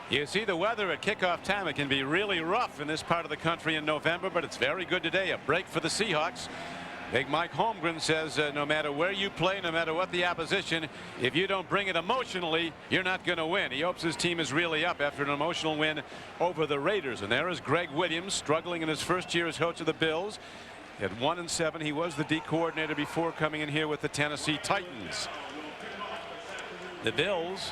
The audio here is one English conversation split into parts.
You see the weather at kickoff time. It can be really rough in this part of the country in November, but it's very good today. A break for the Seahawks. Big Mike Holmgren says no matter where you play, no matter what the opposition, if you don't bring it emotionally, you're not going to win. He hopes his team is really up after an emotional win over the Raiders. And there is Greg Williams, struggling in his first year as coach of the Bills. At 1-7, he was the D coordinator before coming in here with the Tennessee Titans. The Bills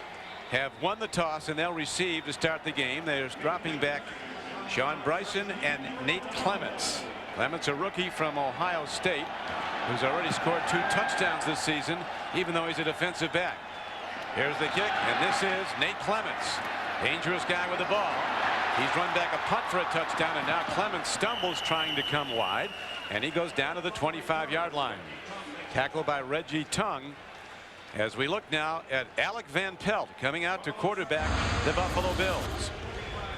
have won the toss and they'll receive to start the game. They're dropping back Sean Bryson and Nate Clements. Clements, a rookie from Ohio State, who's already scored 2 touchdowns this season, even though he's a defensive back. Here's the kick, and this is Nate Clements. Dangerous guy with the ball. He's run back a punt for a touchdown, and now Clements stumbles trying to come wide, and he goes down to the 25-yard line. Tackled by Reggie Tongue. As we look now at Alec Van Pelt coming out to quarterback the Buffalo Bills.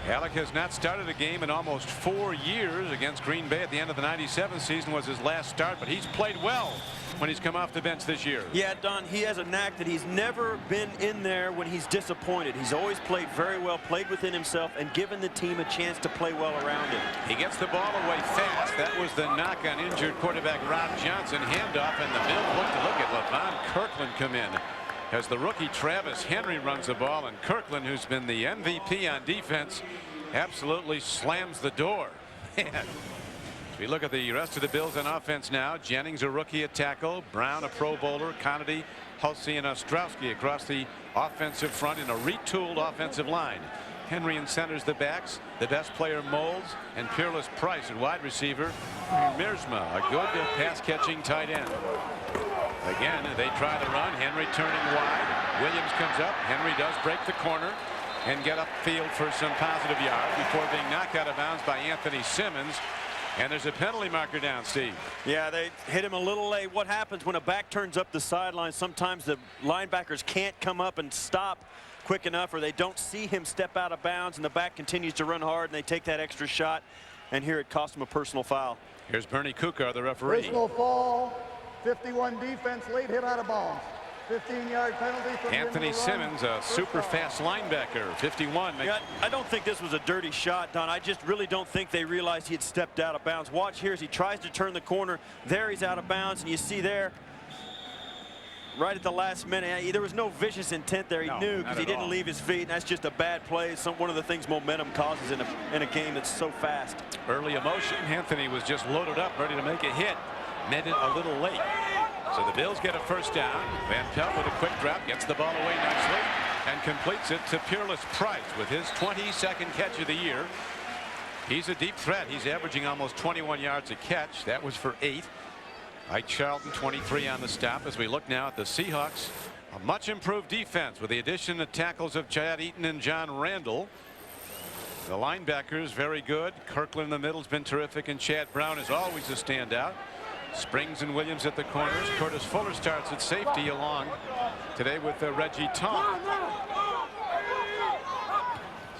Alec has not started a game in almost 4 years. Against Green Bay at the end of the '97 season was his last start, but he's played well when he's come off the bench this year. Yeah, Don, he has a knack that he's never been in there when he's disappointed. He's always played very well, played within himself, and given the team a chance to play well around him. He gets the ball away fast. That was the knock on injured quarterback Rob Johnson. Handoff, and the Bills look at LaVon Kirkland come in as the rookie Travis Henry runs the ball, and Kirkland, who's been the MVP on defense, absolutely slams the door. As we look at the rest of the Bills on offense now, Jennings, a rookie at tackle, Brown, a Pro Bowler, Conity, Hulsey, and Ostrowski across the offensive front in a retooled offensive line. Henry and centers the backs. The best player Moulds, and Peerless Price at wide receiver. Miersma, a good pass-catching tight end. Again, they try to run. Henry turning wide. Williams comes up. Henry does break the corner and get upfield for some positive yards before being knocked out of bounds by Anthony Simmons. And there's a penalty marker down, Steve. Yeah, they hit him a little late. What happens when a back turns up the sideline? Sometimes the linebackers can't come up and stop quick enough, or they don't see him step out of bounds, and the back continues to run hard, and they take that extra shot. And here it cost him a personal foul. Here's Bernie Kukar, the referee. Personal foul, 51 defense, late hit out of bounds. 15-yard penalty for Anthony Simmons, a super fast linebacker, 51. Yeah, I don't think this was a dirty shot, Don. I just really don't think they realized he had stepped out of bounds. Watch here as he tries to turn the corner. There he's out of bounds, and you see there, right at the last minute, there was no vicious intent there. He knew because he didn't leave his feet, and that's just a bad play. It's one of the things momentum causes in a game that's so fast. Early emotion. Anthony was just loaded up, ready to make a hit. Met it a little late. So the Bills get a first down. Van Pelt with a quick drop, gets the ball away nicely and completes it to Peerless Price with his 22nd catch of the year. He's a deep threat. He's averaging almost 21 yards a catch. That was for 8. Ike Charlton, 23 on the stop. As we look now at the Seahawks, a much improved defense with the addition of tackles of Chad Eaton and John Randall. The linebackers very good. Kirkland in the middle has been terrific, and Chad Brown is always a standout. Springs and Williams at the corners. Curtis Fuller starts at safety along today with Reggie Tongue.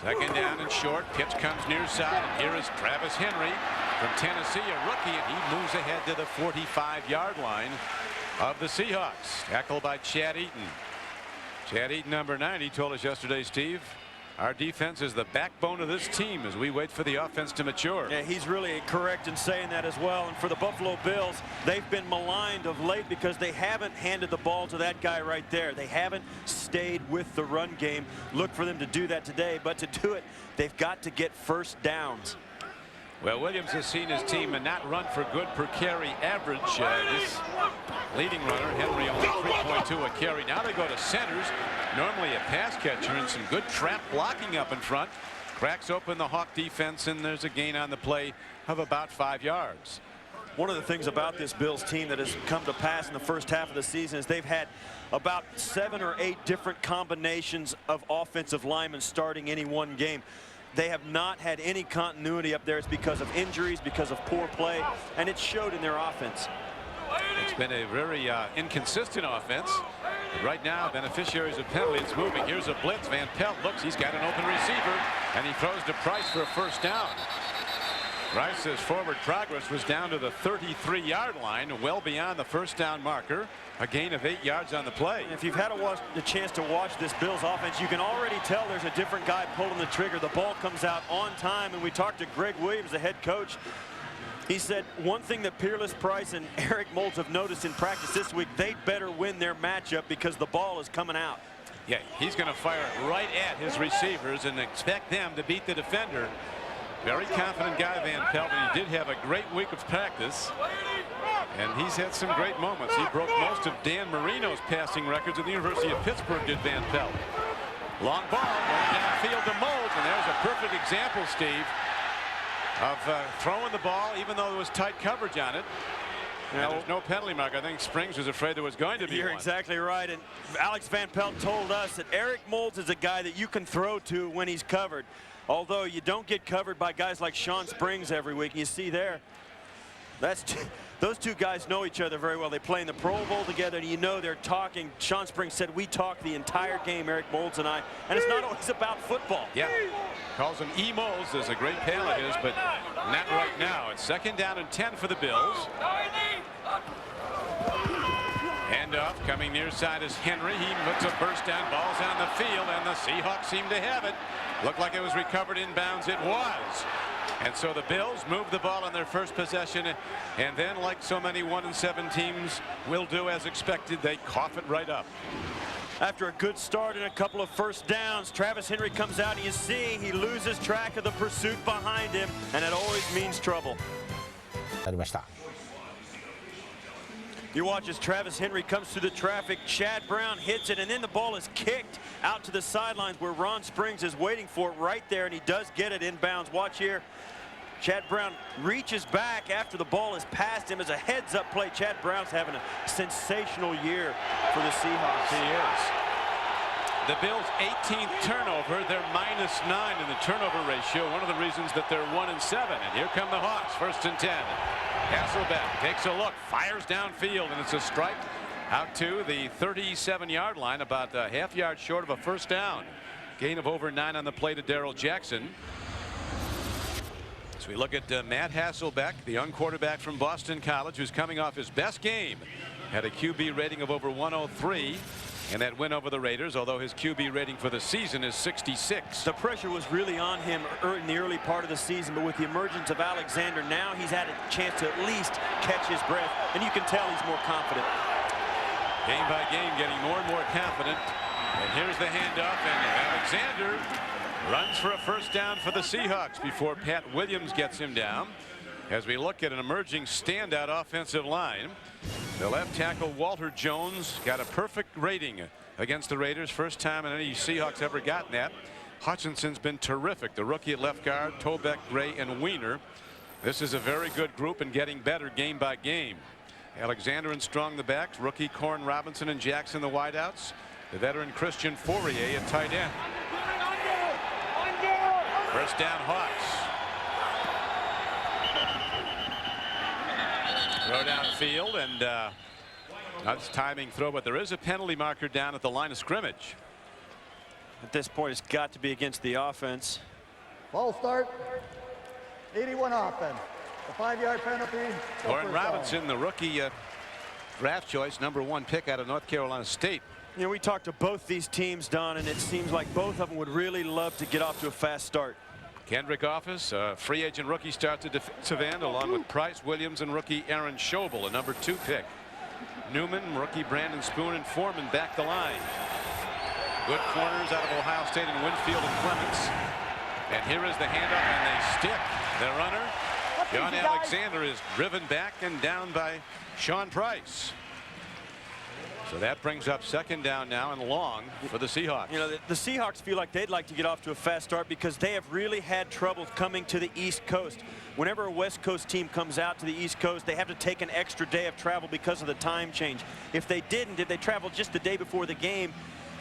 Second down and short. Pitch comes near side. And here is Travis Henry from Tennessee, a rookie, and he moves ahead to the 45-yard line of the Seahawks. Tackled by Chad Eaton. Chad Eaton, number 90, told us yesterday, Steve, our defense is the backbone of this team as we wait for the offense to mature. Yeah, he's really correct in saying that as well. And for the Buffalo Bills, they've been maligned of late because they haven't handed the ball to that guy right there. They haven't stayed with the run game. Look for them to do that today, but to do it, they've got to get first downs. Well, Williams has seen his team not run for good per carry average. This leading runner, Henry, only 3.2 a carry. Now they go to centers. Normally a pass catcher, and some good trap blocking up in front. Cracks open the Hawk defense, and there's a gain on the play of about 5 yards. One of the things about this Bills team that has come to pass in the first half of the season is they've had about 7 or 8 different combinations of offensive linemen starting any one game. They have not had any continuity up there. It's because of injuries, because of poor play, and it showed in their offense. It's been a very inconsistent offense. But right now, beneficiaries of penalty. It's moving. Here's a blitz. Van Pelt looks. He's got an open receiver, and he throws to Price for a first down. Rice says forward progress was down to the 33-yard line, well beyond the first down marker. A gain of 8 yards on the play. If you've had the chance to watch this Bills offense, you can already tell there's a different guy pulling the trigger. The ball comes out on time, and we talked to Greg Williams, the head coach. He said one thing that Peerless Price and Eric Moulds have noticed in practice this week, they'd better win their matchup because the ball is coming out. Yeah, he's going to fire it right at his receivers and expect them to beat the defender. Very confident guy, Van Pelt, and he did have a great week of practice. And he's had some great moments. He broke most of Dan Marino's passing records at the University of Pittsburgh, did Van Pelt. Long ball, going downfield to Moulds, and there's a perfect example, Steve, of throwing the ball even though there was tight coverage on it. And there's no penalty mark. I think Springs was afraid there was going to be You're one. exactly right. And Alex Van Pelt told us that Eric Moulds is a guy that you can throw to when he's covered. Although you don't get covered by guys like Sean Springs every week. And you see there, those two guys know each other very well. They play in the Pro Bowl together, and you know they're talking. Sean Springs said, we talk the entire game, Eric Moulds and I, and it's not always about football. Yeah, calls him E-Moulds. There's a great pal of his, but not right now. It's 2nd down and 10 for the Bills. Handoff coming near side is Henry. He looks a first down, balls on the field, and the Seahawks seem to have it. Looked like it was recovered inbounds. It was. And so the Bills move the ball on their first possession, and then, like so many 1-7 teams will do as expected, they cough it right up. After a good start and a couple of first downs, Travis Henry comes out, and you see he loses track of the pursuit behind him, and it always means trouble. You watch as Travis Henry comes through the traffic. Chad Brown hits it, and then the ball is kicked out to the sidelines where Ron Springs is waiting for it right there, and he does get it inbounds. Watch here. Chad Brown reaches back after the ball is past him as a heads-up play. Chad Brown's having a sensational year for the Seahawks. He is. The Bills' 18th turnover. They're -9 in the turnover ratio. One of the reasons that they're 1-7. And here come the Hawks. 1st and 10. Hasselbeck takes a look, fires downfield, and it's a strike out to the 37-yard line, about a half yard short of a first down. Gain of over 9 on the play to Darrell Jackson. So we look at Matt Hasselbeck, the young quarterback from Boston College, who's coming off his best game. Had a QB rating of over 103 in that win over the Raiders, although his QB rating for the season is 66. The pressure was really on him in the early part of the season, but with the emergence of Alexander, now he's had a chance to at least catch his breath, and you can tell he's more confident. Game by game, getting more and more confident. And here's the handoff, and Alexander runs for a first down for the Seahawks before Pat Williams gets him down. As we look at an emerging standout offensive line, the left tackle Walter Jones got a perfect rating against the Raiders. First time any Seahawks ever gotten that. Hutchinson's been terrific. The rookie at left guard, Tobeck, Gray, and Weiner. This is a very good group and getting better game by game. Alexander and Strong the backs, rookie Corn Robinson and Jackson the wideouts, the veteran Christian Fourier at tight end. First down, Hawks. Throw downfield, and that's timing throw, but there is a penalty marker down at the line of scrimmage. At this point, it's got to be against the offense. Ball start. 81 offense. A 5-yard penalty. Corn Robinson, the rookie draft choice, #1 pick out of North Carolina State. You know, we talked to both these teams, Don, and it seems like both of them would really love to get off to a fast start. Kendrick Office, free agent rookie, starts at defensive end along with Price, Williams, and rookie Aaron Schobel, a #2 pick. Newman, rookie Brandon Spoon, and Foreman back the line. Good corners out of Ohio State and Winfield and Clements. And here is the handoff, and they stick the runner. John Alexander is driven back and down by Sean Price. So that brings up 2nd down now and long for the Seahawks. You know, the Seahawks feel like they'd like to get off to a fast start because they have really had trouble coming to the East Coast. Whenever a West Coast team comes out to the East Coast, they have to take an extra day of travel because of the time change. If they didn't, if they traveled just the day before the game,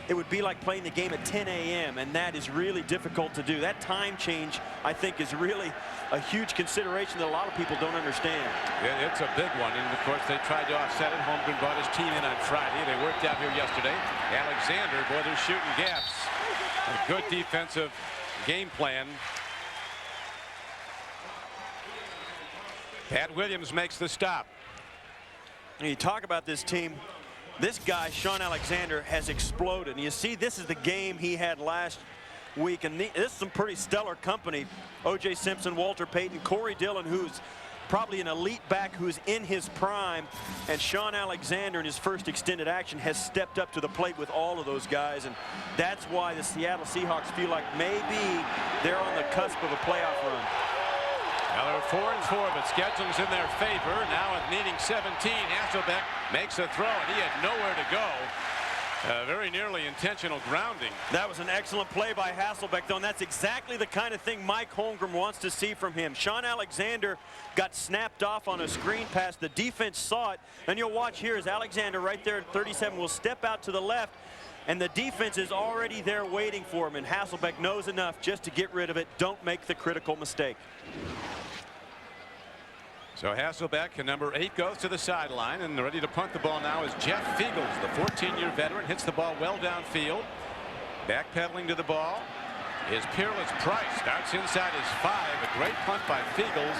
it would be like playing the game at 10 a.m. and that is really difficult to do. That time change, I think, is really a huge consideration that a lot of people don't understand. Yeah, it's a big one, and of course they tried to offset it. Holmgren brought his team in on Friday. They worked out here yesterday. Alexander, boy, they're shooting gaps. A good defensive game plan. Pat Williams makes the stop. And you talk about this team. This guy, Sean Alexander, has exploded. And you see, this is the game he had last week. And this is some pretty stellar company. O.J. Simpson, Walter Payton, Corey Dillon, who's probably an elite back who's in his prime. And Sean Alexander, in his first extended action, has stepped up to the plate with all of those guys. And that's why the Seattle Seahawks feel like maybe they're on the cusp of a playoff run. Now they're 4-4, but scheduling's in their favor. Now at needing 17, Hasselbeck makes a throw, and he had nowhere to go. Very nearly intentional grounding. That was an excellent play by Hasselbeck, though, and that's exactly the kind of thing Mike Holmgren wants to see from him. Sean Alexander got snapped off on a screen pass. The defense saw it, and you'll watch here as Alexander right there at 37 will step out to the left, and the defense is already there waiting for him, and Hasselbeck knows enough just to get rid of it. Don't make the critical mistake. So Hasselbeck, number 8, goes to the sideline, and ready to punt the ball now is Jeff Fiegels, the 14-year veteran, hits the ball well downfield. Backpedaling to the ball is Peerless Price, starts inside his 5. A great punt by Fiegels,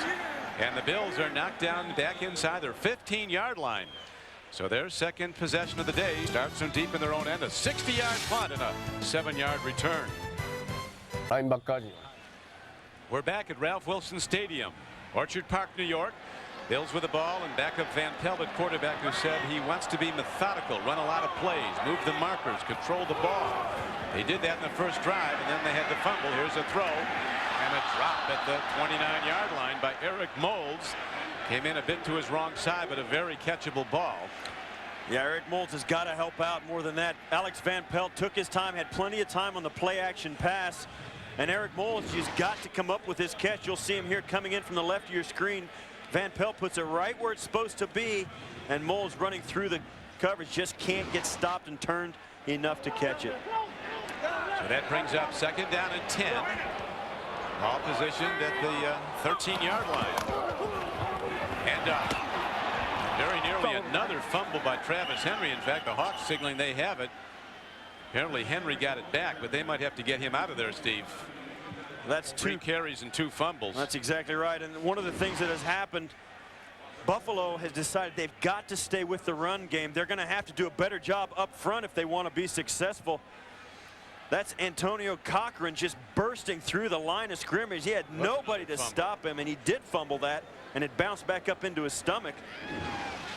and the Bills are knocked down back inside their 15-yard line. So their second possession of the day starts from deep in their own end, a 60-yard punt and a 7-yard return. We're back at Ralph Wilson Stadium, Orchard Park, New York. Bills with the ball, and backup Van Pelt at quarterback, who said he wants to be methodical, run a lot of plays, move the markers, control the ball. They did that in the first drive, and then they had the fumble. Here's a throw and a drop at the 29-yard line by Eric Moulds. Came in a bit to his wrong side, but a very catchable ball. Yeah, Eric Moulds has got to help out more than that. Alex Van Pelt took his time, had plenty of time on the play action pass. And Eric Moulds has got to come up with his catch. You'll see him here coming in from the left of your screen. Van Pelt puts it right where it's supposed to be, and Moulds running through the coverage just can't get stopped and turned enough to catch it. So that brings up 2nd down and 10. All positioned at the 13-yard line. And very nearly another fumble by Travis Henry. In fact, the Hawks signaling they have it. Apparently Henry got it back, but they might have to get him out of there, Steve. That's 3 carries and 2 fumbles. That's exactly right. And one of the things that has happened, Buffalo has decided they've got to stay with the run game. They're going to have to do a better job up front if they want to be successful. That's Antonio Cochran just bursting through the line of scrimmage. He had nobody to stop him, and he did fumble that, and it bounced back up into his stomach.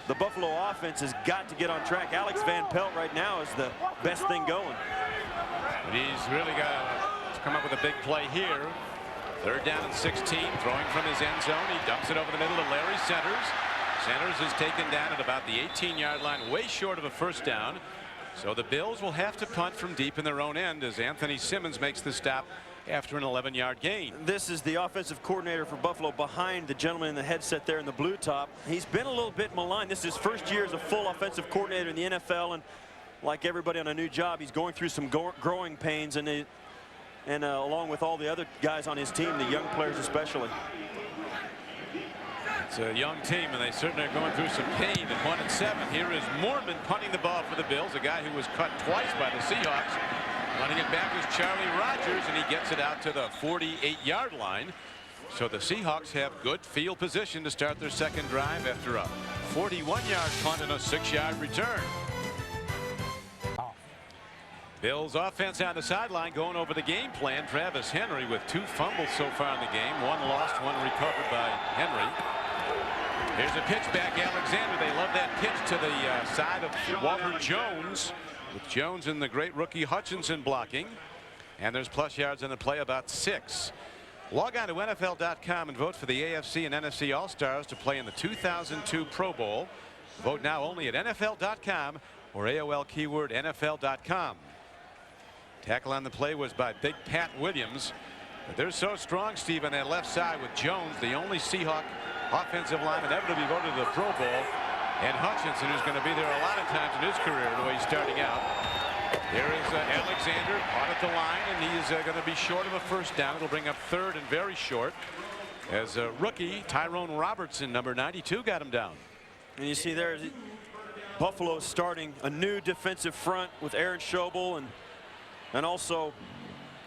The Buffalo offense has got to get on track. Alex Van Pelt right now is the best thing going. But he's really got to come up with a big play here. 3rd down and 16, throwing from his end zone. He dumps it over the middle to Larry Centers. Centers is taken down at about the 18-yard line, way short of a 1st down. So the Bills will have to punt from deep in their own end as Anthony Simmons makes the stop after an 11-yard gain. This is the offensive coordinator for Buffalo behind the gentleman in the headset there in the blue top. He's been a little bit maligned. This is his first year as a full offensive coordinator in the NFL, and like everybody on a new job, he's going through some growing pains, and along with all the other guys on his team, the young players especially. It's a young team, and they certainly are going through some pain at 1-7. Here is Mormon punting the ball for the Bills, a guy who was cut twice by the Seahawks. Running it back is Charlie Rogers, and he gets it out to the 48-yard line. So the Seahawks have good field position to start their second drive after a 41-yard punt and a 6-yard return. Bills offense on the sideline going over the game plan. Travis Henry with 2 fumbles so far in the game. 1 lost, 1 recovered by Henry. Here's a pitch back, Alexander. They love that pitch to the side of Walter Jones, with Jones and the great rookie Hutchinson blocking. And there's plus yards on the play, about 6. Log on to NFL.com and vote for the AFC and NFC All-Stars to play in the 2002 Pro Bowl. Vote now only at NFL.com or AOL keyword NFL.com. Tackle on the play was by Big Pat Williams. But they're so strong, Steve, on that left side with Jones, the only Seahawk offensive lineman ever to be voted to the Pro Bowl, and Hutchinson, who's going to be there a lot of times in his career the way he's starting out. Here is Alexander caught at the line, and he's going to be short of a 1st down. It'll bring up 3rd and very short as a rookie Tyrone Robertson, number 92, got him down. And you see there Buffalo starting a new defensive front with Aaron Schobel and also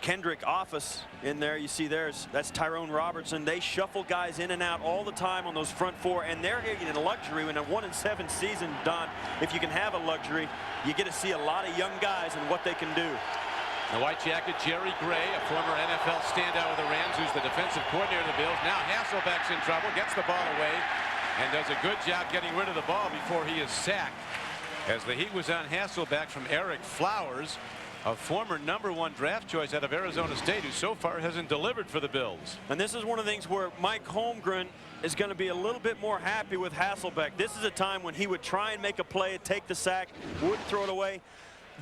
Kendrick Office in there. You see that's Tyrone Robertson. They shuffle guys in and out all the time on those front four, and they're in a luxury in a 1-7 season, Don. If you can have a luxury, you get to see a lot of young guys and what they can do. The white jacket, Jerry Gray, a former NFL standout of the Rams, who's the defensive coordinator of the Bills. Now Hasselbeck's in trouble, gets the ball away, and does a good job getting rid of the ball before he is sacked. As the heat was on Hasselbeck from Eric Flowers, a former #1 draft choice out of Arizona State, who so far hasn't delivered for the Bills. And this is one of the things where Mike Holmgren is going to be a little bit more happy with Hasselbeck. This is a time when he would try and make a play, take the sack, wouldn't throw it away.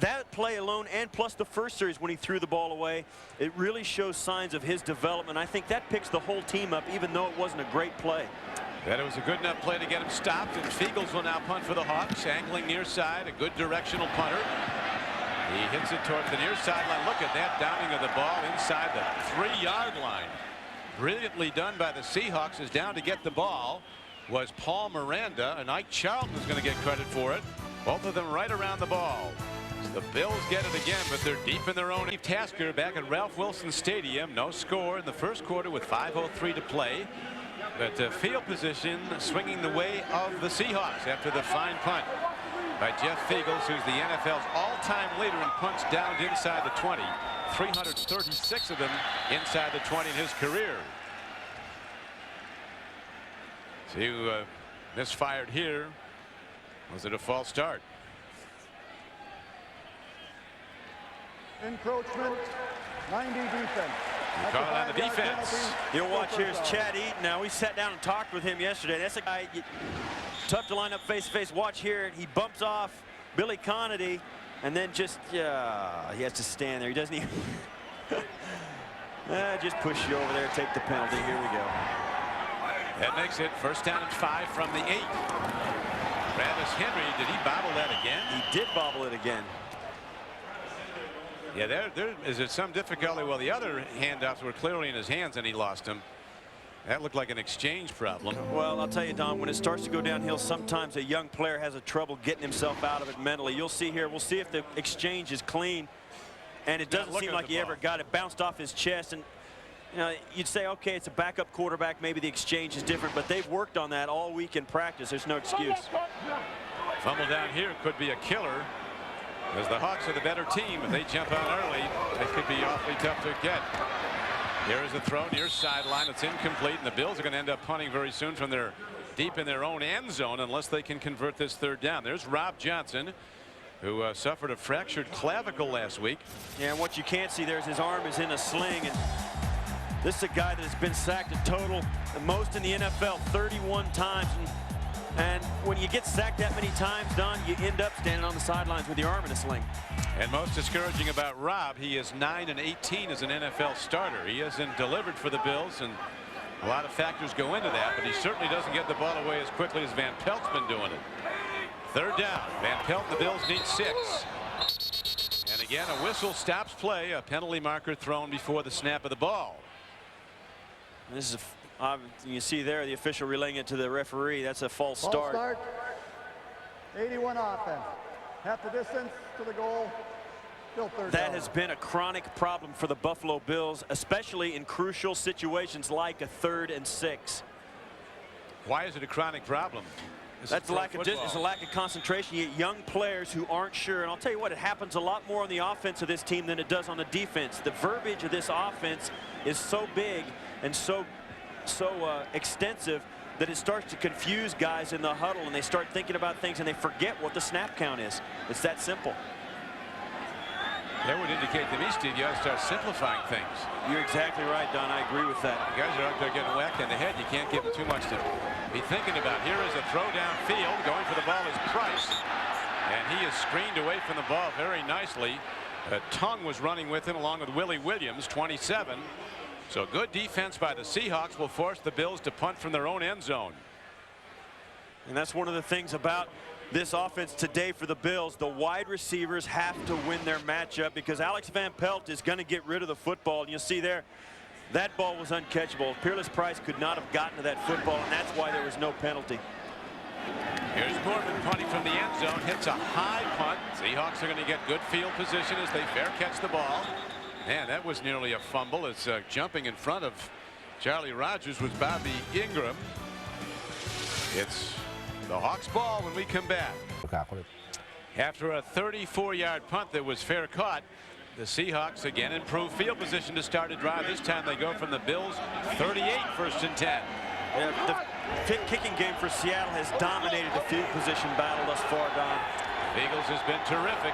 That play alone, and plus the first series when he threw the ball away, it really shows signs of his development. I think that picks the whole team up, even though it wasn't a great play. That it was a good enough play to get him stopped, and Fiegels will now punt for the Hawks, angling near side, a good directional punter. He hits it towards the near sideline. Look at that downing of the ball inside the 3-yard line. Brilliantly done by the Seahawks. Is down to get the ball was Paul Miranda, and Ike Charlton is going to get credit for it. Both of them right around the ball. The Bills get it again, but they're deep in their own. Tasker back at Ralph Wilson Stadium. No score in the first quarter with 5:03 to play. But field position swinging the way of the Seahawks after the fine punt by Jeff Fiegels, who's the NFL's all-time leader in punts downed inside the 20. 336 of them inside the 20 in his career. See who misfired here. Was it a false start? Encroachment, 90 defense. You call it on the defense. You'll watch here's Chad Eaton. Now we sat down and talked with him yesterday. That's a guy tough to line up face to face. Watch here. He bumps off Billy Conity, and then just he has to stand there. He doesn't even just push you over there, take the penalty. Here we go. That makes it first down and 5 from the 8. Travis Henry, did he bobble that again? He did bobble it again. Yeah, there is some difficulty. Well, the other handoffs were clearly in his hands, and he lost them. That looked like an exchange problem. Well, I'll tell you, Don, when it starts to go downhill, sometimes a young player has a trouble getting himself out of it mentally. You'll see here. We'll see if the exchange is clean, and it doesn't seem like he ever got it. Bounced off his chest, and you know, you'd say, okay, it's a backup quarterback. Maybe the exchange is different, but they've worked on that all week in practice. There's no excuse. Fumble down here could be a killer. As the Hawks are the better team, if they jump out early, they could be awfully tough to get. Here is the throw near sideline. It's incomplete, and the Bills are going to end up punting very soon from their deep in their own end zone unless they can convert this third down. There's Rob Johnson, who suffered a fractured clavicle last week. Yeah, and what you can't see there is his arm is in a sling, and this is a guy that has been sacked a total the most in the NFL, 31 times. And when you get sacked that many times, Don, you end up standing on the sidelines with your arm in a sling. And most discouraging about Rob, he is 9-18 as an NFL starter. He hasn't delivered for the Bills, and a lot of factors go into that, but he certainly doesn't get the ball away as quickly as Van Pelt's been doing it. Third down. Van Pelt and the Bills need 6. And again, a whistle stops play, a penalty marker thrown before the snap of the ball. This is you see there the official relaying it to the referee. That's a false start. 81 offense. Half the distance to the goal. Still third down. That has been a chronic problem for the Buffalo Bills, especially in crucial situations like a 3rd and 6. Why is it a chronic problem? That's a lack of concentration. You get young players who aren't sure, and I'll tell you what, it happens a lot more on the offense of this team than it does on the defense. The verbiage of this offense is so big and so extensive that it starts to confuse guys in the huddle, and they start thinking about things and they forget what the snap count is. It's that simple. That would indicate to me, Steve, you ought to start simplifying things. You're exactly right, Don. I agree with that. The guys are out there getting whacked in the head. You can't give them too much to be thinking about. Here is a throw downfield. Going for the ball is Price, and he is screened away from the ball very nicely. Tongue was running with him along with Willie Williams, 27. So good defense by the Seahawks will force the Bills to punt from their own end zone. And that's one of the things about this offense today for the Bills. The wide receivers have to win their matchup because Alex Van Pelt is going to get rid of the football. And you'll see there, that ball was uncatchable. Peerless Price could not have gotten to that football, and that's why there was no penalty. Here's Corbin punting from the end zone. Hits a high punt. Seahawks are going to get good field position as they fair catch the ball. Man, that was nearly a fumble. It's jumping in front of Charlie Rogers was Bobby Ingram. It's the Hawks ball when we come back. After a 34-yard punt that was fair caught, the Seahawks again improve field position to start a drive. This time they go from the Bills 38, 1st and 10. Yeah, the kicking game for Seattle has dominated the field position battle thus far, Don. Eagles has been terrific.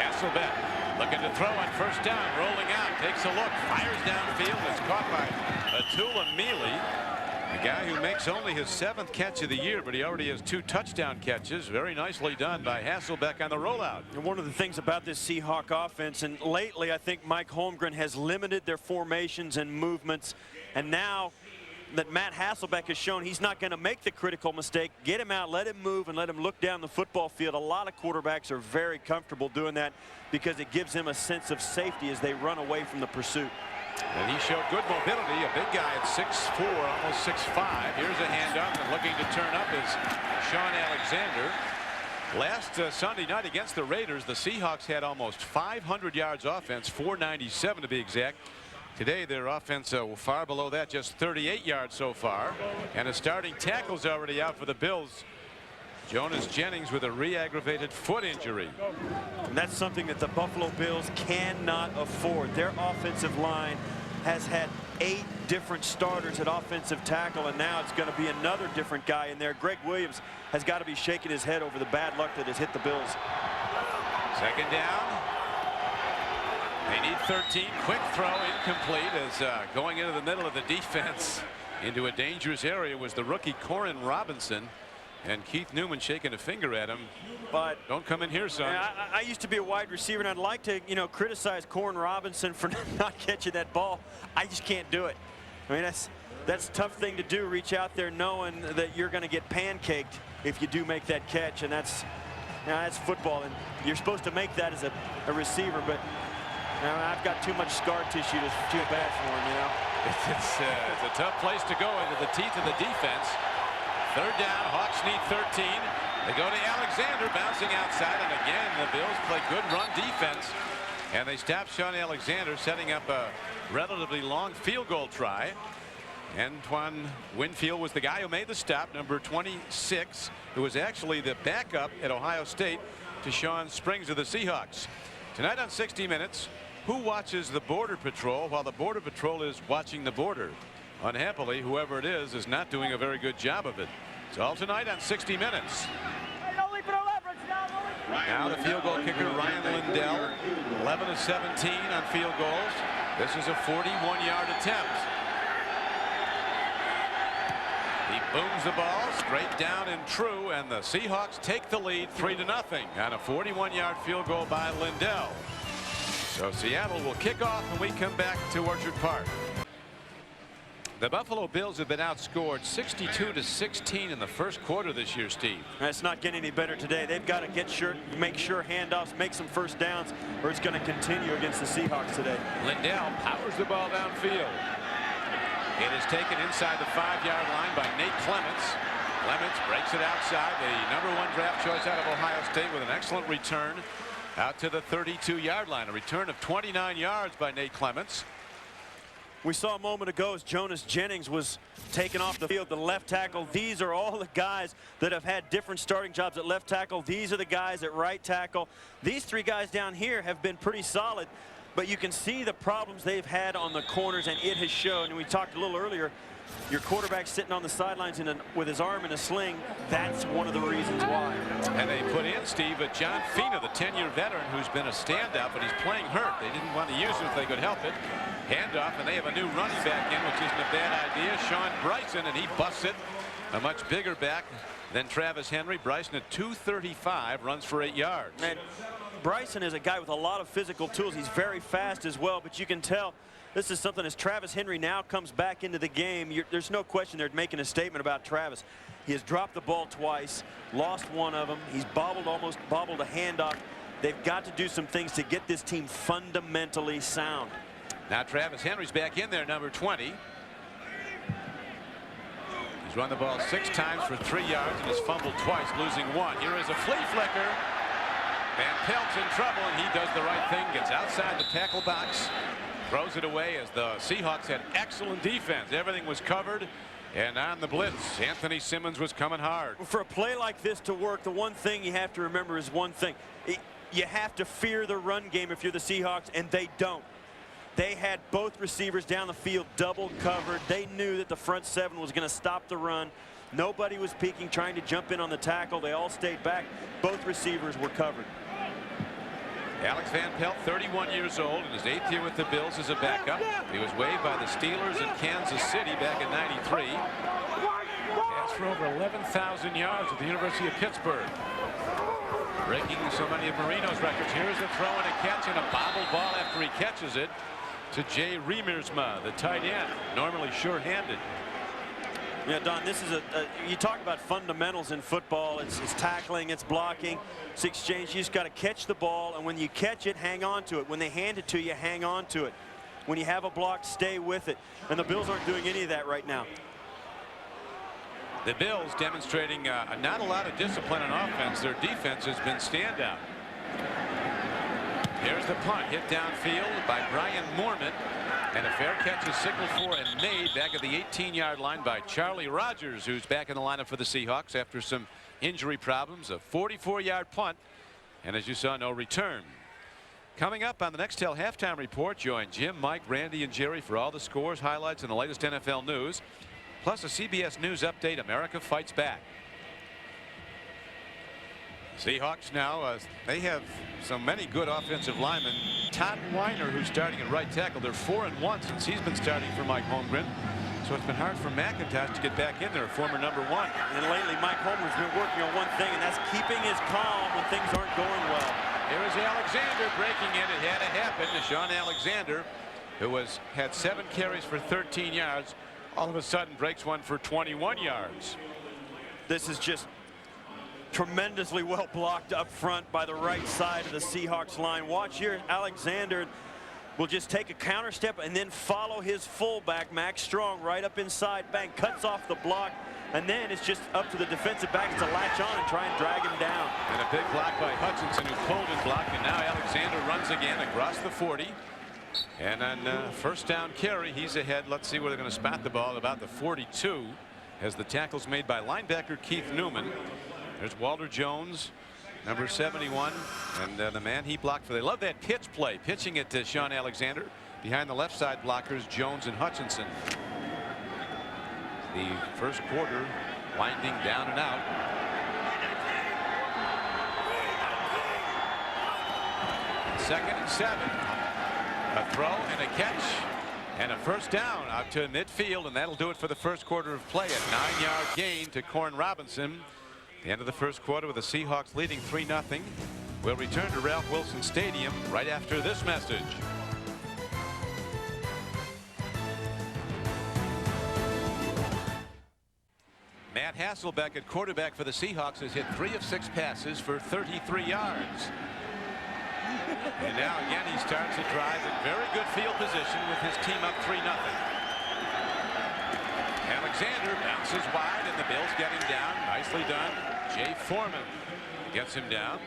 Hasselbeck looking to throw on 1st down, rolling out, takes a look, fires downfield. It's caught by Atula Mealy, the guy who makes only his 7th catch of the year, but he already has 2 touchdown catches. Very nicely done by Hasselbeck on the rollout. And one of the things about this Seahawk offense, and lately I think Mike Holmgren has limited their formations and movements, and now that Matt Hasselbeck has shown he's not going to make the critical mistake. Get him out, let him move, and let him look down the football field. A lot of quarterbacks are very comfortable doing that because it gives them a sense of safety as they run away from the pursuit. And he showed good mobility. A big guy at 6'4", almost 6'5". Here's a handoff, and looking to turn up is Sean Alexander. Last Sunday night against the Raiders, the Seahawks had almost 500 yards offense, 497 to be exact. Today their offense far below that, just 38 yards so far. And a starting tackle's already out for the Bills. Jonas Jennings with a re-aggravated foot injury. And that's something that the Buffalo Bills cannot afford. Their offensive line has had 8 different starters at offensive tackle, and now it's going to be another different guy in there. Greg Williams has got to be shaking his head over the bad luck that has hit the Bills. 2nd down. They need 13. Quick throw, incomplete, as going into the middle of the defense into a dangerous area was the rookie Corin Robinson. And Keith Newman shaking a finger at him. But don't come in here, son. I used to be a wide receiver, and I'd like to, criticize Corin Robinson for not catching that ball. I just can't do it. I mean, that's a tough thing to do. Reach out there knowing that you're going to get pancaked if you do make that catch, and that's football, and you're supposed to make that as a receiver, but I've got too much scar tissue to feel bad for him. It's a tough place to go into the teeth of the defense. 3rd down, Hawks need 13. They go to Alexander, bouncing outside, and again the Bills play good run defense, and they stop Sean Alexander, setting up a relatively long field goal try. Antoine Winfield was the guy who made the stop, number 26, who was actually the backup at Ohio State to Sean Springs of the Seahawks. Tonight on 60 Minutes, who watches the Border Patrol while the Border Patrol is watching the border? Unhappily, whoever it is not doing a very good job of it. It's all tonight on 60 Minutes. Now the field goal kicker, Ryan Lindell, 11 of 17 on field goals. This is a 41-yard attempt. He booms the ball straight down and true, and the Seahawks take the lead 3-0 on a 41-yard field goal by Lindell. So Seattle will kick off when we come back to Orchard Park. The Buffalo Bills have been outscored 62-16 in the 1st quarter this year, Steve. It's not getting any better today. They've got to make sure handoffs, make some 1st downs, or it's going to continue against the Seahawks today. Lindell powers the ball downfield. It is taken inside the 5-yard line by Nate Clements. Clements breaks it outside, the #1 draft choice out of Ohio State, with an excellent return out to the 32-yard line. A return of 29 yards by Nate Clements. We saw a moment ago as Jonas Jennings was taken off the field, the left tackle. These are all the guys that have had different starting jobs at left tackle. These are the guys at right tackle. These 3 guys down here have been pretty solid, but you can see the problems they've had on the corners, and it has shown. And we talked a little earlier, your quarterback sitting on the sidelines with his arm in a sling. That's one of the reasons why. And they put in, Steve, John Fina, the 10-year veteran who's been a standout, but he's playing hurt. They didn't want to use him if they could help it. Handoff, and they have a new running back in, which isn't a bad idea. Sean Bryson, and he busts it. A much bigger back than Travis Henry. Bryson at 235, runs for 8 yards. And Bryson is a guy with a lot of physical tools. He's very fast as well, but you can tell this is something as Travis Henry now comes back into the game. There's no question they're making a statement about Travis. He has dropped the ball twice, lost one of them. He's almost bobbled a handoff. They've got to do some things to get this team fundamentally sound. Now Travis Henry's back in there, number 20. He's run the ball 6 times for 3 yards and has fumbled twice, losing 1. Here is a flea flicker. Van Pelt's in trouble, and he does the right thing, gets outside the tackle box, throws it away as the Seahawks had excellent defense. Everything was covered, and on the blitz, Anthony Simmons was coming hard. For a play like this to work, the one thing you have to remember is one thing. You have to fear the run game if you're the Seahawks, and they don't. They had both receivers down the field double covered. They knew that the front seven was going to stop the run. Nobody was peeking, trying to jump in on the tackle. They all stayed back. Both receivers were covered. Alex Van Pelt, 31 years old, in his 8th year with the Bills as a backup. He was waived by the Steelers in Kansas City back in '93. Passed for over 11,000 yards at the University of Pittsburgh. Breaking so many of Marino's records. Here's the throw and a catch, and a bobbled ball after he catches it to Jay Riemersma, the tight end, normally sure-handed. Yeah, Don, this is you talk about fundamentals in football. It's tackling, it's blocking, it's exchange. You just got to catch the ball, and when you catch it, hang on to it. When they hand it to you, hang on to it. When you have a block, stay with it. And the Bills aren't doing any of that right now. The Bills demonstrating not a lot of discipline on offense. Their defense has been standout. Here's the punt, hit downfield by Brian Moorman. And a fair catch is signaled for and made back at the 18-yard line by Charlie Rogers, who's back in the lineup for the Seahawks after some injury problems. A 44-yard punt, and as you saw, no return. Coming up on the Nextel halftime report, join Jim, Mike, Randy, and Jerry for all the scores, highlights, and the latest NFL news, plus a CBS News update. America fights back. Seahawks now, they have so many good offensive linemen. Todd Weiner, who's starting at right tackle, they're 4-1 since he's been starting for Mike Holmgren. So it's been hard for McIntosh to get back in there, former #1. And lately, Mike Holmgren's been working on one thing, and that's keeping his calm when things aren't going well. Here is Alexander breaking in. It had to happen to Sean Alexander, who had 7 carries for 13 yards. All of a sudden breaks one for 21 yards. This is just tremendously well blocked up front by the right side of the Seahawks line. Watch here, Alexander will just take a counter step and then follow his fullback, Max Strong, right up inside. Bang, cuts off the block, and then it's just up to the defensive backs to latch on and try and drag him down. And a big block by Hutchinson, who pulled and blocked, and now Alexander runs again across the 40. And on first down carry, he's ahead. Let's see where they're going to spot the ball, about the 42, as the tackle's made by linebacker Keith Newman. There's Walter Jones, number 71, and the man he blocked for. They love that pitch play, pitching it to Sean Alexander. Behind the left side blockers, Jones and Hutchinson. The first quarter winding down and out. Second and 7. A throw and a catch and a first down out to midfield, and that'll do it for the first quarter of play. A 9-yard gain to Corn Robinson. The end of the first quarter with the Seahawks leading 3-0. We'll return to Ralph Wilson Stadium right after this message. Matt Hasselbeck at quarterback for the Seahawks has hit 3 of 6 passes for 33 yards. And now again he starts a drive in very good field position with his team up 3-0. Alexander bounces wide, and the Bills get him down. Nicely done. Jay Foreman gets him down.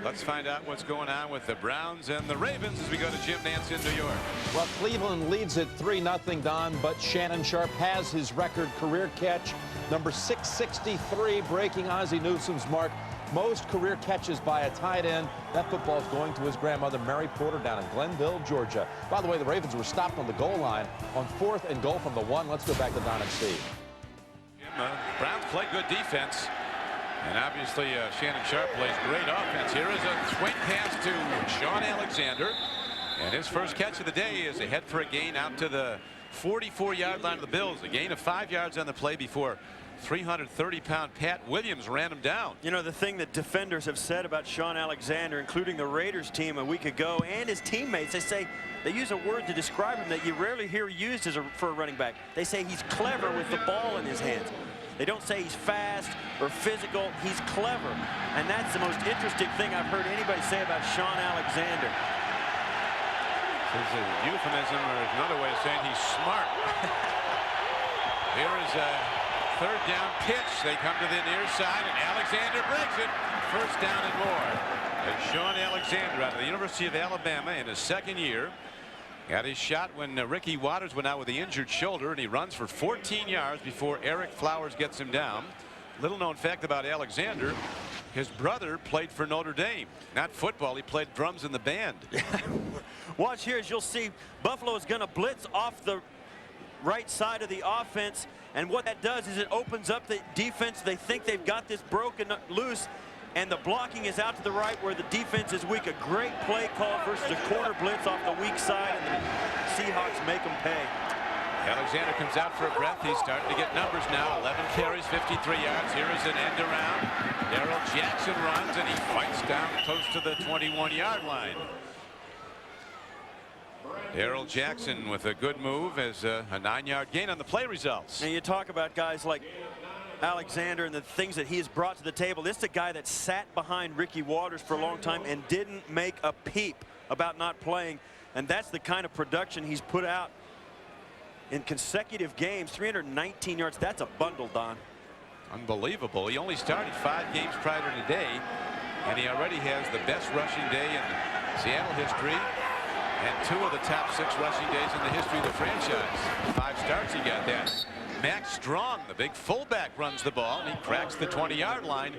Let's find out what's going on with the Browns and the Ravens as we go to Jim Nantz in New York. Well, Cleveland leads at 3-0, Don, but Shannon Sharpe has his record career catch, number 663, breaking Ozzie Newsome's mark. Most career catches by a tight end. That football is going to his grandmother, Mary Porter, down in Glenville, Georgia. By the way, the Ravens were stopped on the goal line on 4th and goal from the 1. Let's go back to Don and Steve. Browns play good defense. And obviously, Shannon Sharpe plays great offense. Here is a swing pass to Sean Alexander. And his first catch of the day is a head for a gain out to the 44-yard line of the Bills. A gain of 5 yards on the play before 330-pound Pat Williams ran him down. You know, the thing that defenders have said about Sean Alexander, including the Raiders team a week ago, and his teammates, they use a word to describe him that you rarely hear used for a running back. They say he's clever with the ball in his hands. They don't say he's fast or physical. He's clever. And that's the most interesting thing I've heard anybody say about Sean Alexander. This is a euphemism, or another way of saying he's smart. Here is a third down pitch. They come to the near side, and Alexander breaks it first down and more. As Sean Alexander out of the University of Alabama in his second year. Got his shot when Ricky Waters went out with the injured shoulder, and he runs for 14 yards before Eric Flowers gets him down. Little known fact about Alexander, his brother played for Notre Dame. Not football, he played drums in the band. Watch here as you'll see Buffalo is going to blitz off the right side of the offense, and what that does is it opens up the defense. They think they've got this broken loose, and the blocking is out to the right where the defense is weak. A great play call versus a corner blitz off the weak side, and the Seahawks make them pay. Alexander comes out for a breath. He's starting to get numbers now. 11 carries, 53 yards. Here is an end around. Darrell Jackson runs, and he fights down close to the 21-yard line. Darrell Jackson with a good move as a 9-yard gain on the play results. And you talk about guys like Alexander and the things that he has brought to the table. This is a guy that sat behind Ricky Waters for a long time and didn't make a peep about not playing. And that's the kind of production he's put out in consecutive games. 319 yards. That's a bundle, Don. Unbelievable. He only started 5 games prior to today, and he already has the best rushing day in Seattle history and 2 of the top 6 rushing days in the history of the franchise. 5 starts, he got that. Max Strong, the big fullback, runs the ball, and he cracks the 20-yard line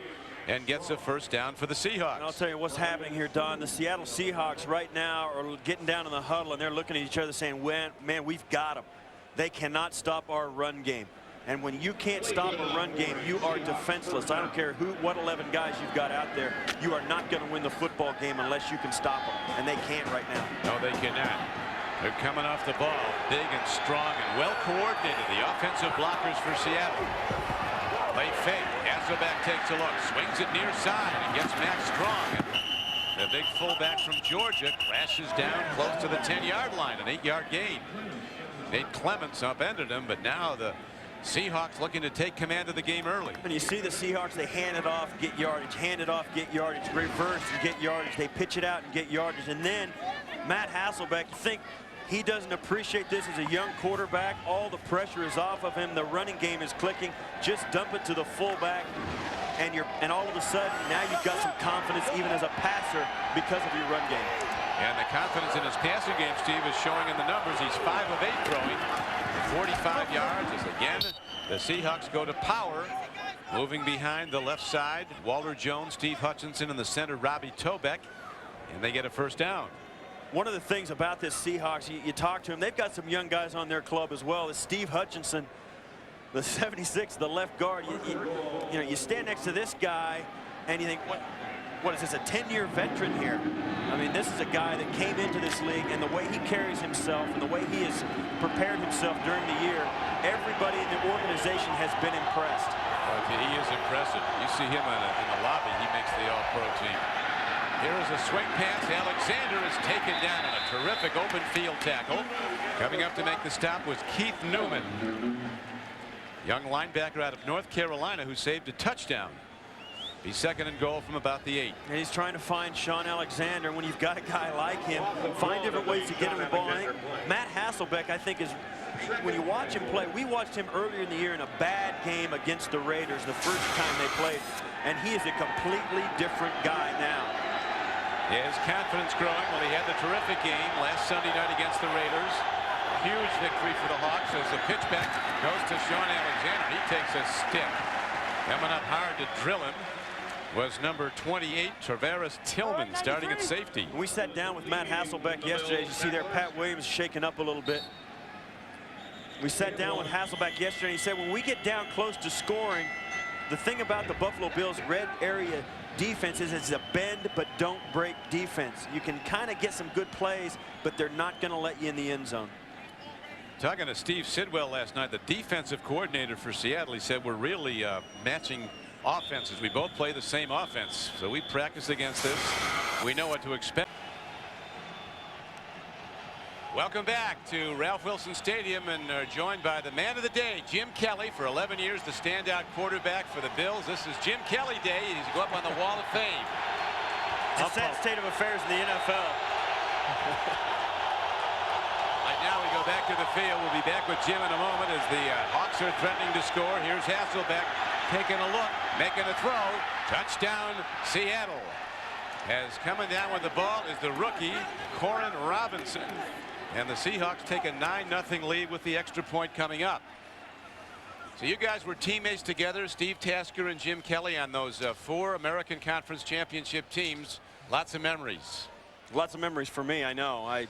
and gets a first down for the Seahawks. And I'll tell you what's happening here, Don. The Seattle Seahawks right now are getting down in the huddle, and they're looking at each other saying, man, we've got them. They cannot stop our run game. And when you can't stop a run game, you are defenseless. I don't care what 11 guys you've got out there. You are not going to win the football game unless you can stop them. And they can't right now. No, they cannot. They're coming off the ball, big and strong and well coordinated. The offensive blockers for Seattle. Play fake. Hasselbeck takes a look, swings it near side, and gets Max Strong. And the big fullback from Georgia crashes down close to the 10-yard line, an 8-yard gain. Nate Clements upended him, but now the Seahawks looking to take command of the game early. And you see the Seahawks, they hand it off, get yardage, hand it off, get yardage, reverse and get yardage. They pitch it out and get yardage. And then Matt Hasselbeck, you think he doesn't appreciate this as a young quarterback. All the pressure is off of him. The running game is clicking. Just dump it to the fullback, and all of a sudden now you've got some confidence even as a passer because of your run game. And the confidence in his passing game, Steve, is showing in the numbers. He's 5 of 8 throwing, 45 yards. As again, the Seahawks go to power, moving behind the left side. Walter Jones, Steve Hutchinson in the center, Robbie Tobeck, and they get a first down. One of the things about this Seahawks, you talk to them, they've got some young guys on their club as well. It's Steve Hutchinson, the 76, the left guard. You know, you stand next to this guy, and you think, what is this, a 10-year veteran here? I mean, this is a guy that came into this league, and the way he carries himself and the way he has prepared himself during the year, everybody in the organization has been impressed. Okay, he is impressive. You see him in the lobby, he makes the All-Pro team. Here is a swing pass. Alexander is taken down on a terrific open field tackle. Coming up to make the stop was Keith Newman, young linebacker out of North Carolina who saved a touchdown. He's second and goal from about the 8. And he's trying to find Sean Alexander. When you've got a guy like him, find different ways to get him the ball. I think Matt Hasselbeck, I think, is, when you watch him play, we watched him earlier in the year in a bad game against the Raiders the first time they played, and he is a completely different guy now. His confidence growing. Well, he had the terrific game last Sunday night against the Raiders. Huge victory for the Hawks as the pitch back goes to Sean Alexander. He takes a stick. Coming up hard to drill him was number 28, Travaris Tillman, starting at safety. We sat down with Matt Hasselbeck yesterday. As you see there, Pat Williams shaking up a little bit. We sat down with Hasselbeck yesterday, and he said, when we get down close to scoring, the thing about the Buffalo Bills red area defense is it's a bend but don't break defense. You can kind of get some good plays, but they're not going to let you in the end zone. Talking to Steve Sidwell last night, the defensive coordinator for Seattle, he said we're really matching offenses. We both play the same offense, so we practice against this. We know what to expect. Welcome back to Ralph Wilson Stadium, and joined by the man of the day, Jim Kelly, for 11 years the standout quarterback for the Bills. This is Jim Kelly Day. He's going up on the Wall of Fame. It's a sad state of affairs in the NFL. Right now we go back to the field. We'll be back with Jim in a moment as the Hawks are threatening to score. Here's Hasselbeck taking a look, making a throw. Touchdown, Seattle. As coming down with the ball is the rookie, Corin Robinson. And the Seahawks take a 9-0 lead with the extra point coming up. So you guys were teammates together, Steve Tasker and Jim Kelly, on those 4 American Conference Championship teams. Lots of memories. Lots of memories for me, I know. I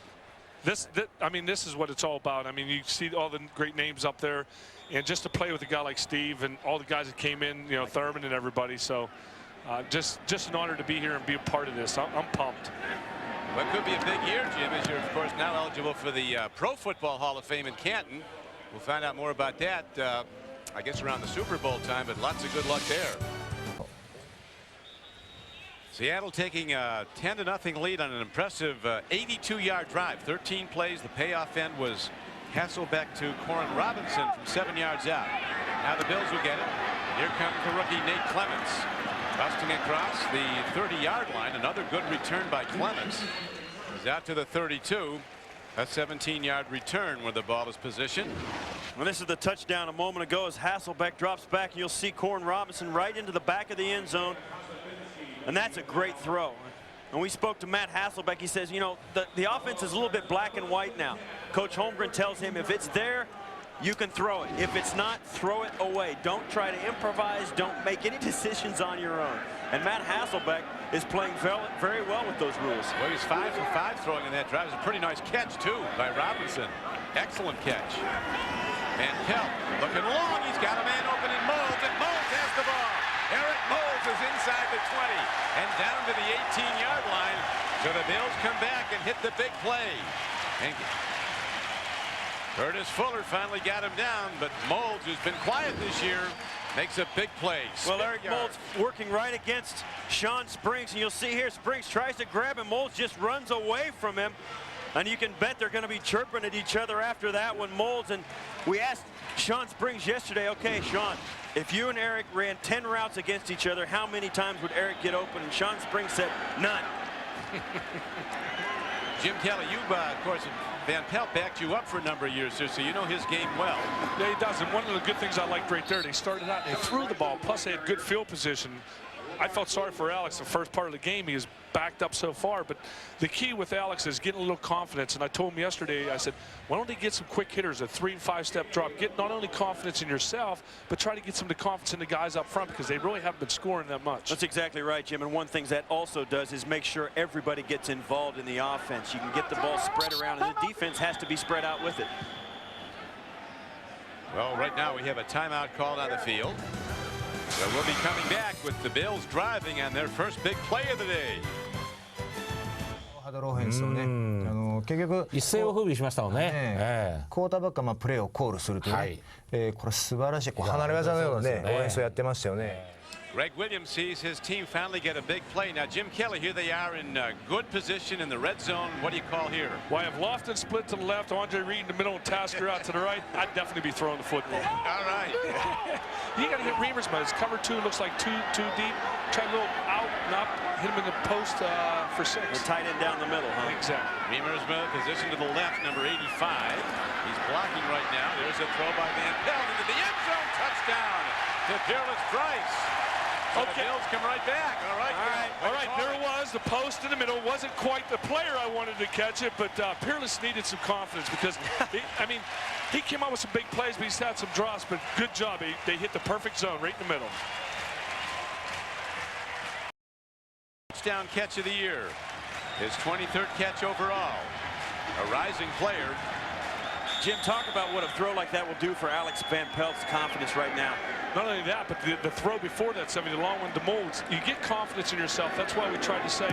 mean, this is what it's all about. I mean, you see all the great names up there, and just to play with a guy like Steve and all the guys that came in, you know, Thurman and everybody. So just an honor to be here and be a part of this. I'm pumped. What could be a big year, Jim, as you're, of course, now eligible for the Pro Football Hall of Fame in Canton. We'll find out more about that, I guess, around the Super Bowl time, but lots of good luck there. Seattle taking a 10-0 lead on an impressive 82-yard drive. 13 plays. The payoff end was Hasselbeck to Corin Robinson from 7 yards out. Now the Bills will get it. Here comes the rookie Nate Clements. Busting across the 30-yard line. Another good return by Clements. He's out to the 32. A 17-yard return where the ball is positioned. Well, this is the touchdown a moment ago as Hasselbeck drops back. You'll see Corin Robinson right into the back of the end zone. And that's a great throw. And we spoke to Matt Hasselbeck. He says, you know, the offense is a little bit black and white now. Coach Holmgren tells him if it's there, you can throw it. If it's not, throw it away. Don't try to improvise. Don't make any decisions on your own. And Matt Hasselbeck is playing very well with those rules. Well, he's 5 for 5 throwing in that drive. It's a pretty nice catch, too, by Robinson. Excellent catch. And Pelt looking long. He's got a man open in Moulds, and Moulds has the ball. Eric Moulds is inside the 20 and down to the 18-yard line. So the Bills come back and hit the big play. And Curtis Fuller finally got him down, but Moulds, who's been quiet this year, makes a big play. Well, Eric Moulds working right against Sean Springs, and you'll see here Springs tries to grab him. Moulds just runs away from him, and you can bet they're going to be chirping at each other after that one. Moulds, and we asked Sean Springs yesterday, okay, Sean, if you and Eric ran 10 routes against each other, how many times would Eric get open? And Sean Springs said, none. Jim Kelly, you, of course, Van Pelt backed you up for a number of years, sir, so you know his game well. Yeah, he does. And one of the good things I liked right there, they started out, they threw the ball, plus they had good field position. I felt sorry for Alex the first part of the game. He was backed up so far, but the key with Alex is getting a little confidence. And I told him yesterday, I said, why don't they get some quick hitters, a 3- and 5-step drop, get not only confidence in yourself, but try to get some of the confidence in the guys up front, because they really haven't been scoring that much. That's exactly right, Jim. And one thing that also does is make sure everybody gets involved in the offense. You can get the ball spread around, and the defense has to be spread out with it. Well, right now we have a timeout called on the field. So we'll be coming back with the Bills driving on their first big play of the day. ハードルオフェンスをね、結局一世を風靡しましたもんね。クォーターバックがプレーをコールするというね、これ素晴らしい離れ技のようなね、オフェンスをやってましたよね。Greg Williams sees his team finally get a big play. Now, Jim Kelly, here they are in good position in the red zone. What do you call here? Well, I have Lofton split to the left, Andre Reed in the middle, and Tasker out to the right. I'd definitely be throwing the football. All right. You got to hit Reimers, but his cover 2 looks like too deep. Try a little out and up, hit him in the post for 6. The tight end down the middle, huh? Exactly. Reimers position to the left, number 85. He's blocking right now. There's a throw by Van Pelt into the end zone. Touchdown to Peerless Price. So okay. The Bills come right back. All right. There it was, the post in the middle. Wasn't quite the player I wanted to catch it, but Peerless needed some confidence because, he came out with some big plays, but he's had some drops, but good job. They hit the perfect zone right in the middle. Touchdown catch of the year. His 23rd catch overall. A rising player. Jim, talk about what a throw like that will do for Alex Van Pelt's confidence right now. Not only that, but the throw before that, the long one to Moulds, you get confidence in yourself. That's why we tried to say,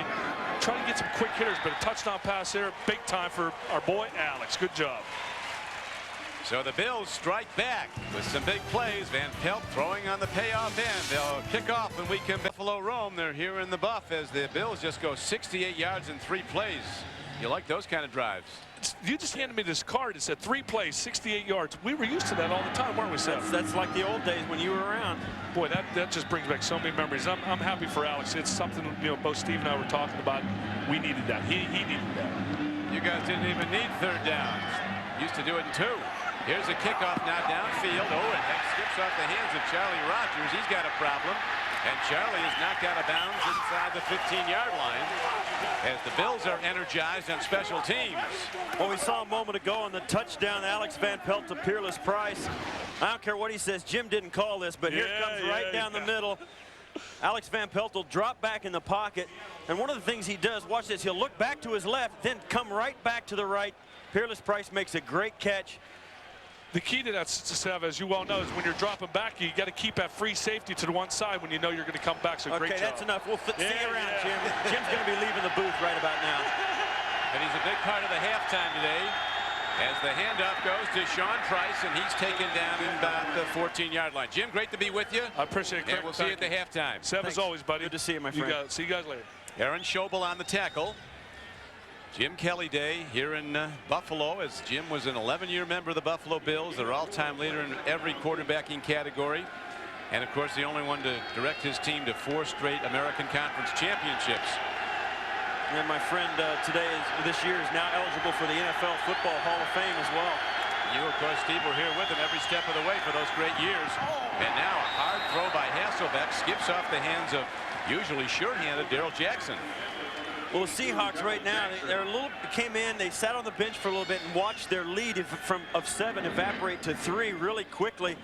try to get some quick hitters, but a touchdown pass there, big time for our boy Alex. Good job. So the Bills strike back with some big plays. Van Pelt throwing on the payoff end. They'll kick off when we come Buffalo Rome. They're here in the buff as the Bills just go 68 yards in 3 plays. You like those kind of drives? You just handed me this card. It said 3 plays, 68 yards. We were used to that all the time, weren't we, Seth? That's like the old days when you were around. Boy, that just brings back so many memories. I'm happy for Alex. It's something, both Steve and I were talking about. We needed that. He needed that. You guys didn't even need 3rd downs. Used to do it in 2. Here's a kickoff now downfield. Oh, and that skips off the hands of Charlie Rogers. He's got a problem. And Charlie is knocked out of bounds inside the 15-yard line as the Bills are energized on special teams. Well, we saw a moment ago on the touchdown, Alex Van Pelt to Peerless Price. I don't care what he says. Jim didn't call this, but here it comes right down the middle. Alex Van Pelt will drop back in the pocket. And one of the things he does, watch this, he'll look back to his left, then come right back to the right. Peerless Price makes a great catch. The key to that, Sev, as you well know, is when you're dropping back, you got to keep that free safety to the one side when you know you're going to come back. So great job. Okay, that's enough. We'll see you around, Jim. Jim's going to be leaving the booth right about now. And he's a big part of the halftime today as the handoff goes to Sean Price, and he's taken down in about the 14-yard line. Jim, great to be with you. I appreciate it. And we'll see you at the halftime. Sev, as always, buddy. Good to see you, my friend. See you guys later. Aaron Schobel on the tackle. Jim Kelly Day here in Buffalo, as Jim was an 11-year member of the Buffalo Bills, their all-time leader in every quarterbacking category, and of course the only one to direct his team to 4 straight American Conference championships. And my friend this year is now eligible for the NFL Football Hall of Fame as well. You, of course, Steve, were here with him every step of the way for those great years. And now a hard throw by Hasselbeck skips off the hands of usually sure-handed Darrell Jackson. Well, the Seahawks right now, came in, they sat on the bench for a little bit and watched their lead of 7 evaporate to 3 really quickly.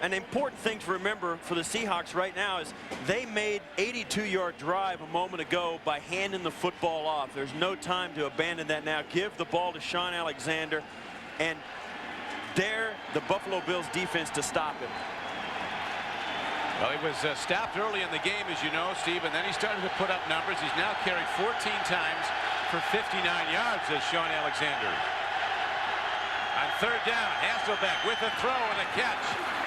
An important thing to remember for the Seahawks right now is they made 82-yard drive a moment ago by handing the football off. There's no time to abandon that now. Give the ball to Sean Alexander and dare the Buffalo Bills defense to stop him. Well, he was stopped early in the game, as you know, Steve, and then he started to put up numbers. He's now carried 14 times for 59 yards as Sean Alexander. On 3rd down, Hasselbeck with a throw and a catch.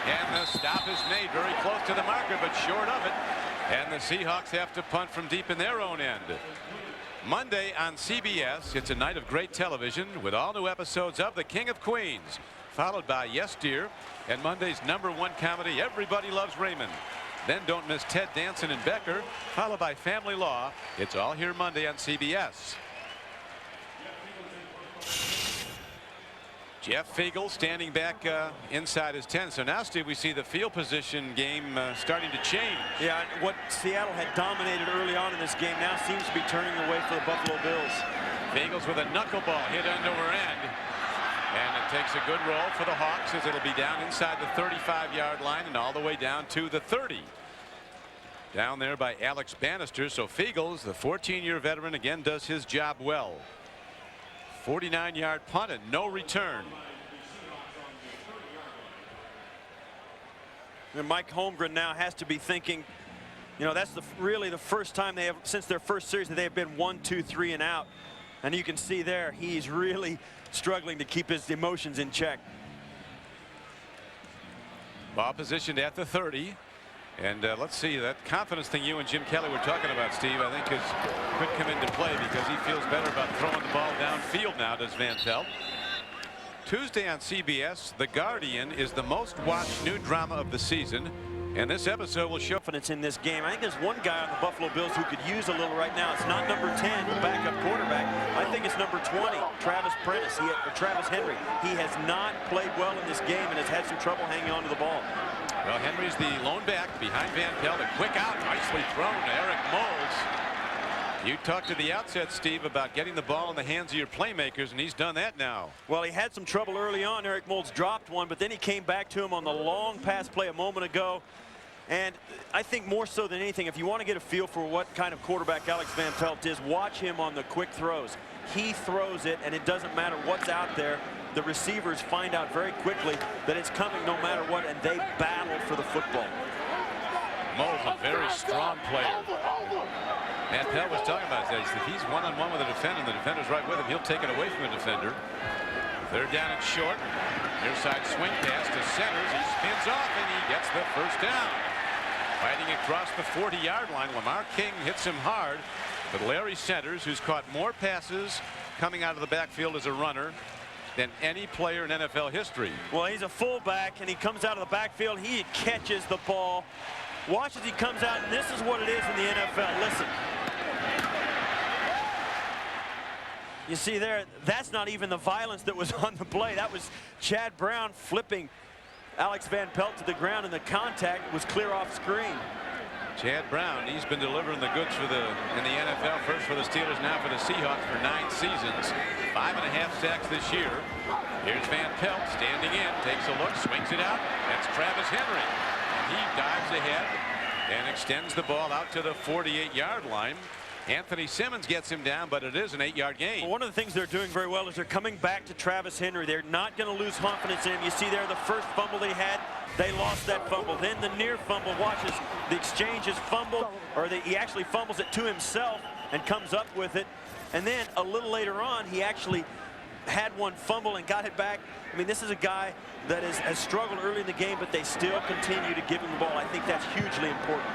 And the stop is made very close to the marker, but short of it. And the Seahawks have to punt from deep in their own end. Monday on CBS, it's a night of great television with all new episodes of The King of Queens, followed by Yes Dear and Monday's #1 comedy, Everybody Loves Raymond. Then don't miss Ted Danson and Becker, followed by Family Law. It's all here Monday on CBS. Jeff Fiegel standing back inside his 10. So now, Steve, we see the field position game starting to change. Yeah, what Seattle had dominated early on in this game now seems to be turning the way for the Buffalo Bills. Fiegels with a knuckleball hit under end. And it takes a good roll for the Hawks as it'll be down inside the 35-yard line and all the way down to the 30. Down there by Alex Bannister. So Fiegels, the 14-year veteran, again does his job well. 49-yard punt and no return. And Mike Holmgren now has to be thinking, you know, that's really the first time they have, since their first series, that they have been 1, 2, 3 and out. And you can see there, he's really struggling to keep his emotions in check. Ball positioned at the 30. And let's see, that confidence thing you and Jim Kelly were talking about, Steve, I think could come into play because he feels better about throwing the ball downfield now, does Van Pelt. Tuesday on CBS, The Guardian is the most watched new drama of the season. And this episode will show confidence in this game. I think there's one guy on the Buffalo Bills who could use a little right now. It's not number 10, the backup quarterback. I think it's number 20, Travis Henry. He has not played well in this game and has had some trouble hanging on to the ball. Well, Henry's the lone back behind Van Pelt. A quick out, nicely thrown to Eric Moles. You talked at the outset, Steve, about getting the ball in the hands of your playmakers, and he's done that now. Well, he had some trouble early on. Eric Moles dropped one, but then he came back to him on the long pass play a moment ago. And I think more so than anything, if you want to get a feel for what kind of quarterback Alex Van Pelt is, watch him on the quick throws. He throws it, and it doesn't matter what's out there. The receivers find out very quickly that it's coming no matter what, and they battle for the football. Moles, a very strong player. Van Pelt was talking about that. He said he's one-on-one with a defender, and the defender's right with him. He'll take it away from the defender. 3rd down and short. Near side swing pass to Centers. He spins off, and he gets the first down. Fighting across the 40-yard line, Lamar King hits him hard. But Larry Centers, who's caught more passes coming out of the backfield as a runner than any player in NFL history. Well, he's a fullback, and he comes out of the backfield. He catches the ball. Watch as he comes out, and this is what it is in the NFL. Listen. You see there, that's not even the violence that was on the play. That was Chad Brown flipping Alex Van Pelt to the ground, and the contact was clear off screen. Chad Brown, he's been delivering the goods in the NFL, first for the Steelers, now for the Seahawks for 9 seasons. 5.5 sacks this year. Here's Van Pelt standing in, takes a look, swings it out. That's Travis Henry. And he dives ahead and extends the ball out to the 48-yard line. Anthony Simmons gets him down, but it is an 8-yard gain. Well, one of the things they're doing very well is they're coming back to Travis Henry. They're not going to lose confidence in him. You see there the first fumble they had, they lost that fumble. Then the near fumble, watches the exchange is fumbled, or he actually fumbles it to himself and comes up with it. And then a little later on, he actually had one fumble and got it back. I mean, this is a guy that has struggled early in the game, but they still continue to give him the ball. I think that's hugely important.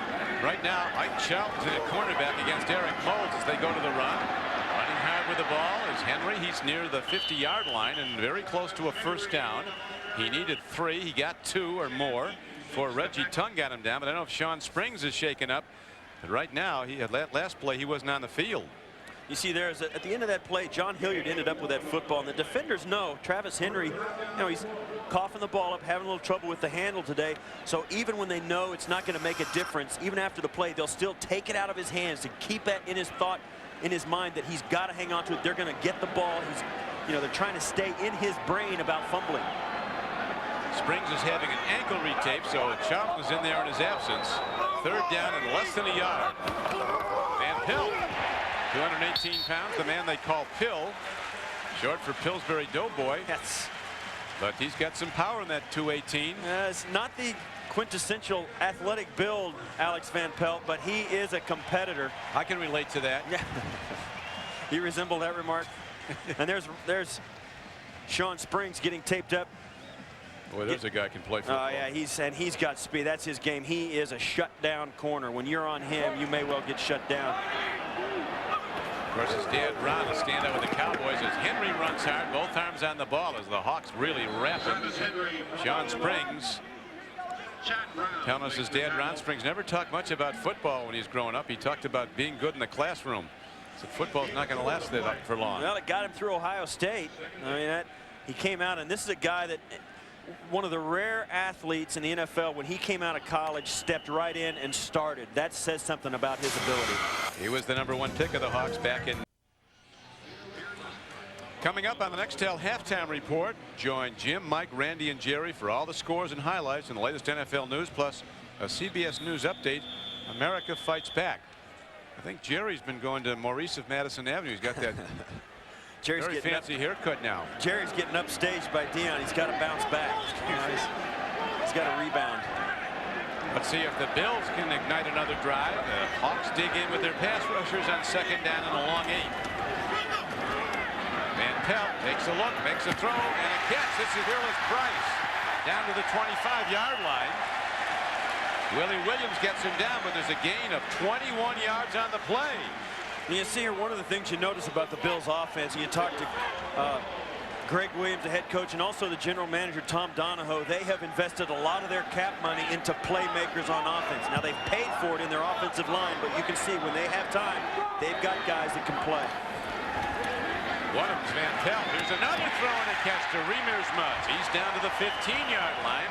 Right now, Ike Charlton's in a cornerback against Eric Moulds as they go to the run. Running hard with the ball is Henry. He's near the 50-yard line and very close to a first down. He needed 3. He got 2 or more before Reggie Tongue got him down. But I don't know if Sean Springs is shaken up. But right now, he had last play, he wasn't on the field. You see there is at the end of that play, John Hilliard ended up with that football, and the defenders know Travis Henry, you know, he's coughing the ball up, having a little trouble with the handle today. So even when they know it's not going to make a difference, even after the play, they'll still take it out of his hands to keep that in his thought, in his mind, that he's got to hang on to it. They're going to get the ball. You know, they're trying to stay in his brain about fumbling. Springs is having an ankle retape, so Charlton's in there in his absence. 3rd down and less than a yard. Van Pelt, 218 pounds, the man they call Pill, short for Pillsbury Doughboy. Yes. But he's got some power in that 218. It's not the quintessential athletic build, Alex Van Pelt, but he is a competitor. I can relate to that. Yeah. You resemble that remark. And there's Sean Springs getting taped up. Boy, there's a guy who can play football. Oh, yeah, he's got speed. That's his game. He is a shutdown corner. When you're on him, you may well get shut down. Of course, his dad, Ron, will stand up with the Cowboys as Henry runs hard, both arms on the ball as the Hawks really wrap him. Sean Springs telling us his dad, Ron Springs, never talked much about football when he was growing up. He talked about being good in the classroom. So football's not going to last that for long. Well, it got him through Ohio State. I mean, he came out, and this is a guy that, one of the rare athletes in the NFL, when he came out of college, stepped right in and started. That says something about his ability. He was the #1 pick of the Hawks back in. Coming up on the Nextel halftime report, join Jim, Mike, Randy, and Jerry for all the scores and highlights and the latest NFL news, plus a CBS News update. America fights back. I think Jerry's been going to Maurice of Madison Avenue. He's got that Jerry's very fancy haircut now. Jerry's getting upstaged by Dion. He's got to bounce back. He's got to rebound. Let's see if the Bills can ignite another drive. The Hawks dig in with their pass rushers on 2nd down and a long 8. Van Pelt takes a look, makes a throw, and a catch. This is Willis Price down to the 25-yard line. Willie Williams gets him down, but there's a gain of 21 yards on the play. You see here, one of the things you notice about the Bills offense, and you talk to Greg Williams, the head coach, and also the general manager, Tom Donahoe, they have invested a lot of their cap money into playmakers on offense. Now, they've paid for it in their offensive line, but you can see when they have time, they've got guys that can play. One of them's Van Pelt. Here's another throw and a catch to Reamers Mudds. He's down to the 15-yard line.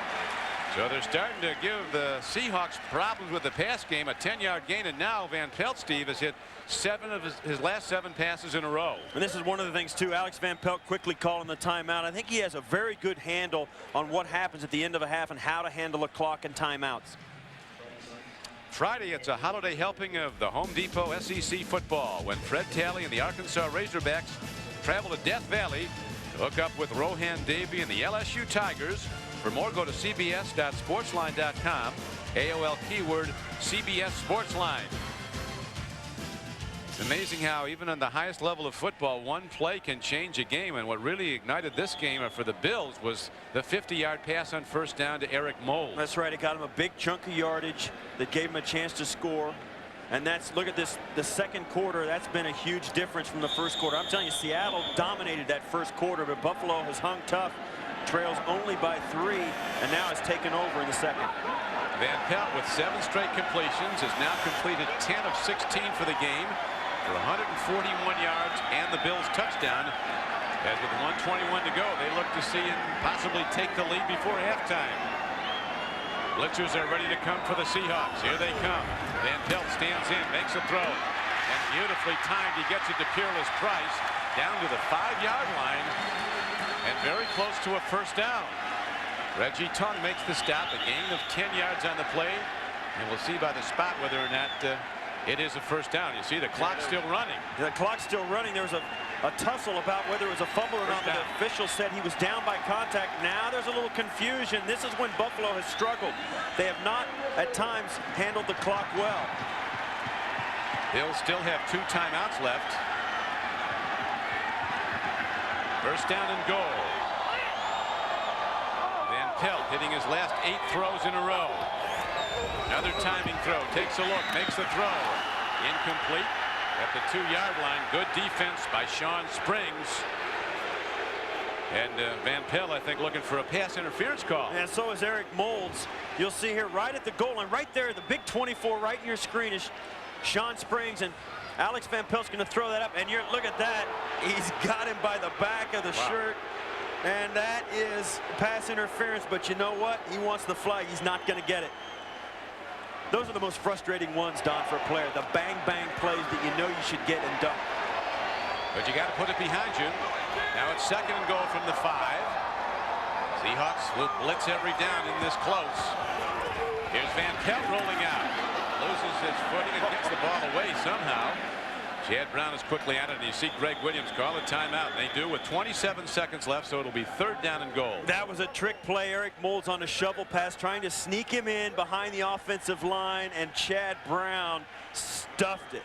So they're starting to give the Seahawks problems with the pass game. A 10-yard gain, and now Van Pelt, Steve, has hit 7 of his last 7 passes in a row. And this is one of the things, too. Alex Van Pelt quickly calling the timeout. I think he has a very good handle on what happens at the end of a half and how to handle a clock and timeouts. Friday, it's a holiday helping of the Home Depot SEC football when Fred Talley and the Arkansas Razorbacks travel to Death Valley to hook up with Rohan Davey and the LSU Tigers. For more, go to cbs.sportsline.com. AOL keyword CBS Sportsline. It's amazing how even on the highest level of football, one play can change a game. And what really ignited this game for the Bills was the 50-yard pass on 1st down to Eric Moulds. That's right. It got him a big chunk of yardage that gave him a chance to score. And that's, look at this, the 2nd quarter, that's been a huge difference from the 1st quarter. I'm telling you, Seattle dominated that 1st quarter, but Buffalo has hung tough, trails only by 3, and now has taken over in the 2nd. Van Pelt with 7 straight completions has now completed 10 of 16 for the game for 141 yards and the Bills touchdown. As with 1:21 to go, they look to see it possibly take the lead before halftime. Blitzers are ready to come for the Seahawks. Here they come. Van Pelt stands in, makes a throw, and beautifully timed. He gets it to Peerless Price down to the 5-yard line and very close to a first down. Reggie Tongue makes the stop, a gain of 10 yards on the play, and we'll see by the spot whether or not it is a first down. You see the clock still running. The clock's still running. There was a tussle about whether it was a fumble or not. The official said he was down by contact. Now there's a little confusion. This is when Buffalo has struggled. They have not, at times, handled the clock well. Bills still have 2 timeouts left. First down and goal. Van Pelt hitting his last 8 throws in a row. Another timing throw. Takes a look. Makes the throw. Incomplete at the 2-yard line. Good defense by Sean Springs. And Van Pelt, I think, looking for a pass interference call. And so is Eric Moulds. You'll see here right at the goal line, right there, the big 24 right in your screen is Sean Springs, and Alex Van Pelt's going to throw that up, and look at that. He's got him by the back of the shirt, and that is pass interference. But you know what? He wants the flag. He's not going to get it. Those are the most frustrating ones, Don, for a player. The bang-bang plays that you know you should get and dunk. But you got to put it behind you. Now it's second and goal from the 5. Seahawks will blitz every down in this close. Here's Van Pelt rolling out. Loses his footing and gets the ball away somehow. Chad Brown is quickly at it, and you see Greg Williams call a timeout. They do with 27 seconds left, so it'll be third down and goal. That was a trick play. Eric Moulds on a shovel pass, trying to sneak him in behind the offensive line, and Chad Brown stuffed it.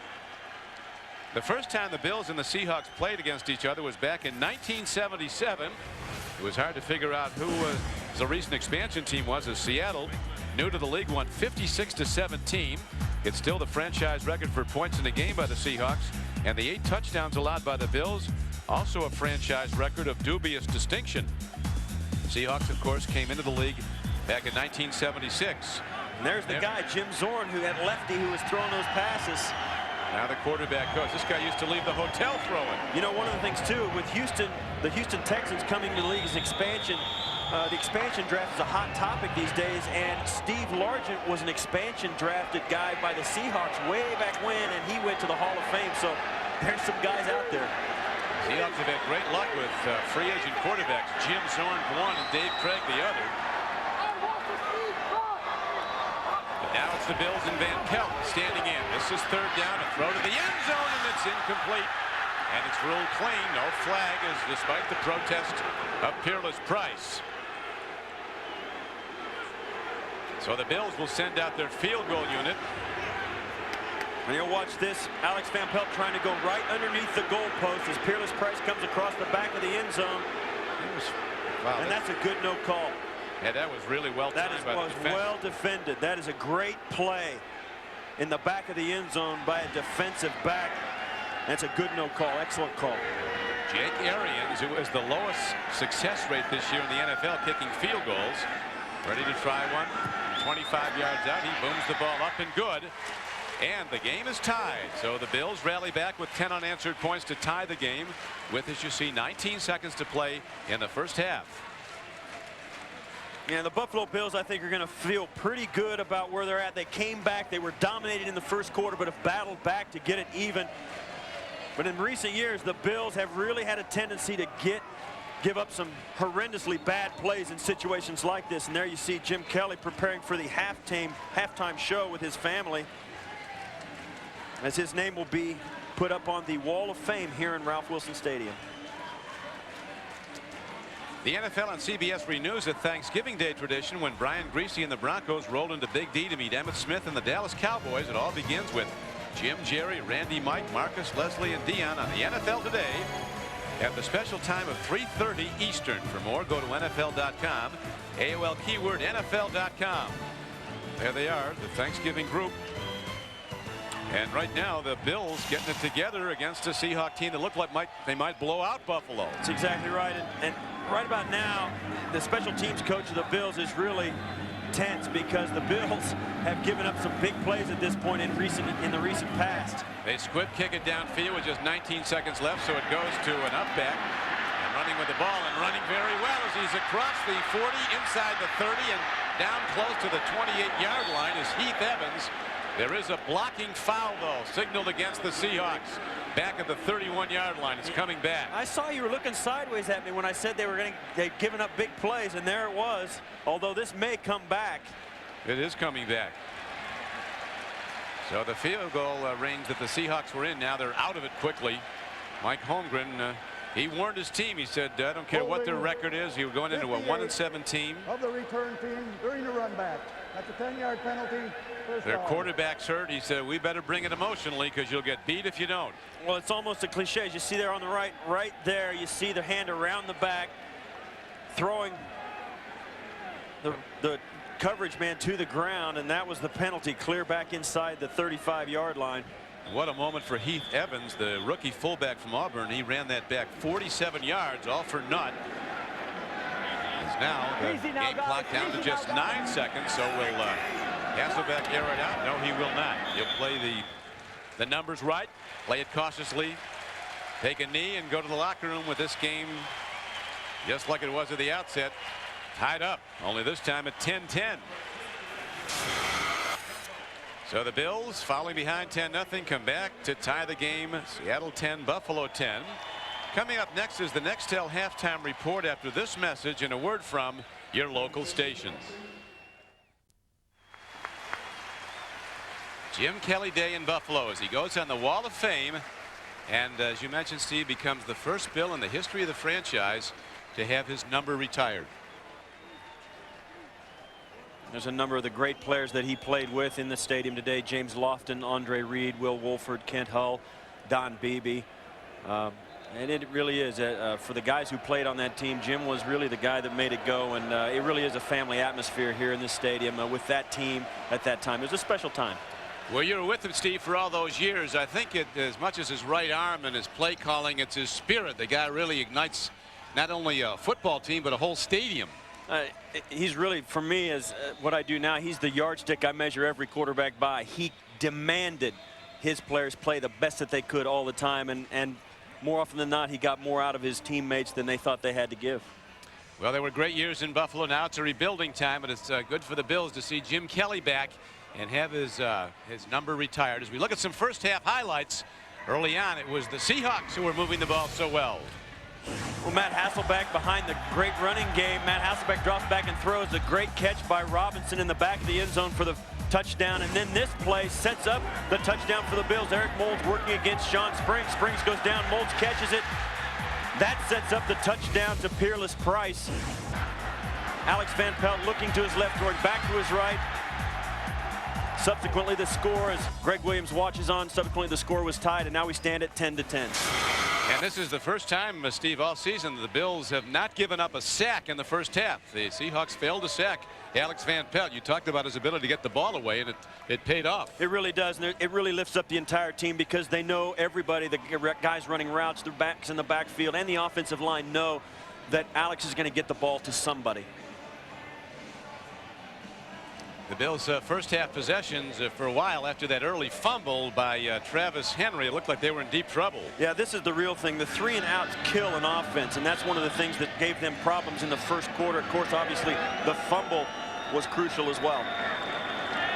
The first time the Bills and the Seahawks played against each other was back in 1977. It was hard to figure out who the recent expansion team was, as Seattle, new to the league, won 56-17. It's still the franchise record for points in a game by the Seahawks, and the 8 touchdowns allowed by the Bills, also a franchise record of dubious distinction. Seahawks, of course, came into the league back in 1976. And there's the guy, Jim Zorn, who had lefty, who was throwing those passes. Now the quarterback coach. This guy used to leave the hotel throwing. You know, one of the things, too, with Houston, the Houston Texans coming to the league as expansion, the expansion draft is a hot topic these days, and Steve Largent was an expansion drafted guy by the Seahawks way back when, and he went to the Hall of Fame. So there's some guys out there. Seahawks have had great luck with free agent quarterbacks. Jim Zorn one and Dave Craig the other. But now it's the Bills and Van Pelt standing in. This is third down, a throw to the end zone, and it's incomplete. And it's ruled clean. No flag, as despite the protest of Peerless Price. So the Bills will send out their field goal unit. And you'll watch this. Alex Van Pelt trying to go right underneath the goalpost as Peerless Price comes across the back of the end zone. Wow, and that's a good no call. Yeah, that was really well timed by the defense. Well defended. That is a great play in the back of the end zone by a defensive back. That's a good no call. Excellent call. Jake Arians, who has the lowest success rate this year in the NFL kicking field goals, ready to try one. 25 yards out. He booms the ball up and good. And the game is tied. So the Bills rally back with 10 unanswered points to tie the game with, as you see, 19 seconds to play in the first half. Yeah, the Buffalo Bills, I think, are going to feel pretty good about where they're at. They came back. They were dominated in the first quarter, but have battled back to get it even. But in recent years, the Bills have really had a tendency to give up some horrendously bad plays in situations like this. And there you see Jim Kelly preparing for the halftime show with his family, as his name will be put up on the Wall of Fame here in Ralph Wilson Stadium. The NFL on CBS renews a Thanksgiving Day tradition when Brian Griese and the Broncos rolled into Big D to meet Emmitt Smith and the Dallas Cowboys. It all begins with Jim, Jerry, Randy, Mike, Marcus, Leslie, and Dion on the NFL Today at the special time of 3:30 Eastern. For more, go to NFL.com. AOL keyword NFL.com. There they are, the Thanksgiving group. And right now, the Bills getting it together against a Seahawks team that looked like they might blow out Buffalo. That's exactly right. And right about now, the special teams coach of the Bills is really tense because the Bills have given up some big plays at this point in the recent past. They squib kick it downfield with just 19 seconds left, so it goes to an up back. And running with the ball and running very well as he's across the 40, inside the 30, and down close to the 28-yard line is Heath Evans. There is a blocking foul, though, signaled against the Seahawks. Back at the 31-yard line. It's coming back. I saw you were looking sideways at me when I said they'd given up big plays, and there it was. Although this may come back. It is coming back. So the field goal range that the Seahawks were in, now they're out of it quickly. Mike Holmgren, he warned his team. He said, I don't care what their record is. He was going into a 1-7 team. Of the return team during the run back. That's a 10-yard penalty. Their quarterback's hurt. He said, we better bring it emotionally because you'll get beat if you don't. Well, it's almost a cliche. As you see there on the right there, you see the hand around the back, throwing the coverage man to the ground, and that was the penalty. Clear back inside the 35-yard line. What a moment for Heath Evans, the rookie fullback from Auburn. He ran that back 47 yards, all for naught. As now the game clock down to just 9 seconds, so will Hasselbeck air it out? No, he will not. He'll play the numbers right, play it cautiously, take a knee, and go to the locker room with this game just like it was at the outset, tied up, only this time at 10-10. So the Bills, falling behind 10-0, come back to tie the game. Seattle 10, Buffalo 10. Coming up next is the Nextel halftime report after this message and a word from your local stations. Jim Kelly Day in Buffalo as he goes on the Wall of Fame, and as you mentioned, Steve, becomes the first Bill in the history of the franchise to have his number retired. There's a number of the great players that he played with in the stadium today. James Lofton, Andre Reed, Will Wolford, Kent Hull, Don Beebe. And it really is for the guys who played on that team. Jim was really the guy that made it go, and it really is a family atmosphere here in this stadium with that team at that time. It was a special time. Well, you were with him, Steve, for all those years. I think as much as his right arm and his play calling, it's his spirit. The guy really ignites not only a football team but a whole stadium. He's really, for me, as what I do now, he's the yardstick I measure every quarterback by. He demanded his players play the best that they could all the time, and more often than not, he got more out of his teammates than they thought they had to give. Well, there were great years in Buffalo. Now it's a rebuilding time, but it's good for the Bills to see Jim Kelly back and have his number retired. As we look at some first half highlights, early on it was the Seahawks who were moving the ball so well. Well, Matt Hasselbeck behind the great running game. Matt Hasselbeck drops back and throws a great catch by Robinson in the back of the end zone for the touchdown. And then this play sets up the touchdown for the Bills. Eric Moulds working against Sean Springs. Springs goes down. Moulds catches it. That sets up the touchdown to Peerless Price. Alex Van Pelt looking to his left, going back to his right. Subsequently, the score, as Greg Williams watches on, subsequently the score was tied, and now we stand at 10-10. And this is the first time, Steve, all season the Bills have not given up a sack in the first half. The Seahawks failed to sack Alex Van Pelt. You talked about his ability to get the ball away, and it paid off. It really does, and it really lifts up the entire team because they know everybody, the guys running routes, the backs in the backfield, and the offensive line know that Alex is going to get the ball to somebody. The Bills' first half possessions for a while after that early fumble by Travis Henry, it looked like they were in deep trouble. Yeah, this is the real thing. The 3-and-outs kill an offense, and that's one of the things that gave them problems in the first quarter. Of course, obviously, the fumble was crucial as well.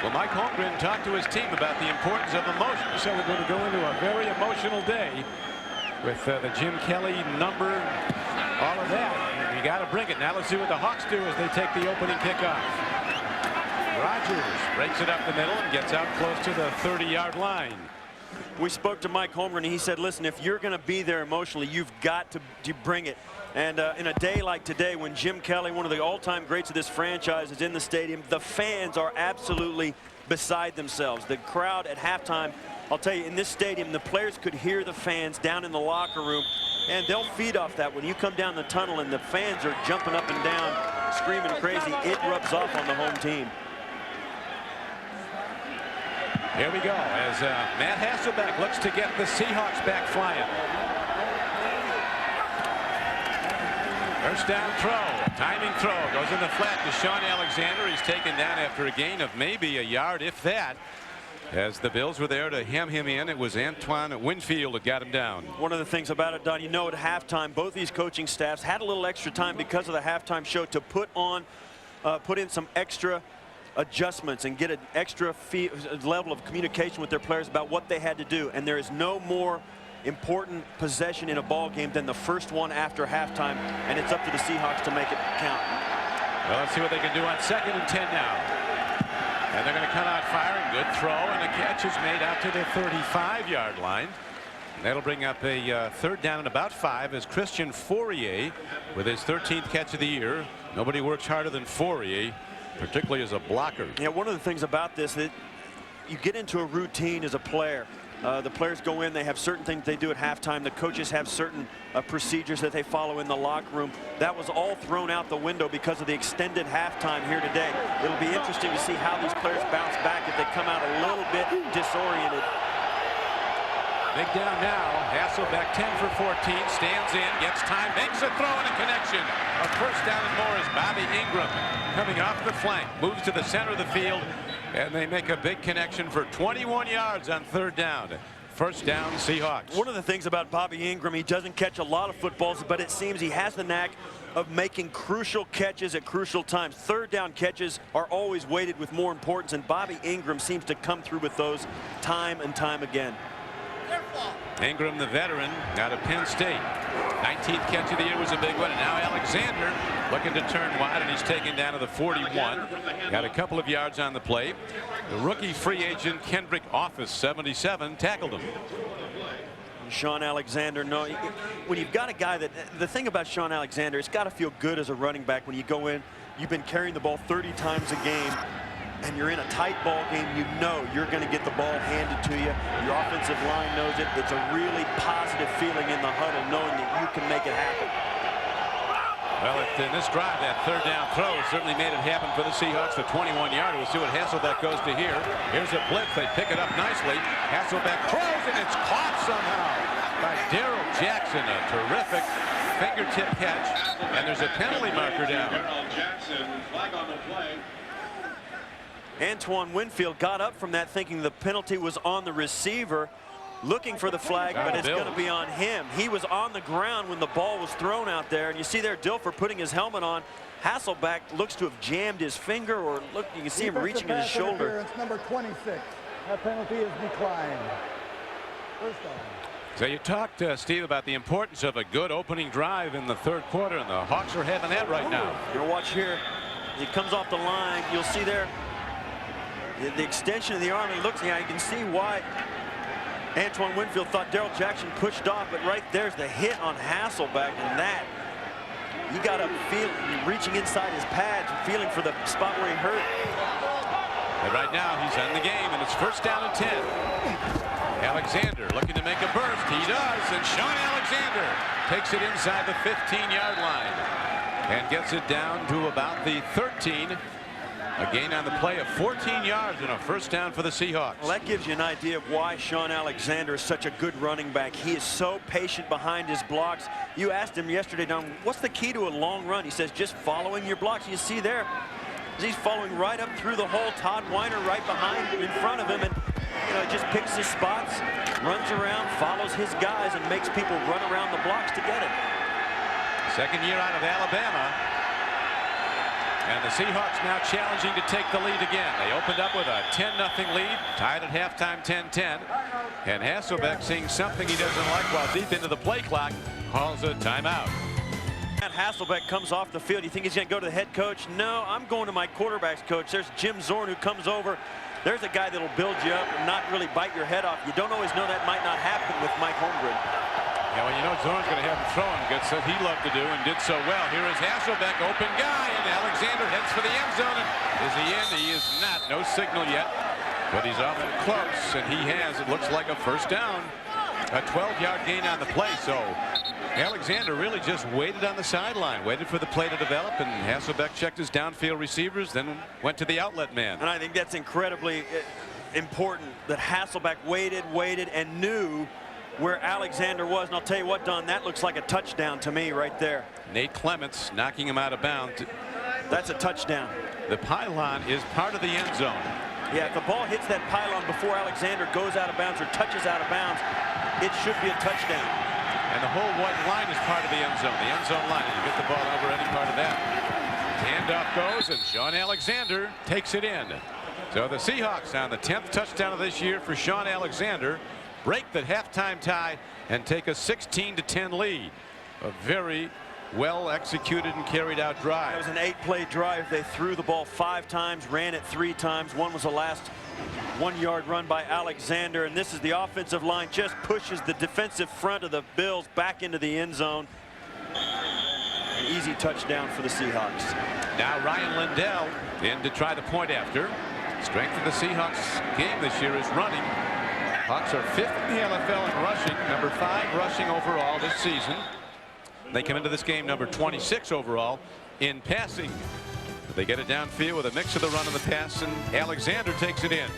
Well, Mike Holmgren talked to his team about the importance of emotion. So we're going to go into a very emotional day with the Jim Kelly number, all of that. You got to bring it. Now let's see what the Hawks do as they take the opening kickoff. Rodgers breaks it up the middle and gets out close to the 30-yard line. We spoke to Mike Holmgren, and he said, listen, if you're going to be there emotionally, you've got to bring it. And in a day like today, when Jim Kelly, one of the all-time greats of this franchise, is in the stadium, the fans are absolutely beside themselves. The crowd at halftime, I'll tell you, in this stadium, the players could hear the fans down in the locker room, and they'll feed off that. When you come down the tunnel and the fans are jumping up and down, screaming crazy, it rubs off on the home team. Here we go as Matt Hasselbeck looks to get the Seahawks back flying. First down throw, timing throw, goes in the flat to Sean Alexander. He's taken down after a gain of maybe a yard, if that. As the Bills were there to hem him in, it was Antoine Winfield that got him down. One of the things about it, Don, you know, at halftime, both these coaching staffs had a little extra time because of the halftime show to put on put in some extra adjustments and get an extra level of communication with their players about what they had to do. And there is no more important possession in a ball game than the first one after halftime, and it's up to the Seahawks to make it count. Well, let's see what they can do on 2nd and 10 now. And they're going to come out firing. Good throw, and the catch is made out to the 35-yard line. And that'll bring up a 3rd down and about 5 as Christian Fourier with his 13th catch of the year. Nobody works harder than Fourier, particularly as a blocker. Yeah, one of the things about this, that you get into a routine as a player. The players go in, they have certain things they do at halftime. The coaches have certain procedures that they follow in the locker room. That was all thrown out the window because of the extended halftime here today. It'll be interesting to see how these players bounce back if they come out a little bit disoriented. Big down now. Hasselbeck 10 for 14, stands in, gets time, makes a throw and a connection. A 1st down and more as Bobby Ingram coming off the flank, moves to the center of the field, and they make a big connection for 21 yards on 3rd down. 1st down, Seahawks. One of the things about Bobby Ingram, he doesn't catch a lot of footballs, but it seems he has the knack of making crucial catches at crucial times. 3rd down catches are always weighted with more importance, and Bobby Ingram seems to come through with those time and time again. Ingram, the veteran, out of Penn State. 19th catch of the year was a big one, and now Alexander looking to turn wide, and he's taken down to the 41. Got a couple of yards on the play. The rookie free agent Kendrick Office, 77, tackled him. Sean Alexander, no, when you've got a guy that, the thing about Sean Alexander, it's got to feel good as a running back when you go in, you've been carrying the ball 30 times a game, and you're in a tight ball game, you know you're going to get the ball handed to you. Your offensive line knows it. It's a really positive feeling in the huddle, knowing that you can make it happen. Well, in this drive, that 3rd down throw certainly made it happen for the Seahawks. The 21-yarder. We'll see what Hasselbeck goes to here. Here's a blitz. They pick it up nicely. Hasselbeck throws, and it's caught somehow by Darrell Jackson. A terrific fingertip catch, and there's a penalty marker down. Antoine Winfield got up from that thinking the penalty was on the receiver, looking for the flag, but it's going to be on him. He was on the ground when the ball was thrown out there, and you see there Dilfer putting his helmet on. Hasselbeck looks to have jammed his finger, or look, you can see him reaching at his shoulder. Number 26. That penalty is declined. 1st down. So you talked, Steve, about the importance of a good opening drive in the 3rd quarter, and the Hawks are having that right now. You'll watch here. He comes off the line. You'll see there the extension of the arm. It looks, yeah, you can see why Antoine Winfield thought Darrell Jackson pushed off, but right there's the hit on Hasselbeck, and that he got up reaching inside his pads, feeling for the spot where he hurt. And right now he's on the game, and it's 1st down and 10. Alexander looking to make a burst. He does, and Sean Alexander takes it inside the 15-yard line and gets it down to about the 13. A gain on the play of 14 yards and a 1st down for the Seahawks. Well, that gives you an idea of why Sean Alexander is such a good running back. He is so patient behind his blocks. You asked him yesterday, Don, what's the key to a long run? He says, just following your blocks. You see there, he's following right up through the hole. Todd Weiner right behind, in front of him, and just picks his spots, runs around, follows his guys, and makes people run around the blocks to get it. 2nd year out of Alabama. And the Seahawks now challenging to take the lead again. They opened up with a 10-0 lead, tied at halftime 10-10. And Hasselbeck, seeing something he doesn't like while deep into the play clock, calls a timeout. Hasselbeck comes off the field. You think he's going to go to the head coach? No, I'm going to my quarterback's coach. There's Jim Zorn who comes over. There's a guy that'll build you up and not really bite your head off. You don't always know that might not happen with Mike Holmgren. Yeah, well, you know Zorn's going to have him throwing good, so he loved to do and did so well. Here is Hasselbeck, open guy, and Alexander heads for the end zone. And is he in? He is not. No signal yet, but he's awful close, and he has, it looks like, a 1st down. A 12-yard gain on the play, so Alexander really just waited on the sideline, waited for the play to develop, and Hasselbeck checked his downfield receivers, then went to the outlet man. And I think that's incredibly important that Hasselbeck waited, and knew where Alexander was. And I'll tell you what, Don, that looks like a touchdown to me right there. Nate Clements knocking him out of bounds. That's a touchdown. The pylon is part of the end zone. Yeah, if the ball hits that pylon before Alexander goes out of bounds or touches out of bounds, it should be a touchdown. And the whole white line is part of the end zone. The end zone line, if you get the ball over any part of that. Hand Handoff goes, and Sean Alexander takes it in. So the Seahawks on the 10th touchdown of this year for Sean Alexander break the halftime tie and take a 16-10 lead. A very well executed and carried out drive. It was an 8-play drive. They threw the ball 5 times, ran it 3 times. One was the last 1-yard run by Alexander, and this is the offensive line just pushes the defensive front of the Bills back into the end zone. An easy touchdown for the Seahawks. Now Ryan Lindell in to try the point after. Strength of the Seahawks game this year is running. Hawks are 5th in the NFL in rushing, number 5 rushing overall this season. They come into this game number 26 overall in passing. But they get it downfield with a mix of the run and the pass, and Alexander takes it in.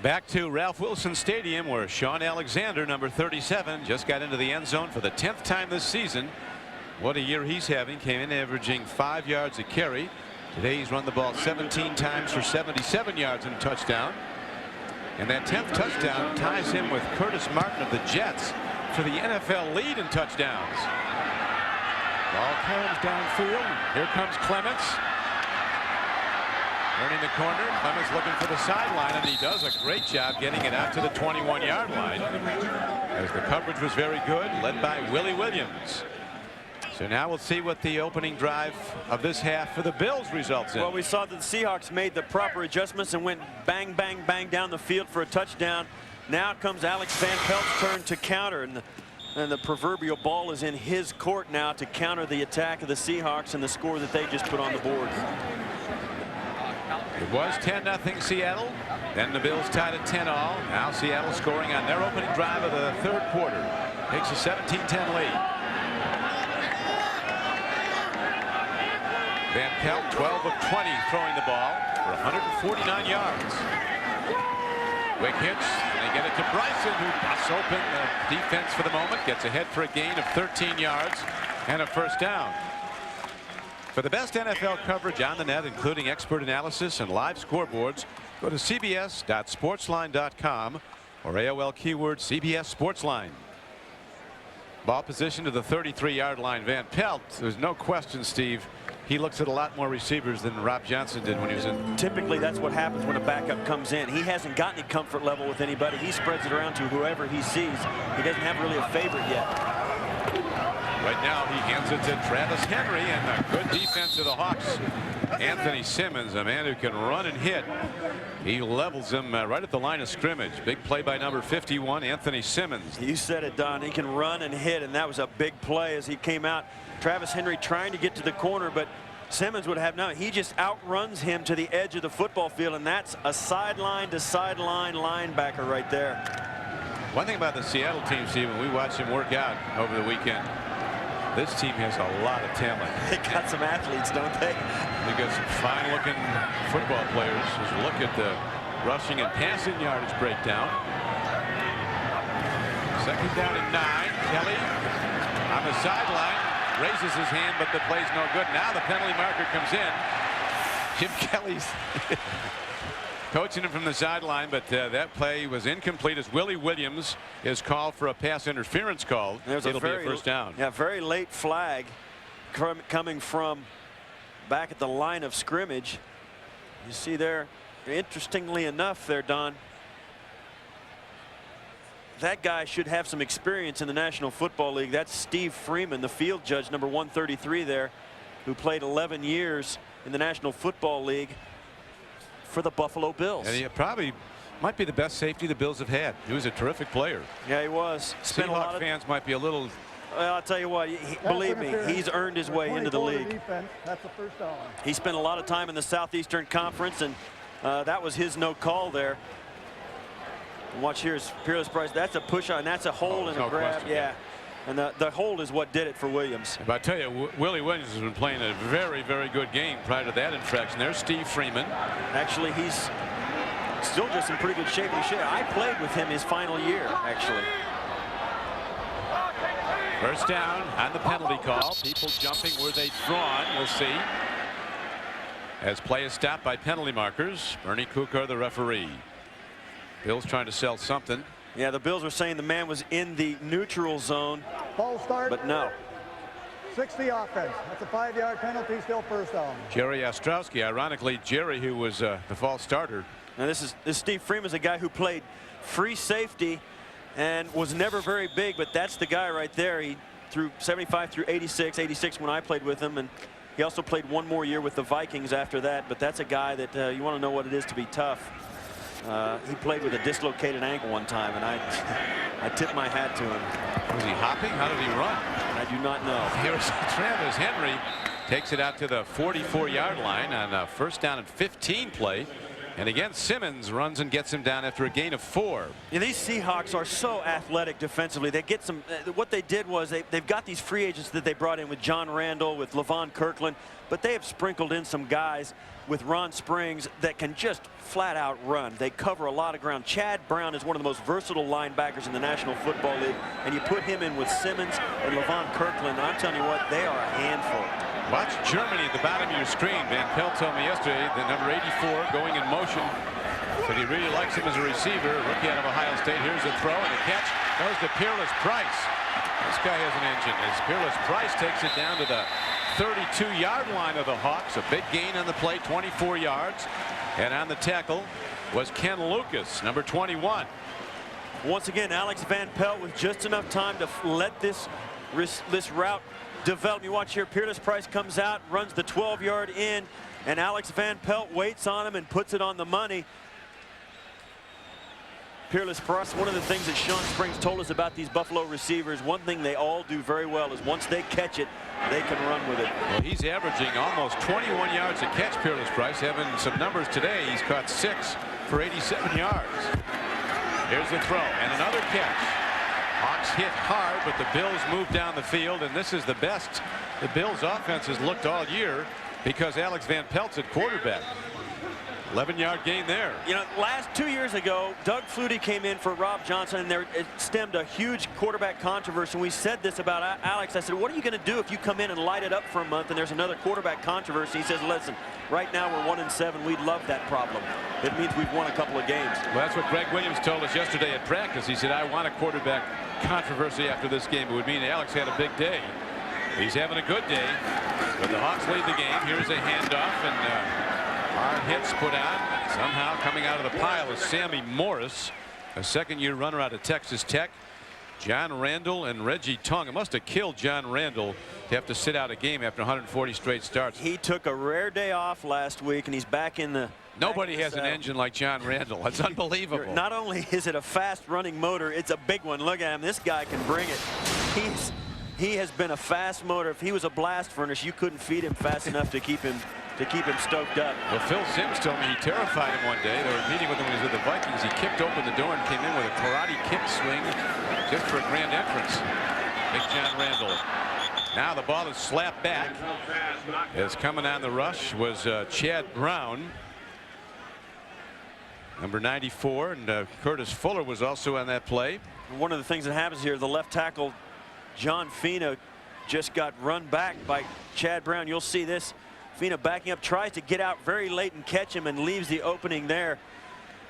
Back to Ralph Wilson Stadium, where Sean Alexander, number 37, just got into the end zone for the 10th time this season. What a year he's having. Came in averaging 5 yards a carry. Today he's run the ball 17 times for 77 yards and a touchdown. And that 10th touchdown ties him with Curtis Martin of the Jets for the NFL lead in touchdowns. Ball comes downfield. Here comes Clements. Turning the corner. Clements looking for the sideline, and he does a great job getting it out to the 21-yard line, as the coverage was very good, led by Willie Williams. So now we'll see what the opening drive of this half for the Bills results in. Well, we saw that the Seahawks made the proper adjustments and went bang, bang, bang down the field for a touchdown. Now it comes Alex Van Pelt's turn to counter, and the proverbial ball is in his court now to counter the attack of the Seahawks and the score that they just put on the board. It was 10-0 Seattle. Then the Bills tied at 10-all. Now Seattle scoring on their opening drive of the 3rd quarter. Takes a 17-10 lead. Van Pelt 12 of 20 throwing the ball for 149 yards. Quick hitch, and they get it to Bryson, who busts open the defense for the moment, gets ahead for a gain of 13 yards and a first down. For the best NFL coverage on the net, including expert analysis and live scoreboards, go to cbs.sportsline.com or AOL keyword CBS Sportsline. Ball position to the 33-yard line. Van Pelt, there's no question, Steve, he looks at a lot more receivers than Rob Johnson did when he was in. Typically, that's what happens when a backup comes in. He hasn't gotten any comfort level with anybody. He spreads it around to whoever he sees. He doesn't have really a favorite yet. Right now, he hands it to Travis Henry, and a good defense of the Hawks. Anthony Simmons, a man who can run and hit. He levels him right at the line of scrimmage. Big play by number 51, Anthony Simmons. You said it, Don. He can run and hit, and that was a big play as he came out. Travis Henry trying to get to the corner, but Simmons would have none. He just outruns him to the edge of the football field, and that's a sideline to sideline linebacker right there. One thing about the Seattle team, Steve, when we watched him work out over the weekend, this team has a lot of talent. They got some athletes, don't they? They've got some fine-looking football players. As you look at the rushing and passing yardage breakdown. 2nd down and 9. Kelly on the sideline raises his hand, but the play's no good. Now the penalty marker comes in. Jim Kelly's coaching him from the sideline, but that play was incomplete as Willie Williams is called for a pass interference call. It'll be a first down. Yeah, very late flag coming from back at the line of scrimmage. You see there, interestingly enough there, Don, that guy should have some experience in the National Football League. That's Steve Freeman, the field judge, number 133 there, who played 11 years in the National Football League for the Buffalo Bills. And he probably might be the best safety the Bills have had. He was a terrific player. Yeah, he was. Seahawks fans might be a little. Well, I'll tell you what, believe me, he's earned his way into the league. Defense, that's a first down. He spent a lot of time in the Southeastern Conference, and that was his no call there. And watch here's Peerless Price. That's a push on. That's a hold and a grab. Question, yeah. And the hold is what did it for Williams. But I tell you, Willie Williams has been playing a very, very good game prior to that infraction. There's Steve Freeman. Actually, he's still just in pretty good shape. I played with him his final year, actually. First down on the penalty call. People jumping where they've drawn. We'll see. As play is stopped by penalty markers. Bernie Kukar, the referee. Bills trying to sell something. Yeah, the Bills were saying the man was in the neutral zone, False start. but no. 60 offense. That's a 5-yard penalty, still first down. Jerry Ostrowski, ironically, Jerry, who was the false starter. Now this Steve Freeman's a guy who played free safety and was never very big, but that's the guy right there. He threw 75 through 86 when I played with him, and he also played one more year with the Vikings after that. But that's a guy that you want to know what it is to be tough. He played with a dislocated ankle one time, and I tip my hat to him. Was he hopping? How did he run? I do not know. Here's Travis Henry, takes it out to the 44-yard line on first down and 15 play. And again, Simmons runs and gets him down after a gain of 4. Yeah, these Seahawks are so athletic defensively. They get some. What they did was they've got these free agents that they brought in with John Randall, with Levon Kirkland, but they have sprinkled in some guys with Ron Springs that can just flat out run. They cover a lot of ground. Chad Brown is one of the most versatile linebackers in the National Football League, and you put him in with Simmons and Levon Kirkland, and I'm telling you what, they are a handful. Watch Germany at the bottom of your screen. Van Pelt told me yesterday the number 84 going in motion. But he really likes him as a receiver. Rookie out of Ohio State. Here's the throw and the catch goes to Peerless Price. This guy has an engine as Peerless Price takes it down to the 32-yard line of the Hawks. A big gain on the play, 24 yards. And on the tackle was Ken Lucas, number 21. Once again, Alex Van Pelt with just enough time to let this route develop. You watch here, Peerless Price comes out, runs the 12-yard in, and Alex Van Pelt waits on him and puts it on the money. Peerless Price, one of the things that Sean Springs told us about these Buffalo receivers, one thing they all do very well is once they catch it, they can run with it. Well, he's averaging almost 21 yards a catch, Peerless Price, having some numbers today. He's caught 6 for 87 yards. Here's the throw and another catch. Hawks hit hard, but the Bills move down the field, and this is the best the Bills offense has looked all year because Alex Van Pelt's at quarterback. 11-yard gain there. You know, last 2 years ago, Doug Flutie came in for Rob Johnson, and it stemmed a huge quarterback controversy. And we said this about Alex. I said, what are you going to do if you come in and light it up for a month and there's another quarterback controversy? He says, listen, right now we're 1-7. We'd love that problem. It means we've won a couple of games. Well, that's what Greg Williams told us yesterday at practice. He said, I want a quarterback controversy after this game. It would mean Alex had a big day. He's having a good day, but the Hawks lead the game. Here's a handoff, and hard hits put on. Somehow coming out of the pile is Sammy Morris, a second-year runner out of Texas Tech. John Randall and Reggie Tongue. It must have killed John Randall to have to sit out a game after 140 straight starts. He took a rare day off last week, and he's back in the. Nobody has an engine like John Randall. That's unbelievable. Not only is it a fast-running motor, it's a big one. Look at him. This guy can bring it. He has been a fast motor. If he was a blast furnace, you couldn't feed him fast enough to keep him stoked up. Well, Phil Simms told me he terrified him one day. They were meeting with him when he was with the Vikings. He kicked open the door and came in with a karate kick swing just for a grand entrance. Big John Randall. Now the ball is slapped back. As coming on the rush was Chad Brown, number 94, and Curtis Fuller was also on that play. One of the things that happens here, the left tackle John Fina just got run back by Chad Brown. You'll see this. Fina backing up, tries to get out very late and catch him, and leaves the opening there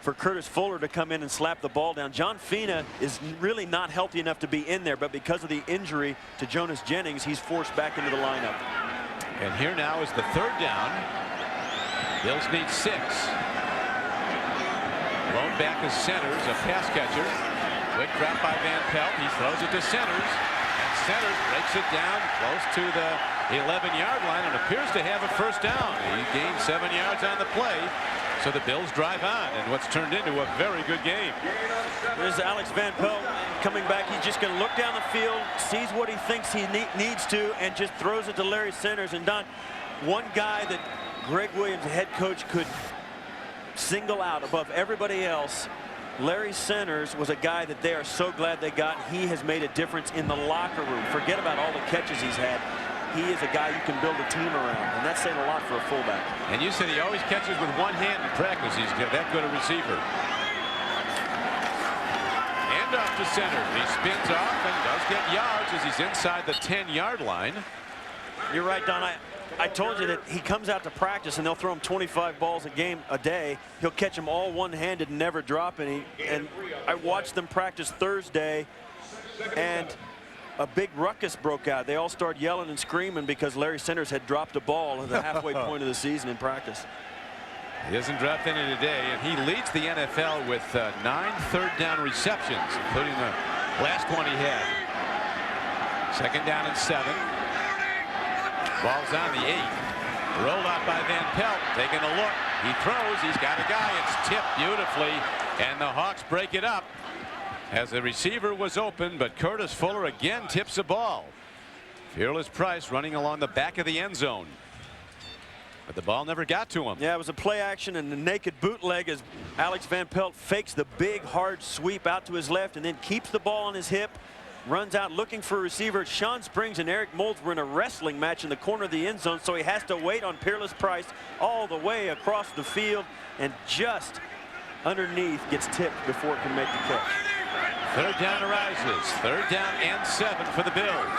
for Curtis Fuller to come in and slap the ball down. John Fina is really not healthy enough to be in there, but because of the injury to Jonas Jennings, he's forced back into the lineup. And here now is the third down. Bills need 6. Blown back as Centers, a pass catcher. Quick drop by Van Pelt. He throws it to Centers. Centers breaks it down close to the 11-yard line and appears to have a first down. He gained 7 yards on the play, so the Bills drive on in what's turned into a very good game. There's Alex Van Pelt coming back. He's just going to look down the field, sees what he thinks he needs to, and just throws it to Larry Centers. And Don, one guy that Greg Williams, the head coach, could single out above everybody else, Larry Centers, was a guy that they are so glad they got. He has made a difference in the locker room. Forget about all the catches he's had. He is a guy you can build a team around, and that's saying a lot for a fullback. And you said he always catches with one hand in practice. He's that good a receiver. And off to Centers. He spins off and does get yards as he's inside the 10-yard line. You're right, Don. I told you that he comes out to practice and they'll throw him 25 balls a day. He'll catch them all one-handed and never drop any. And I watched them practice Thursday, and a big ruckus broke out. They all started yelling and screaming because Larry Sanders had dropped a ball at the halfway point of the season in practice. He hasn't dropped any today, and he leads the NFL with 9 third-down receptions, including the last one he had. 2nd down and 7. Ball's on the 8. Rolled out by Van Pelt. Taking a look. He throws. He's got a guy. It's tipped beautifully, and the Hawks break it up as the receiver was open, but Curtis Fuller again tips the ball. Fearless Price running along the back of the end zone, but the ball never got to him. Yeah, it was a play action and the naked bootleg as Alex Van Pelt fakes the big hard sweep out to his left and then keeps the ball on his hip, runs out looking for a receiver. Sean Springs and Eric Moulds were in a wrestling match in the corner of the end zone, so he has to wait on Fearless Price all the way across the field, and just underneath gets tipped before it can make the catch. 3rd down arises. 3rd down and 7 for the Bills.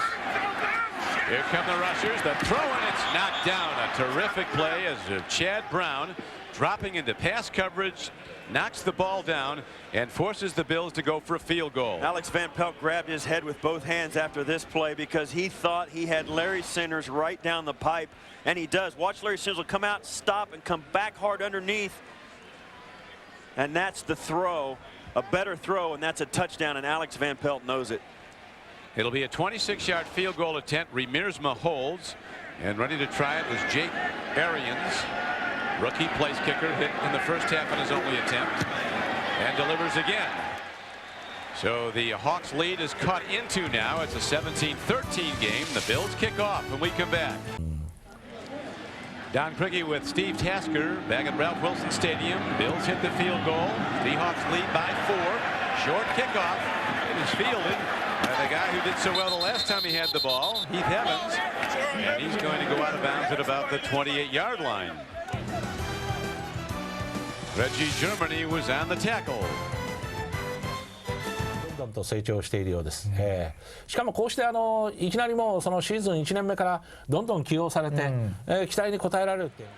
Here come the rushers. The throw, and it's knocked down. A terrific play as Chad Brown, dropping into pass coverage, knocks the ball down and forces the Bills to go for a field goal. Alex Van Pelt grabbed his head with both hands after this play because he thought he had Larry Sanders right down the pipe, and he does. Watch Larry Sanders will come out, stop, and come back hard underneath. And that's the throw. A better throw, and that's a touchdown, and Alex Van Pelt knows it. It'll be a 26-yard field goal attempt. Remiersma holds, and ready to try it was Jake Arians, rookie place kicker, hit in the first half in his only attempt, and delivers again. So the Hawks lead is cut into now. It's a 17-13 game. The Bills kick off when we come back. Don Criqui with Steve Tasker back at Ralph Wilson Stadium. Bills hit the field goal. Seahawks lead by 4. Short kickoff. It is fielded by the guy who did so well the last time he had the ball, Heath Evans. And he's going to go out of bounds at about the 28-yard line. Reggie Germany was on the tackle. どんどんと成長しているようです。しかもこうしていきなりもうそのシーズン1年目からどんどん起用されて、期待に応えられるっていう。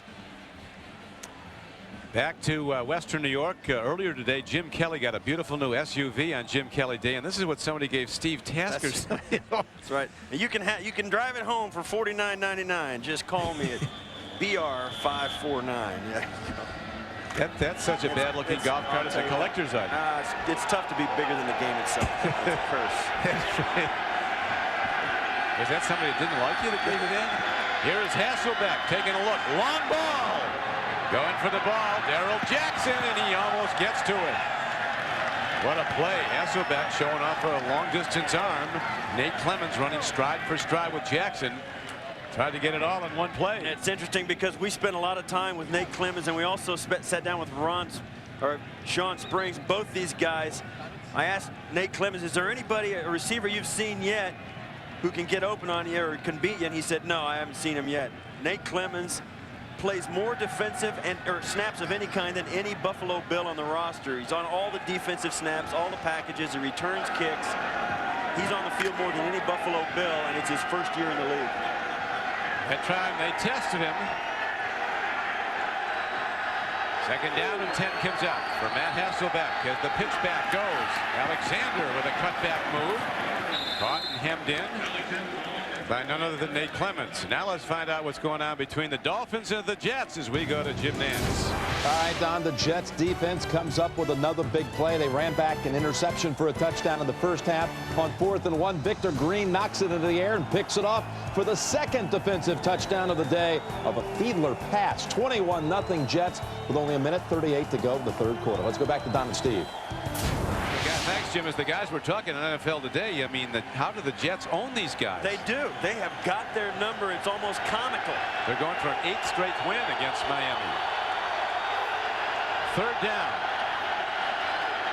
Back to Western New York. Earlier today, Jim Kelly got a beautiful new SUV on Jim Kelly Day, and this is what somebody gave Steve Tasker. That's right. And you can drive it home for $49.99. Just call me at BR549. Yeah. That's such a bad-looking golf cart. It's a collector's item. It's tough to be bigger than the game itself. It's a curse. That's right. Was that somebody that didn't like you that gave it in? Here is Hasselbeck taking a look. Long ball. Going for the ball. Darrell Jackson, and he almost gets to it. What a play. Hasselbeck showing off a long-distance arm. Nate Clemens running stride for stride with Jackson. Tried to get it all in one play. And it's interesting because we spent a lot of time with Nate Clemens, and we also sat down with Sean Springs. Both these guys. I asked Nate Clemens, is there anybody, a receiver you've seen yet who can get open on you or can beat you? And he said, no, I haven't seen him yet. Nate Clemens plays more defensive or snaps of any kind than any Buffalo Bill on the roster. He's on all the defensive snaps, all the packages. He returns kicks. He's on the field more than any Buffalo Bill, and it's his first year in the league. That time they tested him. 2nd down and 10 comes out for Matt Hasselbeck as the pitch back goes. Alexander with a cutback move. Caught and hemmed in by none other than Nate Clemens. Now let's find out what's going on between the Dolphins and the Jets as we go to Jim Nantz. All right, Don, the Jets defense comes up with another big play. They ran back an interception for a touchdown in the first half. On 4th and 1, Victor Green knocks it into the air and picks it off for the 2nd defensive touchdown of the day of a Fiedler pass. 21-0 Jets with only a minute 38 to go in the 3rd quarter. Let's go back to Don and Steve. Thanks, Jim. As the guys were talking on NFL Today, I mean, how do the Jets own these guys? They do. They have got their number. It's almost comical. They're going for an 8th straight win against Miami. 3rd down.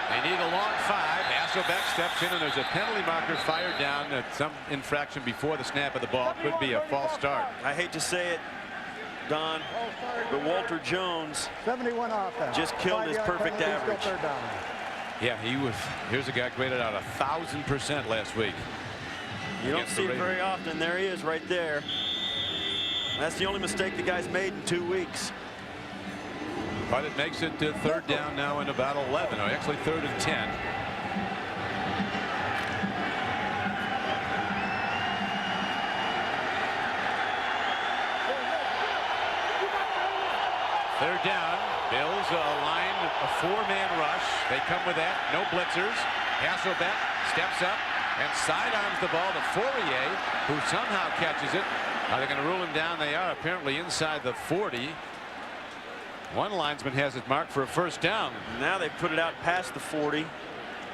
They need a long 5. Hasselbeck steps in, and there's a penalty marker fired down at some infraction before the snap of the ball. Could be a false start. I hate to say it, Don, but Walter Jones 71 offense. Just killed his perfect average. Yeah, he was. Here's a guy graded out 1,000% last week. You don't see him very often. There he is right there. That's the only mistake the guy's made in 2 weeks. But it makes it to 3rd down now in about 11. Or actually 3rd and 10. Third down. Bills line a 4-man rush. They come with that. No blitzers. Hasselbeck steps up and sidearms the ball to Fourier, who somehow catches it. Are they going to rule him down? They are, apparently inside the 40. One linesman has it marked for a first down. Now they've put it out past the 40.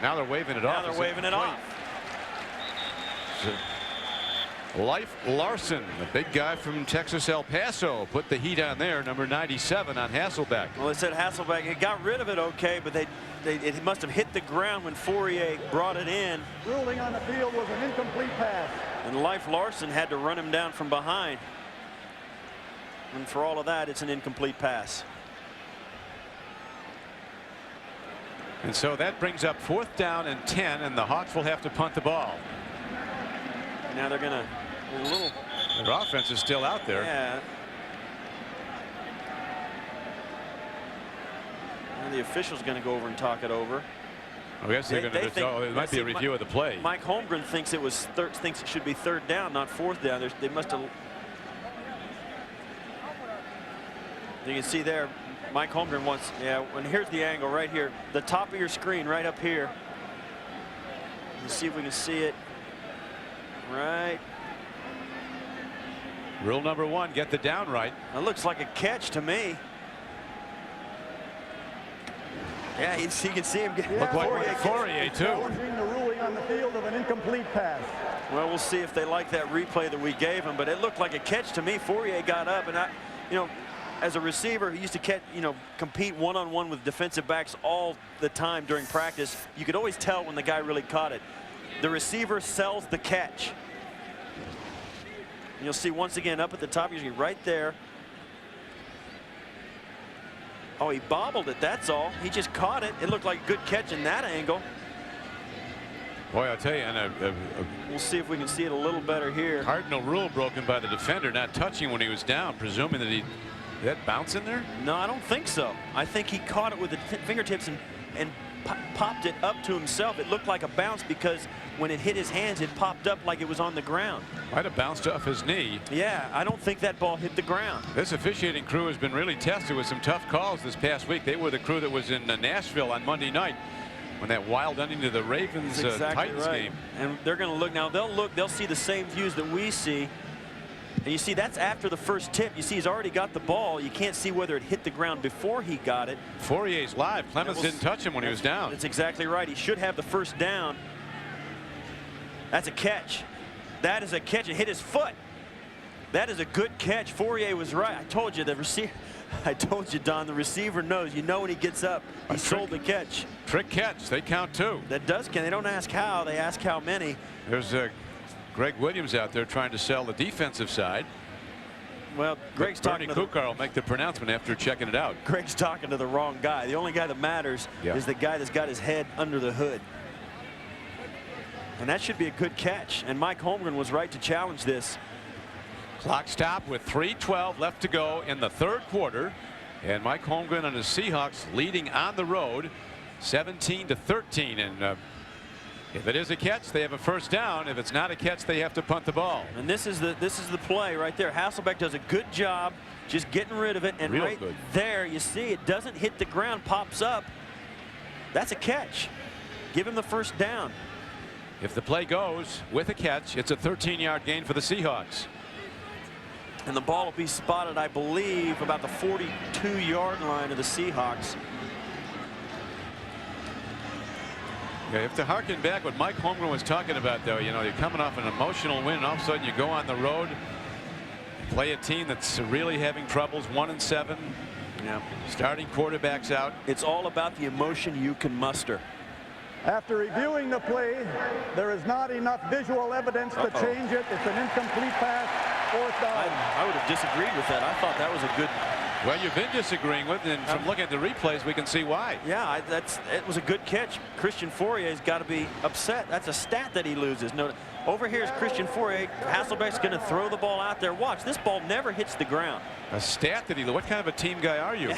Now they're waving it off. Now they're waving it off. Life Larson, the big guy from Texas El Paso, put the heat on there. Number 97 on Hasselbeck. Well, they said Hasselbeck, it got rid of it okay, but it must have hit the ground when Fourier brought it in. Ruling on the field was an incomplete pass. And Life Larson had to run him down from behind. And for all of that, it's an incomplete pass. And so that brings up 4th down and 10, and the Hawks will have to punt the ball. Now they're going to a little. Their offense is still out there. Yeah. And the official's going to go over and talk it over. I guess they're going to. Oh, it might be a review of the play. Mike Holmgren thinks it should be 3rd down, not 4th down. They must have. You can see there, Mike Holmgren wants. Yeah. And here's the angle right here, the top of your screen, right up here. Let's see if we can see it. Right. Rule number 1, get the down right. It looks like a catch to me. Yeah, you can see him get. Look like Fourier too. Challenging the ruling on the field of an incomplete pass. Well, we'll see if they like that replay that we gave him, but it looked like a catch to me. Fourier got up, and as a receiver who used to catch, compete one-on-one with defensive backs all the time during practice, you could always tell when the guy really caught it. The receiver sells the catch. And you'll see once again up at the top, usually right there. Oh, he bobbled it, that's all. He just caught it. It looked like a good catch in that angle. Boy, I'll tell you, and we'll see if we can see it a little better here. Cardinal rule broken by the defender, not touching when he was down, presuming that did that bounce in there? No, I don't think so. I think he caught it with the fingertips and popped it up to himself. It looked like a bounce because when it hit his hands, it popped up like it was on the ground. Might have bounced off his knee. Yeah, I don't think that ball hit the ground. This officiating crew has been really tested with some tough calls this past week. They were the crew that was in Nashville on Monday night when that wild ending to the Ravens Titans game. And they're going to look now. They'll see the same views that we see. And you see, that's after the first tip. You see, he's already got the ball. You can't see whether it hit the ground before he got it. Fourier's live. Clemens didn't touch him when he was down. That's exactly right. He should have the first down. That's a catch. That is a catch. It hit his foot. That is a good catch. Fourier was right. I told you, I told you, Don, the receiver knows. You know when he gets up, he sold the catch. Trick catch. They count 2. That does count. They don't ask how. They ask how many. There's Greg Williams out there trying to sell the defensive side. Well, Greg's talking to Kukar will make the pronouncement after checking it out. Greg's talking to the wrong guy. The only guy that matters is the guy that's got his head under the hood. And that should be a good catch. And Mike Holmgren was right to challenge this. Clock stop with 3:12 left to go in the 3rd quarter. And Mike Holmgren and the Seahawks leading on the road 17-13. And if it is a catch, they have a first down. If it's not a catch, they have to punt the ball. And this is the play right there. Hasselbeck does a good job just getting rid of it. And right there, you see it doesn't hit the ground, pops up. That's a catch. Give him the first down. If the play goes with a catch, it's a 13-yard gain for the Seahawks. And the ball will be spotted, I believe, about the 42-yard line of the Seahawks. Yeah, you have to harken back what Mike Holmgren was talking about, though. You're coming off an emotional win, and all of a sudden you go on the road, play a team that's really having troubles, 1-7. Yeah. Starting quarterbacks out. It's all about the emotion you can muster. After reviewing the play, there is not enough visual evidence to change it. It's an incomplete pass, 4th down. I would have disagreed with that. I thought that was a good. Well, you've been disagreeing with, and from looking at the replays, we can see why. Yeah, it was a good catch. Christian Fourier's got to be upset. That's a stat that he loses. No, over here is Christian Fourier. Hasselbeck's going to throw the ball out there. Watch, this ball never hits the ground. A stat that he. What kind of a team guy are you?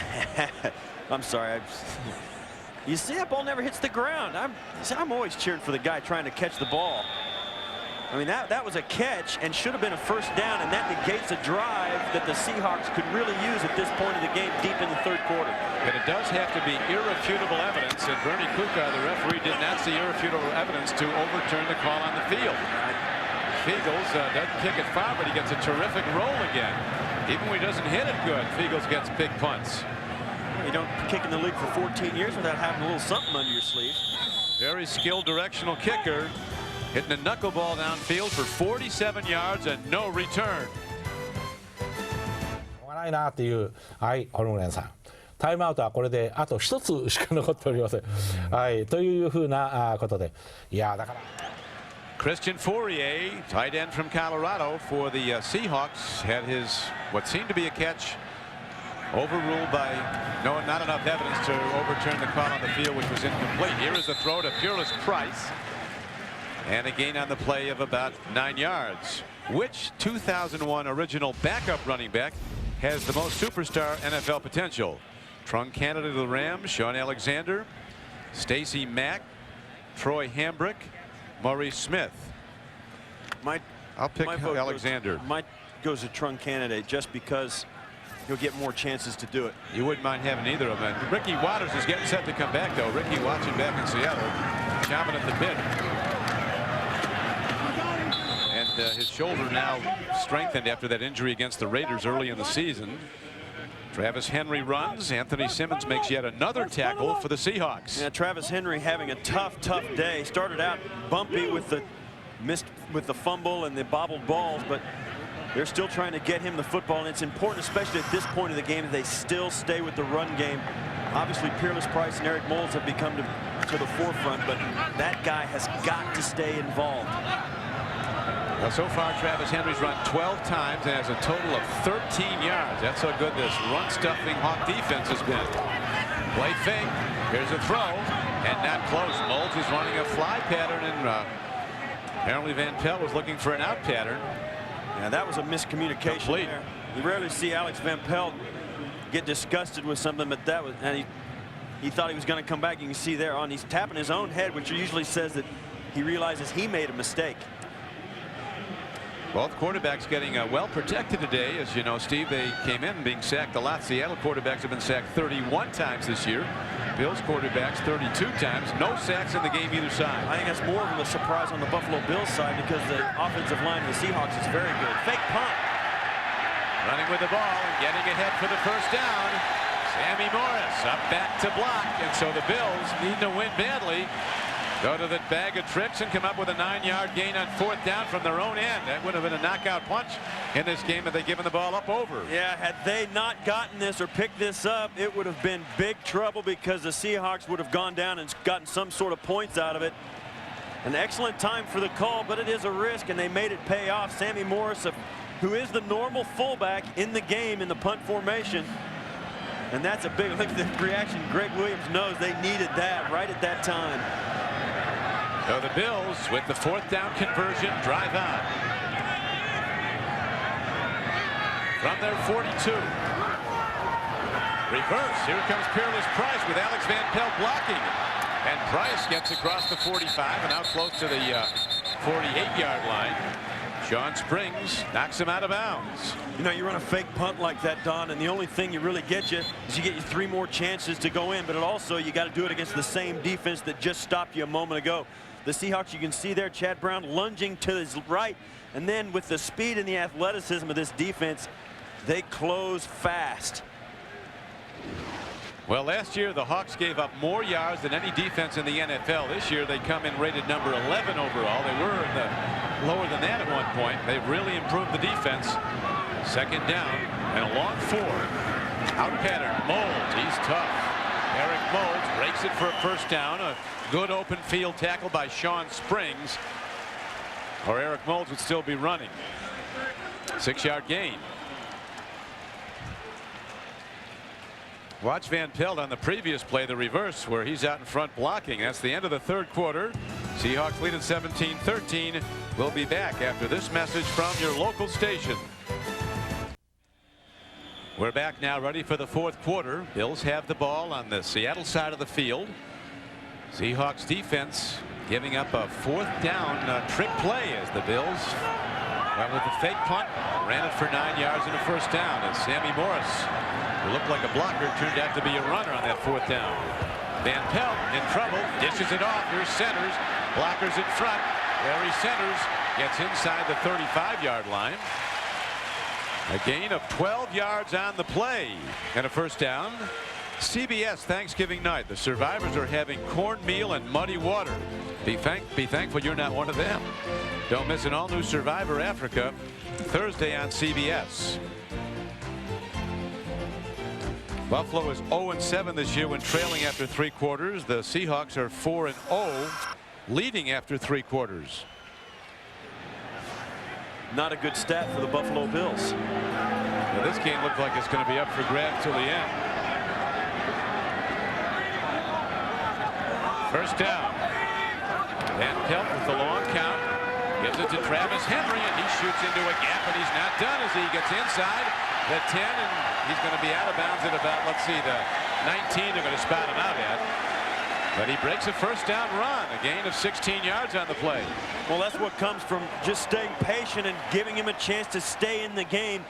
I'm sorry. You see, that ball never hits the ground. I'm always cheering for the guy trying to catch the ball. I mean, that was a catch and should have been a first down, and that negates a drive that the Seahawks could really use at this point of the game deep in the third quarter. But it does have to be irrefutable evidence, and Bernie Kuka, the referee, did not see irrefutable evidence to overturn the call on the field. Fiegels doesn't kick it far, but he gets a terrific roll again. Even when he doesn't hit it good, Fiegels gets big punts. You don't kick in the league for 14 years without having a little something under your sleeve. Very skilled directional kicker, hitting a knuckleball downfield for 47 yards and no return. しょうがないなっていう、はい、ホルムレンさん。タイムアウトはこれであと1つしか残っておりません。はい、というふうなことで、いやだから。Christian Fourier, tight end from Colorado for the Seahawks, had his what seemed to be a catch overruled by not enough evidence to overturn the call on the field, which was incomplete. Here is the throw to Peerless Price, and a gain on the play of about 9 yards. Which 2001 original backup running back has the most superstar NFL potential? Trunk candidate of the Rams, Sean Alexander, Stacey Mack, Troy Hambrick, Maurice Smith. I'll pick Alexander. Mine goes to Trunk candidate just because he'll get more chances to do it. You wouldn't mind having either of them. Ricky Waters is getting set to come back, though. Ricky watching back in Seattle, chomping at the bit. And his shoulder now strengthened after that injury against the Raiders early in the season. Travis Henry runs. Anthony Simmons makes yet another tackle for the Seahawks. Yeah, Travis Henry having a tough day. Started out bumpy with the fumble and the bobbled balls, but they're still trying to get him the football, and it's important, especially at this point of the game, that they still stay with the run game. Obviously, Peerless Price and Eric Moulds have become to the forefront, but that guy has got to stay involved. Well, so far, Travis Henry's run 12 times and has a total of 13 yards. That's how good this run-stuffing Hawk defense has been. Play fake. Here's a throw, and not close. Moulds is running a fly pattern, and apparently Van Pelt was looking for an out pattern. Yeah, that was a miscommunication there. You rarely see Alex Van Pelt get disgusted with something, but that was, and he thought he was going to come back. You can see there he's tapping his own head, which usually says that he realizes he made a mistake. Both quarterbacks getting well protected today. As you know, Steve, they came in being sacked a lot. Seattle quarterbacks have been sacked 31 times this year. Bills quarterbacks 32 times. No sacks in the game either side. I think that's more of a surprise on the Buffalo Bills side because the offensive line of the Seahawks is very good. Fake punt. Running with the ball and getting ahead for the first down. Sammy Morris up back to block. And so the Bills need to win badly. Go to the bag of tricks and come up with a 9-yard gain on fourth down from their own end. That would have been a knockout punch in this game had they given the ball up over. Yeah, had they not gotten this or picked this up, it would have been big trouble because the Seahawks would have gone down and gotten some sort of points out of it. An excellent time for the call, but it is a risk, and they made it pay off. Sammy Morris, who is the normal fullback in the game in the punt formation. And that's a big, look at the reaction Greg Williams knows they needed that right at that time. So the Bills, with the fourth down conversion, drive on. From their 42. Reverse. Here comes Peerless Price with Alex Van Pelt blocking. And Price gets across the 45 and out close to the 48-yard line. Sean Springs knocks him out of bounds. You know, you run a fake punt like that, Don, and the only thing you really get you is you get you 3 more chances to go in, but also you got to do it against the same defense that just stopped you a moment ago. The Seahawks, you can see there, Chad Brown lunging to his right, and then with the speed and the athleticism of this defense, they close fast. Well, last year the Hawks gave up more yards than any defense in the NFL. This year they come in rated number 11 overall. They were lower than that at one point. They've really improved the defense. Second down and a long 4. Out pattern. Moulds, he's tough. Eric Moulds breaks it for a first down. A good open field tackle by Sean Springs, or Eric Moulds would still be running. 6-yard gain. Watch Van Pelt on the previous play, the reverse, where he's out in front blocking. That's the end of the third quarter. Seahawks lead at 17-13. We'll be back after this message from your local station. We're back now, ready for the fourth quarter. Bills have the ball on the Seattle side of the field. Seahawks defense giving up a 4th down trick play as the Bills went with the fake punt, ran it for 9 yards and a 1st down, as Sammy Morris, who looked like a blocker, turned out to be a runner on that 4th down. Van Pelt in trouble, dishes it off. Here's Centers, blockers in front. Larry Centers gets inside the 35-yard line. A gain of 12 yards on the play and a 1st down. CBS Thanksgiving night. The survivors are having cornmeal and muddy water. Be thankful you're not one of them. Don't miss an all-new Survivor Africa Thursday on CBS. Buffalo is 0-7 this year when trailing after 3 quarters. The Seahawks are 4-0, leading after 3 quarters. Not a good stat for the Buffalo Bills. Now, this game looked like it's going to be up for grabs till the end. 1st down. Van Pelt with the long count. Gives it to Travis Henry, and he shoots into a gap, but he's not done as he gets inside the 10, and he's going to be out of bounds at about, let's see, the 19 they're going to spot him out at. But he breaks a 1st down run, a gain of 16 yards on the play. Well, that's what comes from just staying patient and giving him a chance to stay in the game.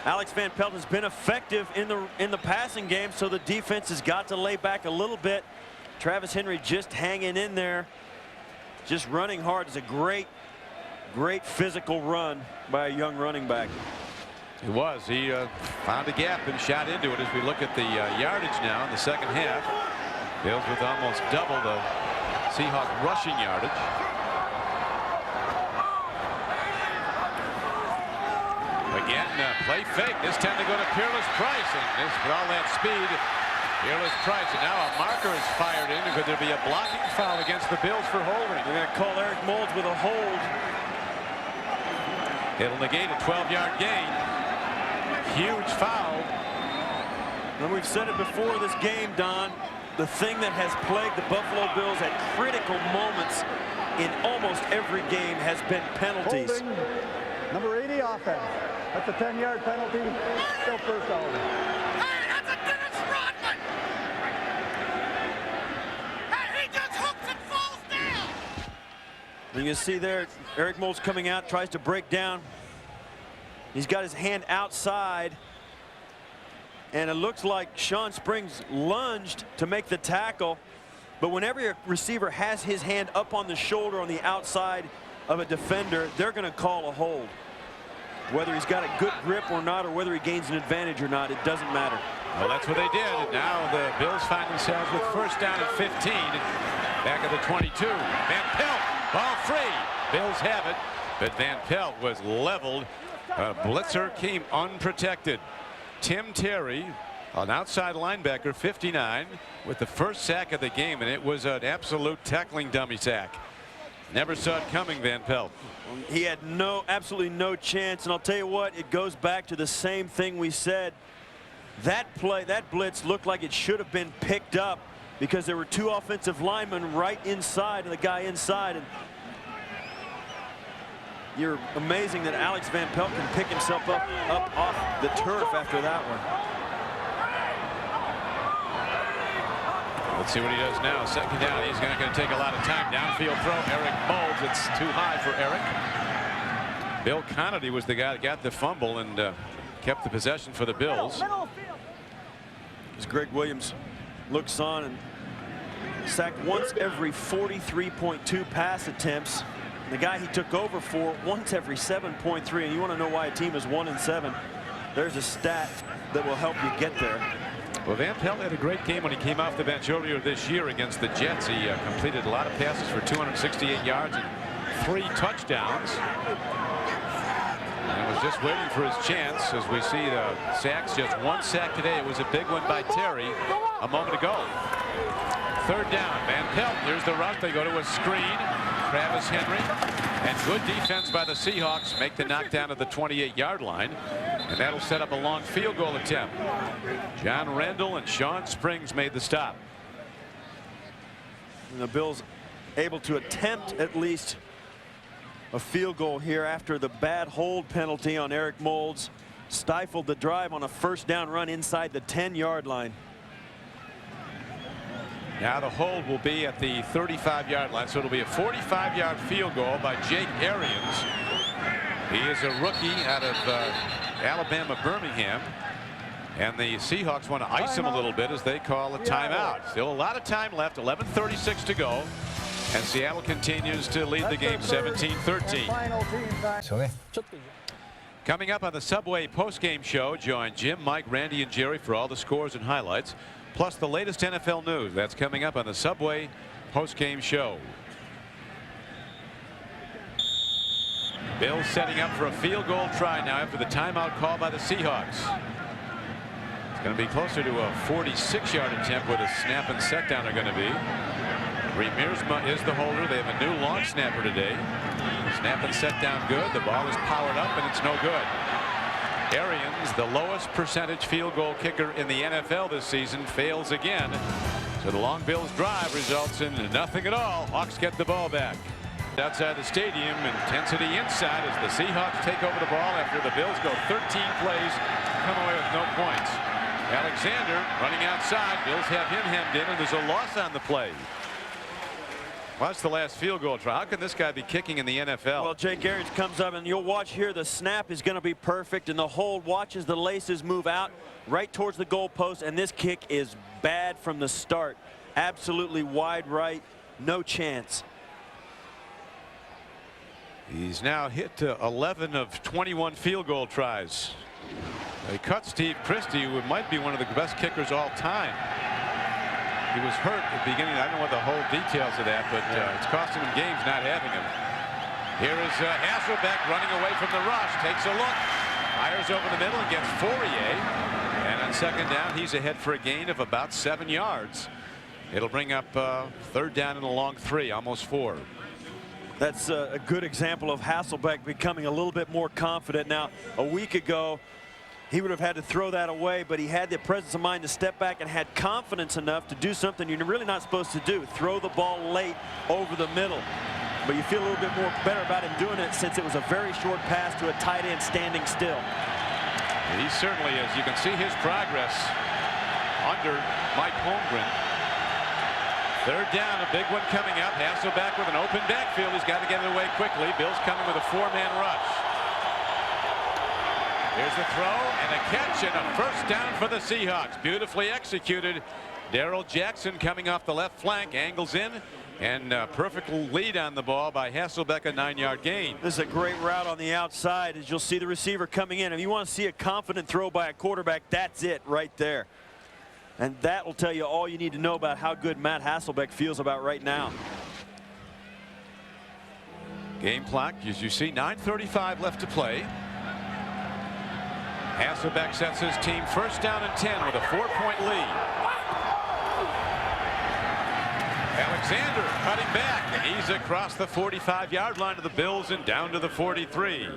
Alex Van Pelt has been effective in the passing game, so the defense has got to lay back a little bit. Travis Henry just hanging in there, just running hard. It's a great physical run by a young running back. It was. He found a gap and shot into it. As we look at the yardage now in the 2nd half, Bills with almost double the Seahawk rushing yardage. Again, play fake. This time they go to Peerless Price, and this with all that speed, Peerless Price, and now a marker is fired in. Could there be a blocking foul against the Bills for holding? They're going to call Eric Moulds with a hold. It'll negate a 12-yard gain. Huge foul. And we've said it before this game, Don. The thing that has plagued the Buffalo Bills at critical moments in almost every game has been penalties. Holding number 80 offense. That's a 10-yard penalty. Still 1st down. Hey, that's a Dennis Rodman! Hey, he just hooks and falls down! And you see there, Eric Moulds coming out, tries to break down. He's got his hand outside. And it looks like Sean Springs lunged to make the tackle. But whenever a receiver has his hand up on the shoulder on the outside of a defender, they're going to call a hold. Whether he's got a good grip or not, or whether he gains an advantage or not, it doesn't matter. Well, that's what they did. And now the Bills find themselves with 1st down and 15. Back at the 22. Van Pelt, ball free. Bills have it, but Van Pelt was leveled. Blitzer came unprotected. Tim Terry, an outside linebacker, 59, with the 1st sack of the game, and it was an absolute tackling dummy sack. Never saw it coming, Van Pelt. He had absolutely no chance, and I'll tell you what, it goes back to the same thing we said. That play, that blitz looked like it should have been picked up because there were 2 offensive linemen right inside and the guy inside. And you're amazing that Alex Van Pelt can pick himself up off the turf after that one. Let's see what he does now. 2nd down. He's not going to take a lot of time. Downfield throw. Eric Moulds. It's too high for Eric. Bill Conity was the guy that got the fumble and kept the possession for the Bills. As Greg Williams looks on and sacked once every 43.2 pass attempts. The guy he took over for once every 7.3. And you want to know why a team is 1-7. There's a stat that will help you get there. Well, Van Pelt had a great game when he came off the bench earlier this year against the Jets. He completed a lot of passes for 268 yards and 3 touchdowns. And was just waiting for his chance as we see the sacks. Just 1 sack today. It was a big one by Terry a moment ago. 3rd down. Van Pelt. Here's the rush. They go to a screen. Travis Henry. And good defense by the Seahawks make the knockdown at the 28-yard line. And that'll set up a long field goal attempt. John Randall and Sean Springs made the stop. And the Bills able to attempt at least a field goal here after the bad hold penalty on Eric Moulds stifled the drive on a 1st down run inside the 10-yard line. Now the hold will be at the 35-yard line, so it'll be a 45-yard field goal by Jake Arians. He is a rookie out of Alabama, Birmingham. And the Seahawks want to ice him a little bit as they call a timeout. Still a lot of time left, 11:36 to go. And Seattle continues to lead the game 17-13. Coming up on the Subway postgame show, join Jim, Mike, Randy, and Jerry for all the scores and highlights, plus the latest NFL news. That's coming up on the Subway postgame show. Bills setting up for a field goal try now after the timeout call by the Seahawks. It's going to be closer to a 46-yard attempt where the snap and set down are going to be. Ramirez is the holder. They have a new long snapper today. Snap and set down good. The ball is powered up and it's no good. Arians, the lowest percentage field goal kicker in the NFL this season, fails again. So the long Bills drive results in nothing at all. Hawks get the ball back. Outside the stadium, intensity inside as the Seahawks take over the ball after the Bills go 13 plays, come away with no points. Alexander running outside. Bills have him hemmed in, and there's a loss on the play. Well, that's the last field goal try. How can this guy be kicking in the NFL? Well, Jake Arians comes up, and you'll watch here. The snap is going to be perfect, and the hold watches the laces move out right towards the goalpost, and this kick is bad from the start. Absolutely wide right, no chance. He's now hit 11 of 21 field goal tries. They cut Steve Christie, who might be one of the best kickers all time. He was hurt at the beginning. I don't know what the whole details of that, but it's costing him games not having him. Here is Hasselbeck running away from the rush. Takes a look. Fires over the middle and gets Fourier. And on second down, he's ahead for a gain of about 7 yards. It'll bring up third down and a long 3, almost 4. That's a good example of Hasselbeck becoming a little bit more confident. Now, a week ago, he would have had to throw that away, but he had the presence of mind to step back and had confidence enough to do something you're really not supposed to do, throw the ball late over the middle. But you feel a little bit more better about him doing it since it was a very short pass to a tight end standing still. He certainly is. You can see his progress under Mike Holmgren. Third down, a big one coming up. Hasselbeck with an open backfield. He's got to get it away quickly. Bill's coming with a 4-man rush. Here's the throw and a catch and a first down for the Seahawks. Beautifully executed. Darrell Jackson coming off the left flank, angles in, and perfect lead on the ball by Hasselbeck, a 9-yard gain. This is a great route on the outside as you'll see the receiver coming in. If you want to see a confident throw by a quarterback, that's it right there. And that will tell you all you need to know about how good Matt Hasselbeck feels about right now. Game clock, as you see, 9:35 left to play. Hasselbeck sets his team first down and 10 with a 4-point lead. Alexander cutting back, and he's across the 45-yard line of the Bills and down to the 43.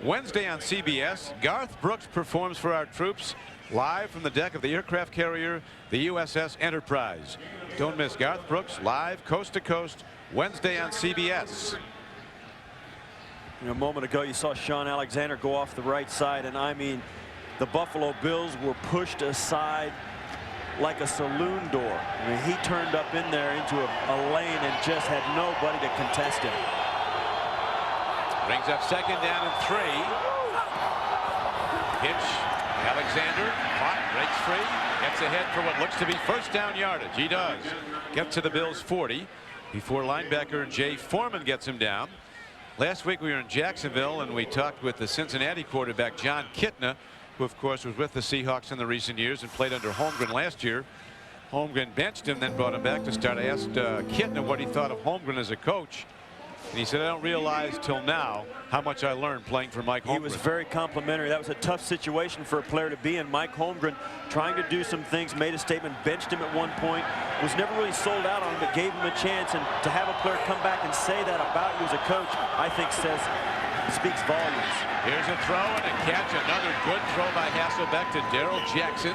Wednesday on CBS, Garth Brooks performs for our troops live from the deck of the aircraft carrier, the USS Enterprise. Don't miss Garth Brooks live coast to coast Wednesday on CBS. A moment ago, you saw Sean Alexander go off the right side, and I mean, the Buffalo Bills were pushed aside like a saloon door. I mean, he turned up in there into a lane and just had nobody to contest him. Brings up second down and 3. Hitch, Alexander, caught, breaks free, gets ahead for what looks to be first down yardage. He does. Gets to the Bills' 40 before linebacker Jay Foreman gets him down. Last week we were in Jacksonville and we talked with the Cincinnati quarterback John Kitna, who of course was with the Seahawks in the recent years and played under Holmgren last year. Holmgren benched him, then brought him back to start. I asked Kitna what he thought of Holmgren as a coach, and he said, I don't realize till now how much I learned playing for Mike Holmgren. He was very complimentary. That was a tough situation for a player to be in. Mike Holmgren trying to do some things, made a statement, benched him at one point, was never really sold out on him, but gave him a chance. And to have a player come back and say that about you as a coach, I think speaks volumes. Here's a throw and a catch. Another good throw by Hasselbeck to Darrell Jackson,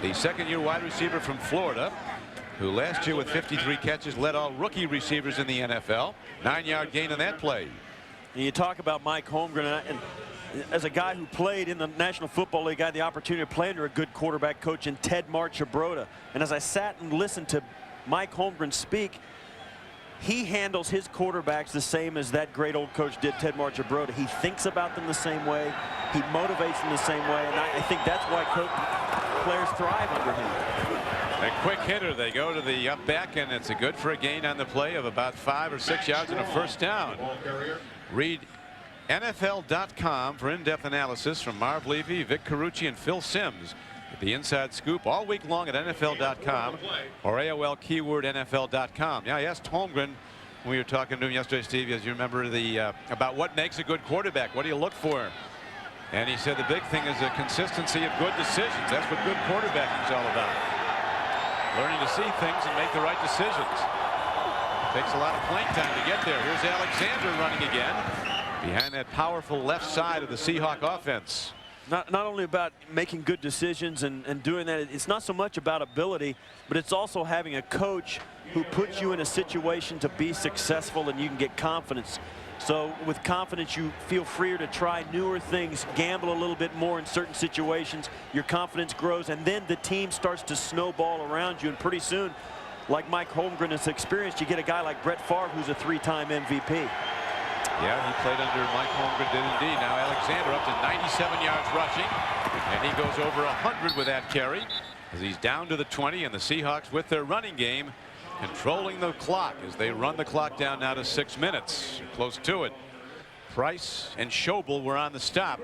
the second-year wide receiver from Florida, who last year with 53 catches led all rookie receivers in the NFL. 9-yard gain on that play. And you talk about Mike Holmgren, and as a guy who played in the National Football League, I had the opportunity to play under a good quarterback coach in Ted Marchibroda. And as I sat and listened to Mike Holmgren speak, he handles his quarterbacks the same as that great old coach did, Ted Marchibroda. He thinks about them the same way. He motivates them the same way. And I think that's why players thrive under him. A quick hitter. They go to the up back, and it's a good for a gain on the play of about 5 or 6 yards and a first down. Read NFL.com for in-depth analysis from Marv Levy, Vic Carucci, and Phil Simms. The inside scoop all week long at NFL.com or AOL keyword NFL.com. Yeah, I asked Holmgren when we were talking to him yesterday, Steve, as you remember, about what makes a good quarterback. What do you look for? And he said the big thing is the consistency of good decisions. That's what good quarterbacking is all about. Learning to see things and make the right decisions. Takes a lot of playing time to get there. Here's Alexander running again behind that powerful left side of the Seahawk offense. Not only about making good decisions and doing that, it's not so much about ability, but it's also having a coach who puts you in a situation to be successful and you can get confidence. So with confidence, you feel freer to try newer things, gamble a little bit more in certain situations. Your confidence grows, and then the team starts to snowball around you. And pretty soon, like Mike Holmgren has experienced, you get a guy like Brett Favre, who's a 3-time MVP. Yeah, he played under Mike Holmgren, did indeed. Now Alexander up to 97 yards rushing, and he goes over 100 with that carry as he's down to the 20, and the Seahawks with their running game controlling the clock as they run the clock down now to 6 minutes. Close to it. Price and Schobel were on the stop.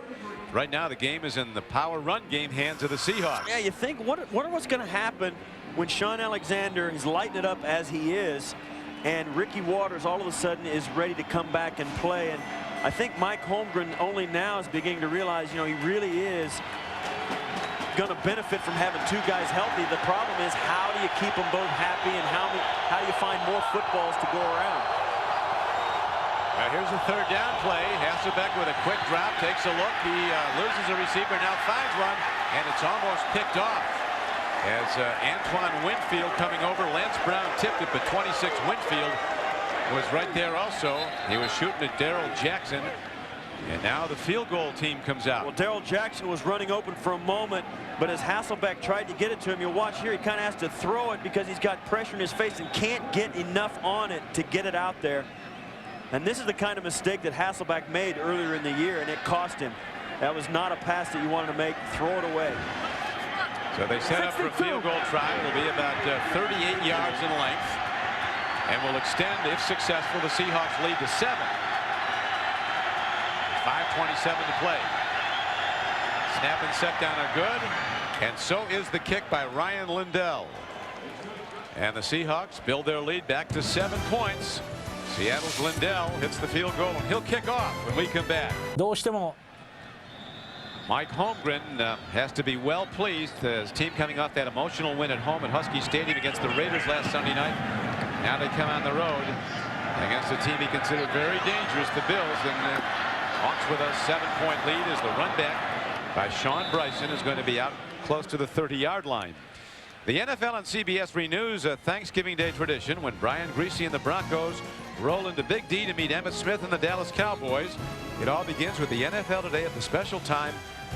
Right now the game is in the power run game hands of the Seahawks. Yeah, you think what's going to happen when Sean Alexander is lighting it up as he is, and Ricky Waters all of a sudden is ready to come back and play. And I think Mike Holmgren only now is beginning to realize, you know, he really is going to benefit from having two guys healthy. The problem is, how do you keep them both happy, and how do you find more footballs to go around? Here's a third down play. Hasselbeck with a quick drop, takes a look. He loses a receiver, now finds one, and it's almost picked off. As Antoine Winfield coming over, Lance Brown tipped it, but 26 Winfield was right there also. He was shooting at Darrell Jackson, and now the field goal team comes out. Well, Darrell Jackson was running open for a moment, but as Hasselbeck tried to get it to him, you'll watch here, he kind of has to throw it because he's got pressure in his face and can't get enough on it to get it out there. And this is the kind of mistake that Hasselbeck made earlier in the year, and it cost him. That was not a pass that you wanted to make. Throw it away. So they set up for a field goal try. It'll be about 38 yards in length, and will extend, if successful, the Seahawks lead to 7. 5:27 to play. Snap and set down are good, and so is the kick by Ryan Lindell. And the Seahawks build their lead back to 7 points. Seattle's Lindell hits the field goal, and he'll kick off when we come back. どうしても Mike Holmgren has to be well pleased. His team coming off that emotional win at home at Husky Stadium against the Raiders last Sunday night. Now they come on the road against a team he considered very dangerous, the Bills, and Hawks with a 7-point lead as the run back by Sean Bryson is going to be out close to the 30-yard line. The NFL on CBS renews a Thanksgiving Day tradition when Brian Griese and the Broncos roll into Big D to meet Emmitt Smith and the Dallas Cowboys. It all begins with the NFL Today at the special time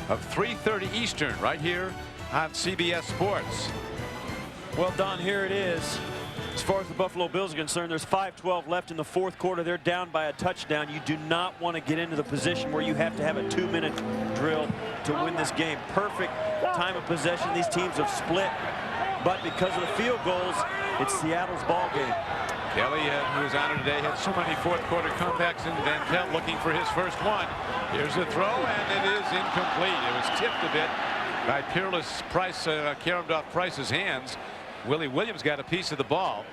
of 3:30 Eastern right here on CBS Sports. Well, Don, here it is. As far as the Buffalo Bills are concerned, there's 5:12 left in the fourth quarter. They're down by a touchdown. You do not want to get into the position where you have to have a 2-minute drill to win this game. Perfect time of possession. These teams have split, but because of the field goals, it's Seattle's ball game. Kelly, who was on it today, had so many fourth-quarter comebacks, and Van Pelt looking for his first one. Here's the throw, and it is incomplete. It was tipped a bit by Peerless Price, caromed off Price's hands. Willie Williams got a piece of the ball.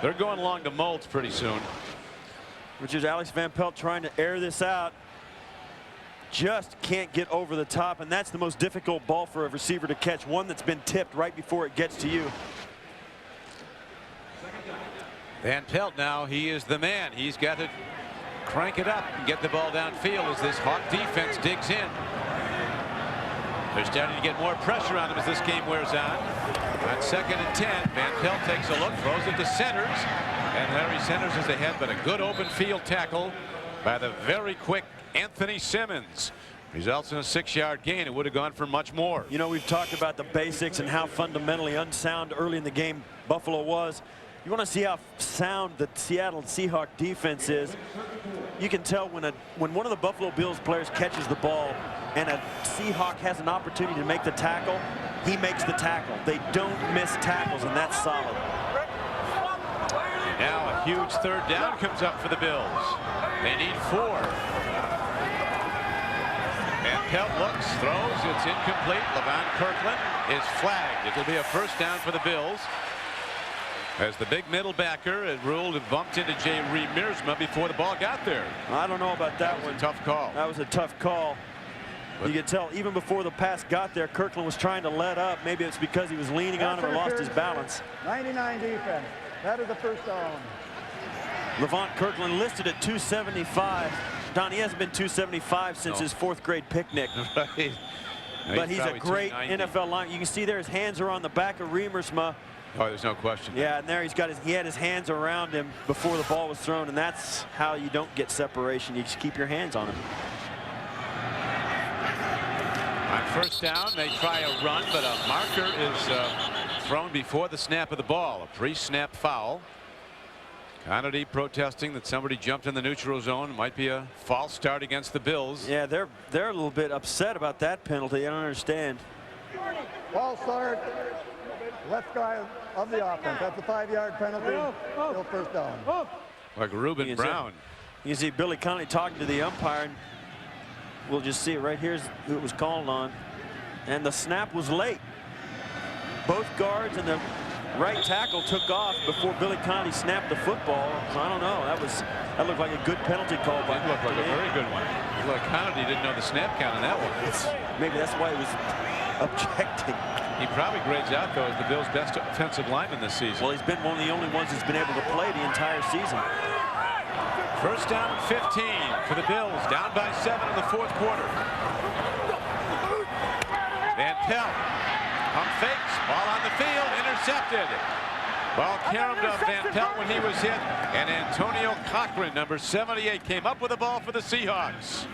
They're going along to Moulds pretty soon. Which is Alex Van Pelt trying to air this out. Just can't get over the top, and that's the most difficult ball for a receiver to catch, one that's been tipped right before it gets to you. Van Pelt now, he is the man. He's got to crank it up and get the ball downfield as this Hawk defense digs in. They're starting to get more pressure on him as this game wears on. On 2nd and 10, Van Pelt takes a look, throws it to Centers, and Larry Centers is ahead, but a good open field tackle by the very quick Anthony Simmons. Results in a 6-yard gain. It would have gone for much more. You know, we've talked about the basics and how fundamentally unsound early in the game Buffalo was. You want to see how sound the Seattle Seahawks defense is. You can tell when one of the Buffalo Bills players catches the ball and a Seahawk has an opportunity to make the tackle, he makes the tackle. They don't miss tackles, and that's solid. Now a huge 3rd down comes up for the Bills. They need 4. And Pelt looks, throws, it's incomplete. Levon Kirkland is flagged. It will be a 1st down for the Bills. As the big middle backer had ruled and bumped into Jay Remersma before the ball got there. I don't know about that one. A tough call. That was a tough call. But you could tell even before the pass got there, Kirkland was trying to let up. Maybe it's because he was leaning on it or lost his balance. 99 defense. That is the 1st down. Levon Kirkland listed at 275. Don, he hasn't been 275 since his 4th grade picnic. Right. But he's a great NFL line. You can see there his hands are on the back of Remersma. Oh, there's no question. Yeah, and there he had his hands around him before the ball was thrown, and that's how you don't get separation. You just keep your hands on him. On 1st down, they try a run, but a marker is thrown before the snap of the ball. A pre-snap foul. Kennedy protesting that somebody jumped in the neutral zone. It might be a false start against the Bills. Yeah, they're a little bit upset about that penalty. I don't understand. False start. Left guy of the offense. That's a 5-yard penalty. Still 1st down. Like Reuben Brown. You see Billy Connolly talking to the umpire. And we'll just see it right here. Who it was called on. And the snap was late. Both guards and the right tackle took off before Billy Connolly snapped the football. I don't know. That looked like a good penalty call. It looked like a very good one. Look, Connolly didn't know the snap count on that one. Maybe that's why he was objecting. He probably grades out, though, as the Bills' best offensive lineman this season. Well, he's been one of the only ones that's been able to play the entire season. 1st down and 15 for the Bills. Down by 7 in the 4th quarter. Van Pelt. Pump fakes. Ball on the field. Intercepted. Ball caromed off Van Pelt when he was hit. And Antonio Cochran, number 78, came up with the ball for the Seahawks.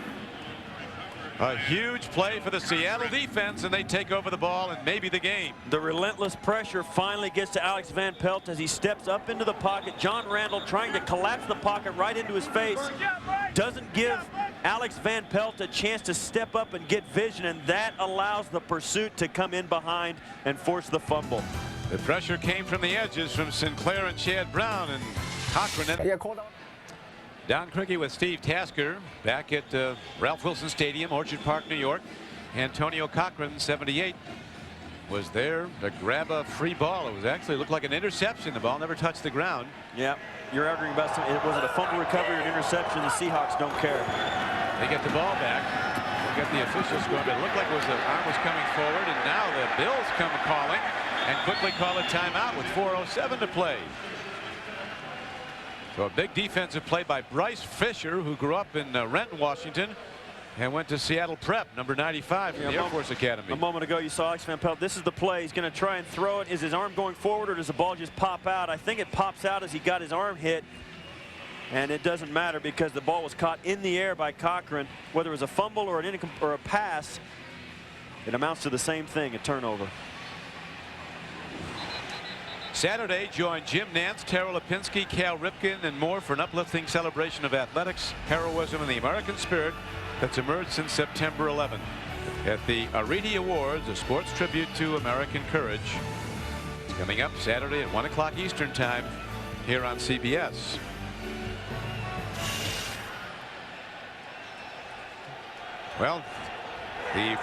A huge play for the Seattle defense, and they take over the ball and maybe the game. The relentless pressure finally gets to Alex Van Pelt as he steps up into the pocket. John Randall trying to collapse the pocket right into his face. Doesn't give Alex Van Pelt a chance to step up and get vision, and that allows the pursuit to come in behind and force the fumble. The pressure came from the edges from Sinclair and Chad Brown, and Cochran. Don Criqui with Steve Tasker back at Ralph Wilson Stadium, Orchard Park, New York. Antonio Cochran, 78, was there to grab a free ball. It was actually looked like an interception. The ball never touched the ground. Yeah, you're arguing about was it a fumble recovery or an interception? The Seahawks don't care. They get the ball back. We got the officials going, but it looked like it was the arm was coming forward, and now the Bills come calling and quickly call a timeout with 4:07 to play. So a big defensive play by Bryce Fisher, who grew up in Renton, Washington, and went to Seattle Prep, number 95 from the Air Force Academy. A moment ago, you saw Alex Van Pelt. This is the play. He's going to try and throw it. Is his arm going forward, or does the ball just pop out? I think it pops out as he got his arm hit. And it doesn't matter because the ball was caught in the air by Cochran. Whether it was a fumble or a pass, it amounts to the same thing, a turnover. Saturday, join Jim Nantz, Tara Lipinski, Cal Ripken, and more for an uplifting celebration of athletics, heroism, and the American spirit that's emerged since September 11th. At the Ariti Awards, a sports tribute to American courage. It's coming up Saturday at 1 o'clock Eastern Time here on CBS. Well, the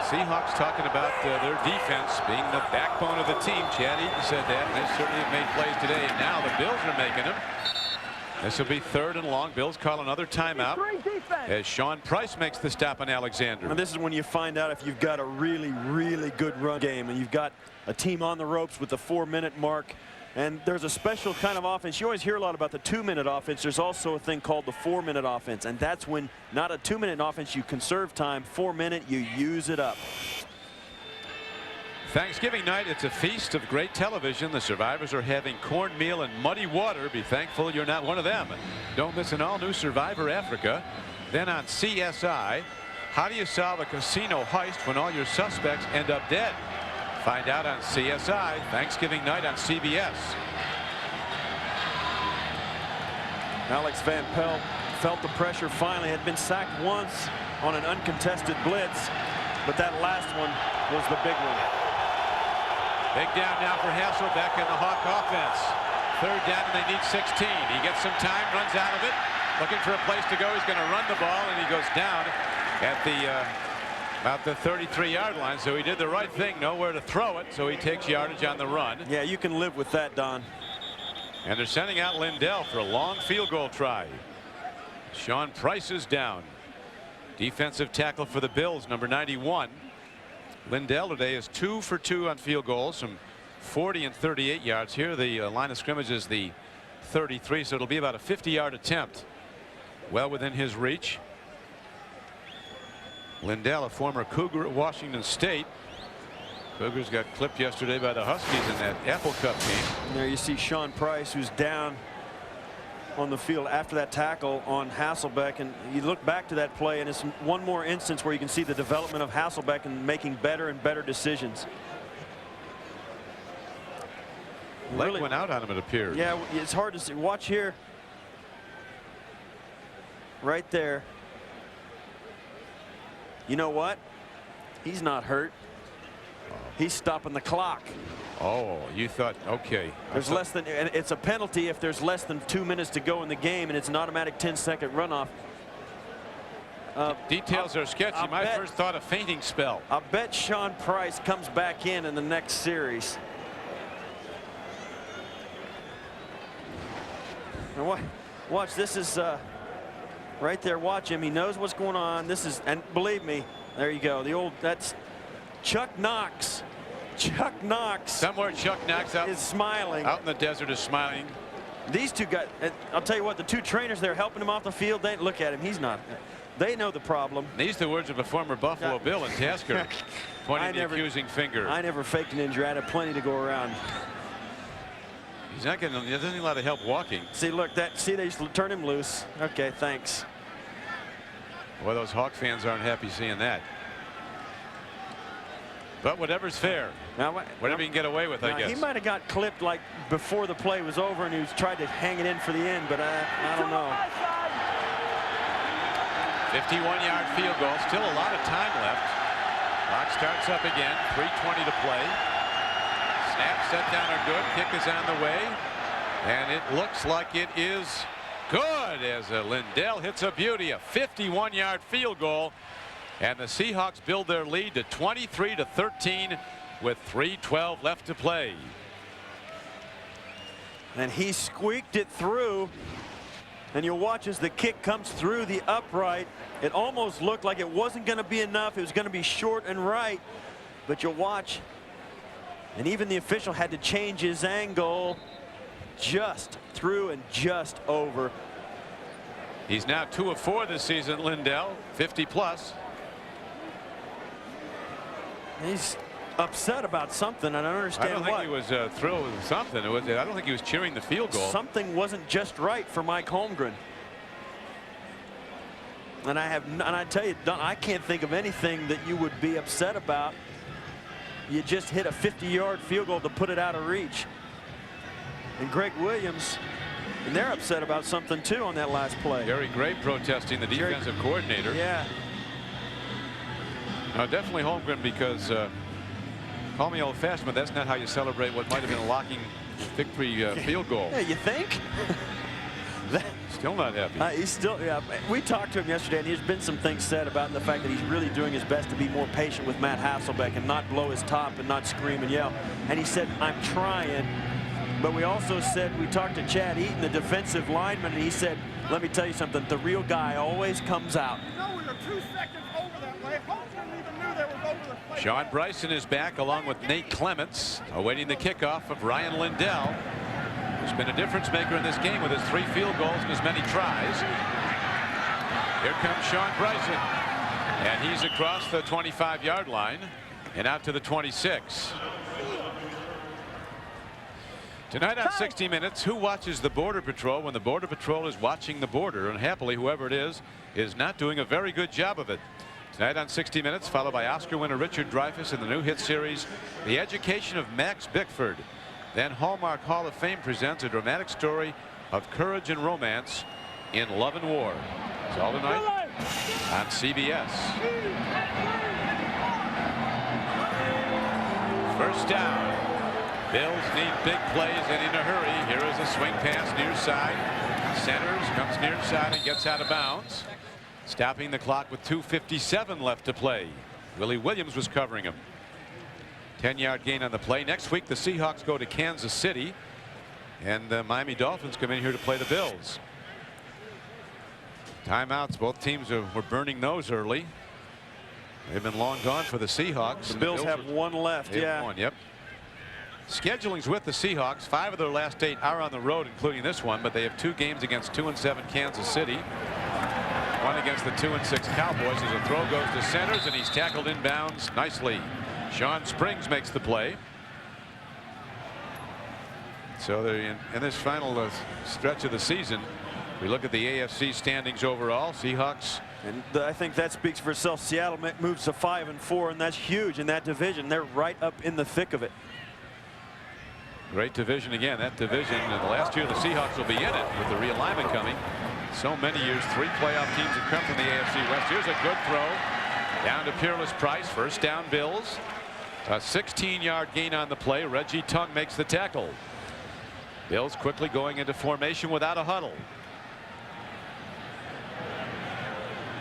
Seahawks talking about their defense being the backbone of the team. Chad Eaton said that, and they certainly have made plays today. And now the Bills are making them. This will be 3rd and long. Bills call another timeout as Sean Price makes the stop on Alexander. And this is when you find out if you've got a really, really good run game and you've got a team on the ropes with the 4-minute mark. And there's a special kind of offense. You always hear a lot about the 2-minute offense. There's also a thing called the 4-minute offense. And that's when not a 2-minute offense, you conserve time. 4-minute, you use it up. Thanksgiving night, it's a feast of great television. The survivors are having cornmeal and muddy water. Be thankful you're not one of them. Don't miss an all-new Survivor Africa. Then on CSI, How do you solve a casino heist when all your suspects end up dead? Find out on CSI Thanksgiving night on CBS. Alex Van Pelt felt the pressure finally. Had been sacked once on an uncontested blitz, but that last one was the big one. Big down now for Hasselbeck and the Hawk offense. Third down and they need 16. He gets some time, runs out of it, looking for a place to go. He's going to run the ball, and he goes down at the about the 33-yard line. So he did the right thing, nowhere to throw it, so he takes yardage on the run. Yeah, you can live with that, Don. And they're sending out Lindell for a long field goal try. Sean Price is down. Defensive tackle for the Bills, number 91. Lindell today is 2 for 2 on field goals from 40 and 38 yards. Here the line of scrimmage is the 33, so it'll be about a 50-yard attempt. Well within his reach. Lindell, a former Cougar at Washington State. Cougars got clipped yesterday by the Huskies in that Apple Cup game. There you see Sean Price, who's down on the field after that tackle on Hasselbeck, and you look back to that play and it's one more instance where you can see the development of Hasselbeck and making better and better decisions. Leg went out on him, it appears. Yeah, it's hard to see. Watch here. Right there. You know what? He's not hurt. He's stopping the clock. Oh, you thought, okay. There's less than, and it's a penalty if there's less than 2 minutes to go in the game, and it's an automatic 10-second runoff. Details are sketchy. My first thought a fainting spell. I bet Sean Price comes back in the next series. Now watch, this is right there. Watch him. He knows what's going on. This is, and believe me, there you go. The old, that's Chuck Knox. Chuck Knox. Somewhere Chuck Knox out is smiling. Out in the desert is smiling. These two guys, I'll tell you what, the two trainers there helping him off the field, they look at him. He's not. They know the problem. These are the words of a former Buffalo Bill and Tasker, pointing the accusing finger. I never faked an injury. I had plenty to go around. He's not getting. He doesn't need a lot of help walking. See, look, see, they just turn him loose. Okay, thanks. Boy, those Hawk fans aren't happy seeing that. But whatever's fair. Now, whatever you can get away with, I guess. He might have got clipped like before the play was over, and he was tried to hang it in for the end, but I don't know. 51-yard field goal. Still a lot of time left. Clock starts up again. 3:20 to play. Snap, set down are good. Kick is on the way. And it looks like it is good as Lindell hits a beauty. A 51-yard field goal. And the Seahawks build their lead to 23-13 with 3:12 left to play. And he squeaked it through. And you'll watch as the kick comes through the upright. It almost looked like it wasn't going to be enough. It was going to be short and right. But you'll watch. And even the official had to change his angle. Just through and just over. He's now 2 of 4 this season, Lindell, 50+. He's upset about something. I don't understand what. I don't think he was thrilled with something. I don't think he was cheering the field goal. Something wasn't just right for Mike Holmgren. And I tell you, Don, I can't think of anything that you would be upset about. You just hit a 50-yard field goal to put it out of reach. And Greg Williams, and they're upset about something too on that last play. Gary Gray protesting, the defensive coordinator. Yeah. No, definitely Holmgren, because call me old-fashioned, but that's not how you celebrate what might have been a locking victory field goal. Yeah, you think? Still not happy. He's still, yeah. We talked to him yesterday, and there's been some things said about the fact that he's really doing his best to be more patient with Matt Hasselbeck and not blow his top and not scream and yell. And he said, I'm trying. But we also said, we talked to Chad Eaton, the defensive lineman, and he said, let me tell you something, the real guy always comes out. No, we were 2 seconds over that way. Holmgren even knew they were over the plate. Sean Bryson is back along with Nate Clements, awaiting the kickoff of Ryan Lindell, who's been a difference maker in this game with his 3 field goals and as many tries. Here comes Sean Bryson, and he's across the 25-yard line and out to the 26. Tonight on 60 Minutes, who watches the Border Patrol when the Border Patrol is watching the border? And happily, whoever it is not doing a very good job of it. Tonight on 60 Minutes, followed by Oscar winner Richard Dreyfuss in the new hit series, The Education of Max Bickford. Then Hallmark Hall of Fame presents a dramatic story of courage and romance in Love and War. It's all tonight on CBS. First down. Bills need big plays and in a hurry. Here is a swing pass near side. Centers, comes near side and gets out of bounds. Stopping the clock with 2:57 left to play. Willie Williams was covering him. 10-yard gain on the play. Next week the Seahawks go to Kansas City and the Miami Dolphins come in here to play the Bills. Timeouts. Both teams were burning those early. They've been long gone for the Seahawks. The Bills have one left. Yeah. One, yep. Scheduling's with the Seahawks. 5 of their last 8 are on the road, including this one, but they have 2 games against 2-7 Kansas City. 1 against the 2-6 Cowboys as a throw goes to Centers and he's tackled inbounds nicely. Sean Springs makes the play. So they're in this final stretch of the season. We look at the AFC standings overall. Seahawks. And I think that speaks for itself. Seattle moves to 5-4, and that's huge in that division. They're right up in the thick of it. Great division again. That division, and the last year the Seahawks will be in it with the realignment coming. So many years, 3 playoff teams have come from the AFC West. Here's a good throw down to Peerless Price. First down Bills. A 16-yard gain on the play. Reggie Tongue makes the tackle. Bills quickly going into formation without a huddle.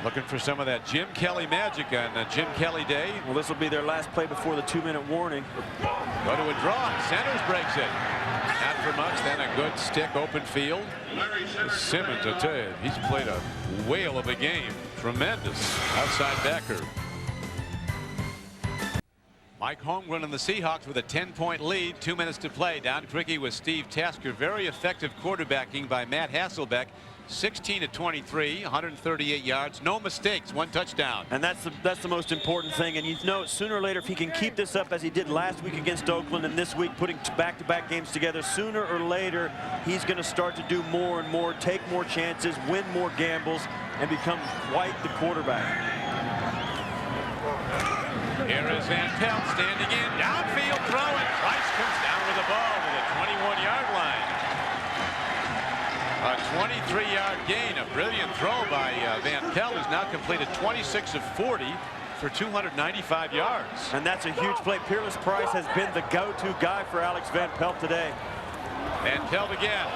Looking for some of that Jim Kelly magic on Jim Kelly Day. Well, this will be their last play before the 2-minute warning. Go to a draw. Centers breaks it. Not for much. Then a good stick open field. Simmons, I tell you, he's played a whale of a game. Tremendous outside backer. Mike Holmgren and the Seahawks with a 10-point lead. 2 minutes to play. Down Criqui with Steve Tasker. Very effective quarterbacking by Matt Hasselbeck. 16-23, 138 yards, no mistakes, 1 touchdown. And that's the most important thing. And you know, sooner or later, if he can keep this up as he did last week against Oakland and this week putting back-to-back games together, sooner or later he's going to start to do more and more, take more chances, win more gambles, and become quite the quarterback. Here is Van Pelt standing in, downfield throw, and Price comes down with the ball to the 21-yard line. A 23-yard gain, a brilliant throw by Van Pelt, who's now completed 26 of 40 for 295 yards. And that's a huge play. Peerless Price has been the go-to guy for Alex Van Pelt today. Van Pelt again.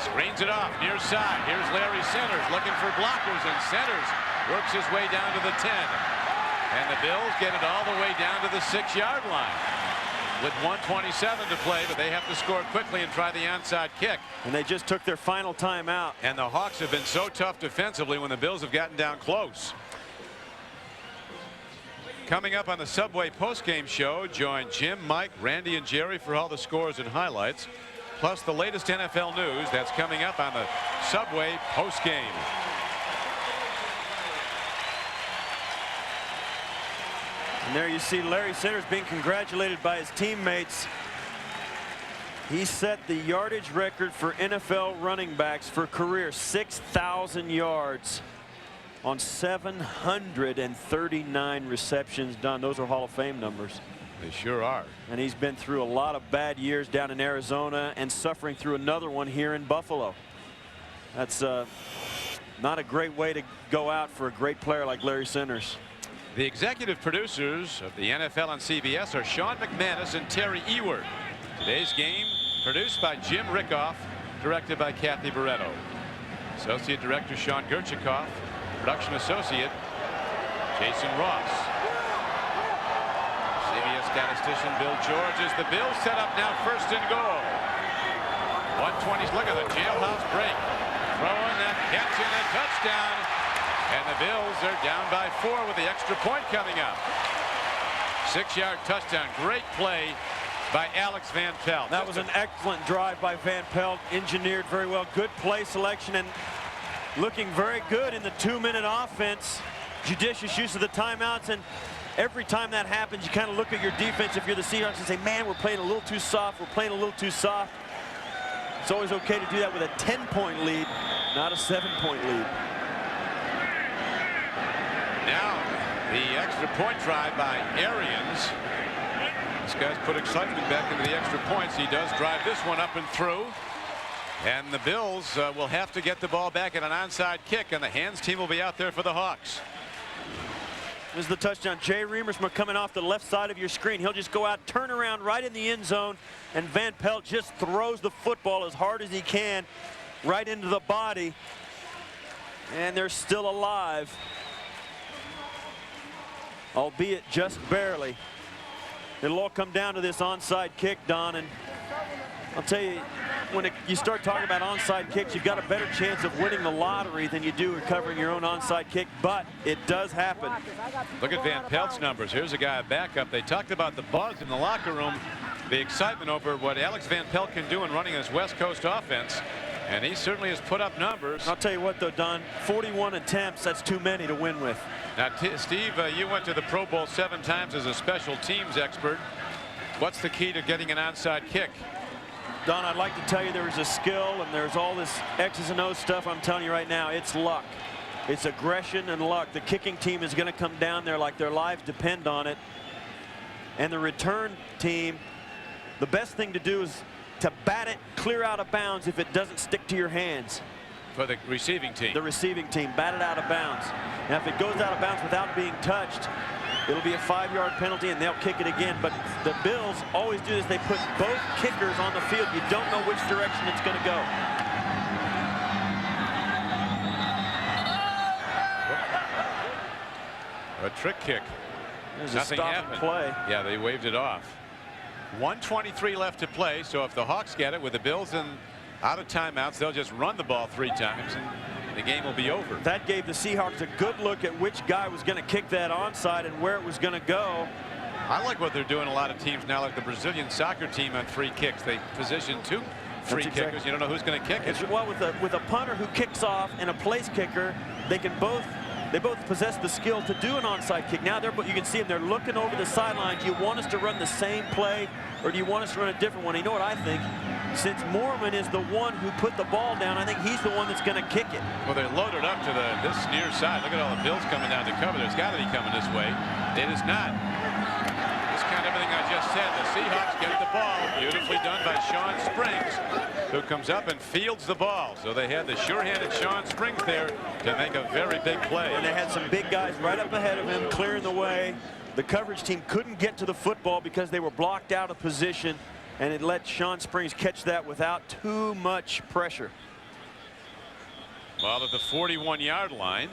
Screens it off near side. Here's Larry Centers looking for blockers, and Centers works his way down to the 10. And the Bills get it all the way down to the 6-yard line. With 1:27 to play, but they have to score quickly and try the onside kick. And they just took their final timeout. And the Hawks have been so tough defensively when the Bills have gotten down close. Coming up on the Subway postgame show, join Jim, Mike, Randy, and Jerry for all the scores and highlights, plus the latest NFL news. That's coming up on the Subway postgame. And there you see Larry Centers being congratulated by his teammates. He set the yardage record for NFL running backs for career, 6,000 yards on 739 receptions done. Those are Hall of Fame numbers. They sure are. And he's been through a lot of bad years down in Arizona and suffering through another one here in Buffalo. That's not a great way to go out for a great player like Larry Centers. The executive producers of the NFL on CBS are Sean McManus and Terry Ewert. Today's game produced by Jim Rickoff, directed by Kathy Barretto. Associate Director Sean Gerchikoff, production associate Jason Ross. CBS statistician Bill George as the Bills set up now first and goal. 120s. Look at the jailhouse break. Throwing that catch and a touchdown. And the Bills are down by 4 with the extra point coming up. 6-yard touchdown. Great play by Alex Van Pelt. That was an excellent drive by Van Pelt. Engineered very well. Good play selection and looking very good in the 2-minute offense. Judicious use of the timeouts. And every time that happens, you kind of look at your defense if you're the Seahawks and say, man, we're playing a little too soft. We're playing a little too soft. It's always okay to do that with a 10-point lead, not a 7-point lead. Now, The extra point try by Arians. This guy's put excitement back into the extra points. He does drive this one up and through. And the Bills will have to get the ball back at an onside kick, and the hands team will be out there for the Hawks. This is the touchdown. Jay Reamersma coming off the left side of your screen. He'll just go out, turn around right in the end zone, and Van Pelt just throws the football as hard as he can right into the body. And they're still alive, albeit just barely. It'll all come down to this onside kick, Don, and I'll tell you, when you start talking about onside kicks, you've got a better chance of winning the lottery than you do recovering your own onside kick, but it does happen. Look at Van Pelt's numbers. Here's a guy back up. They talked about the buzz in the locker room, the excitement over what Alex Van Pelt can do in running his West Coast offense, and he certainly has put up numbers. I'll tell you what, though, Don, 41 attempts, that's too many to win with. Now, Steve, you went to the Pro Bowl 7 times as a special teams expert. What's the key to getting an onside kick? Don, I'd like to tell you there's a skill and there's all this X's and O's stuff. I'm telling you right now, it's luck. It's aggression and luck. The kicking team is going to come down there like their lives depend on it. And the return team, the best thing to do is to bat it clear out of bounds if it doesn't stick to your hands. For the receiving team. The receiving team, bat it out of bounds. Now, if it goes out of bounds without being touched, it'll be a 5-yard penalty and they'll kick it again. But the Bills always do this. They put both kickers on the field. You don't know which direction it's going to go. A trick kick. There's Nothing a stop happened. and play. Yeah, they waved it off. 1:23 left to play. So if the Hawks get it with the Bills and out of timeouts, they'll just run the ball 3 times and the game will be over. That gave the Seahawks a good look at which guy was going to kick that onside and where it was going to go. I like what they're doing. A lot of teams now, like the Brazilian soccer team on free kicks, they position 2 free kickers. You don't know who's going to kick it. Well, with a punter who kicks off and a place kicker, they both possess the skill to do an onside kick. Now you can see them. They're looking over the sideline. Do you want us to run the same play, or do you want us to run a different one? You know what I think? Since Mormon is the one who put the ball down, I think he's the one that's going to kick it. Well, they're loaded up to this near side. Look at all the Bills coming down to cover. There's got to be coming this way. It is not. This kind of everything I just said. The Seahawks get the ball. Beautifully done by Sean Springs, who comes up and fields the ball. So they had the sure-handed Sean Springs there to make a very big play. And they had some big guys right up ahead of him, clearing the way. The coverage team couldn't get to the football because they were blocked out of position, and it let Sean Springs catch that without too much pressure. Ball at the 41-yard line.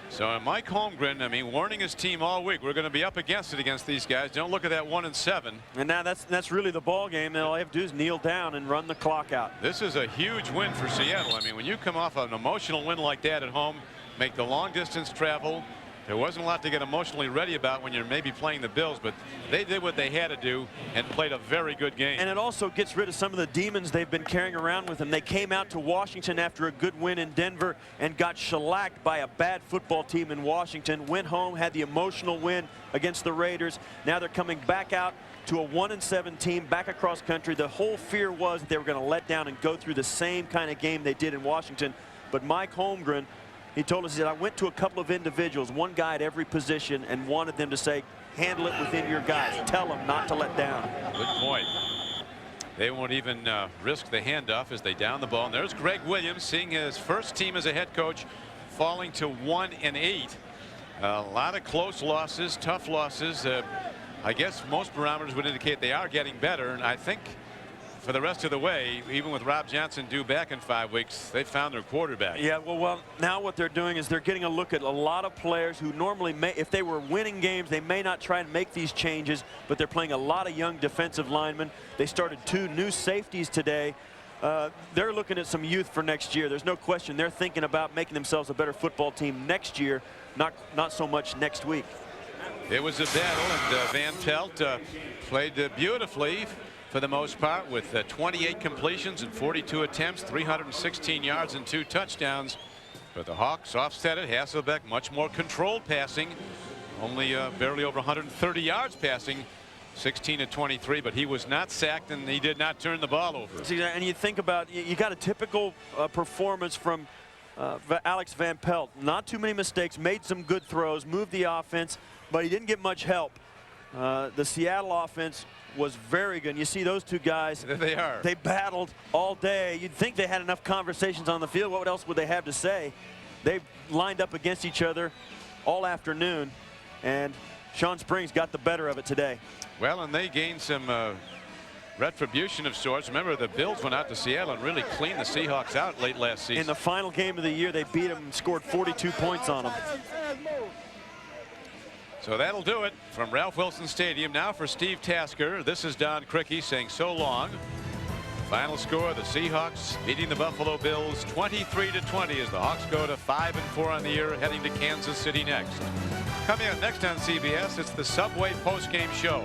So Mike Holmgren, I mean, warning his team all week, we're going to be up against it against these guys. Don't look at that 1-7. And now that's really the ball game. And all they have to do is kneel down and run the clock out. This is a huge win for Seattle. I mean, when you come off an emotional win like that at home, make the long distance travel, there wasn't a lot to get emotionally ready about when you're maybe playing the Bills, but they did what they had to do and played a very good game. And it also gets rid of some of the demons they've been carrying around with them. They came out to Washington after a good win in Denver and got shellacked by a bad football team in Washington. Went home, had the emotional win against the Raiders. Now they're coming back out to a 1-7 team back across country. The whole fear was that they were going to let down and go through the same kind of game they did in Washington. But Mike Holmgren, he told us, he said, I went to a couple of individuals, one guy at every position, and wanted them to say, handle it within your guys. Tell them not to let down. Good point. They won't even risk the handoff as they down the ball. And there's Greg Williams seeing his first team as a head coach falling to 1-8. A lot of close losses, tough losses. I guess most barometers would indicate they are getting better. And I think for the rest of the way, even with Rob Johnson due back in 5 weeks, they found their quarterback. Yeah, well, now what they're doing is they're getting a look at a lot of players who normally may, if they were winning games, they may not try and make these changes, but they're playing a lot of young defensive linemen. They started 2 new safeties today. They're looking at some youth for next year. There's no question they're thinking about making themselves a better football team next year, not so much next week. It was a battle, and Van Pelt played beautifully for the most part, with 28 completions and 42 attempts, 316 yards and 2 touchdowns. But the Hawks offset it. Hasselbeck much more controlled passing, only barely over 130 yards passing, 16-23, but he was not sacked and he did not turn the ball over. See, and you think about, you got a typical performance from Alex Van Pelt. Not too many mistakes, made some good throws, moved the offense, but he didn't get much help. The Seattle offense was very good. And you see those two guys. There they are. They battled all day. You'd think they had enough conversations on the field. What else would they have to say? They lined up against each other all afternoon, and Sean Springs got the better of it today. Well, and they gained some retribution of sorts. Remember, the Bills went out to Seattle and really cleaned the Seahawks out late last season. In the final game of the year, they beat them and scored 42 points on them. So that'll do it from Ralph Wilson Stadium. Now for Steve Tasker, this is Don Criqui saying so long. Final score, the Seahawks beating the Buffalo Bills 23-20 as the Hawks go to 5-4 on the year, heading to Kansas City next. Coming up next on CBS, it's the Subway postgame show.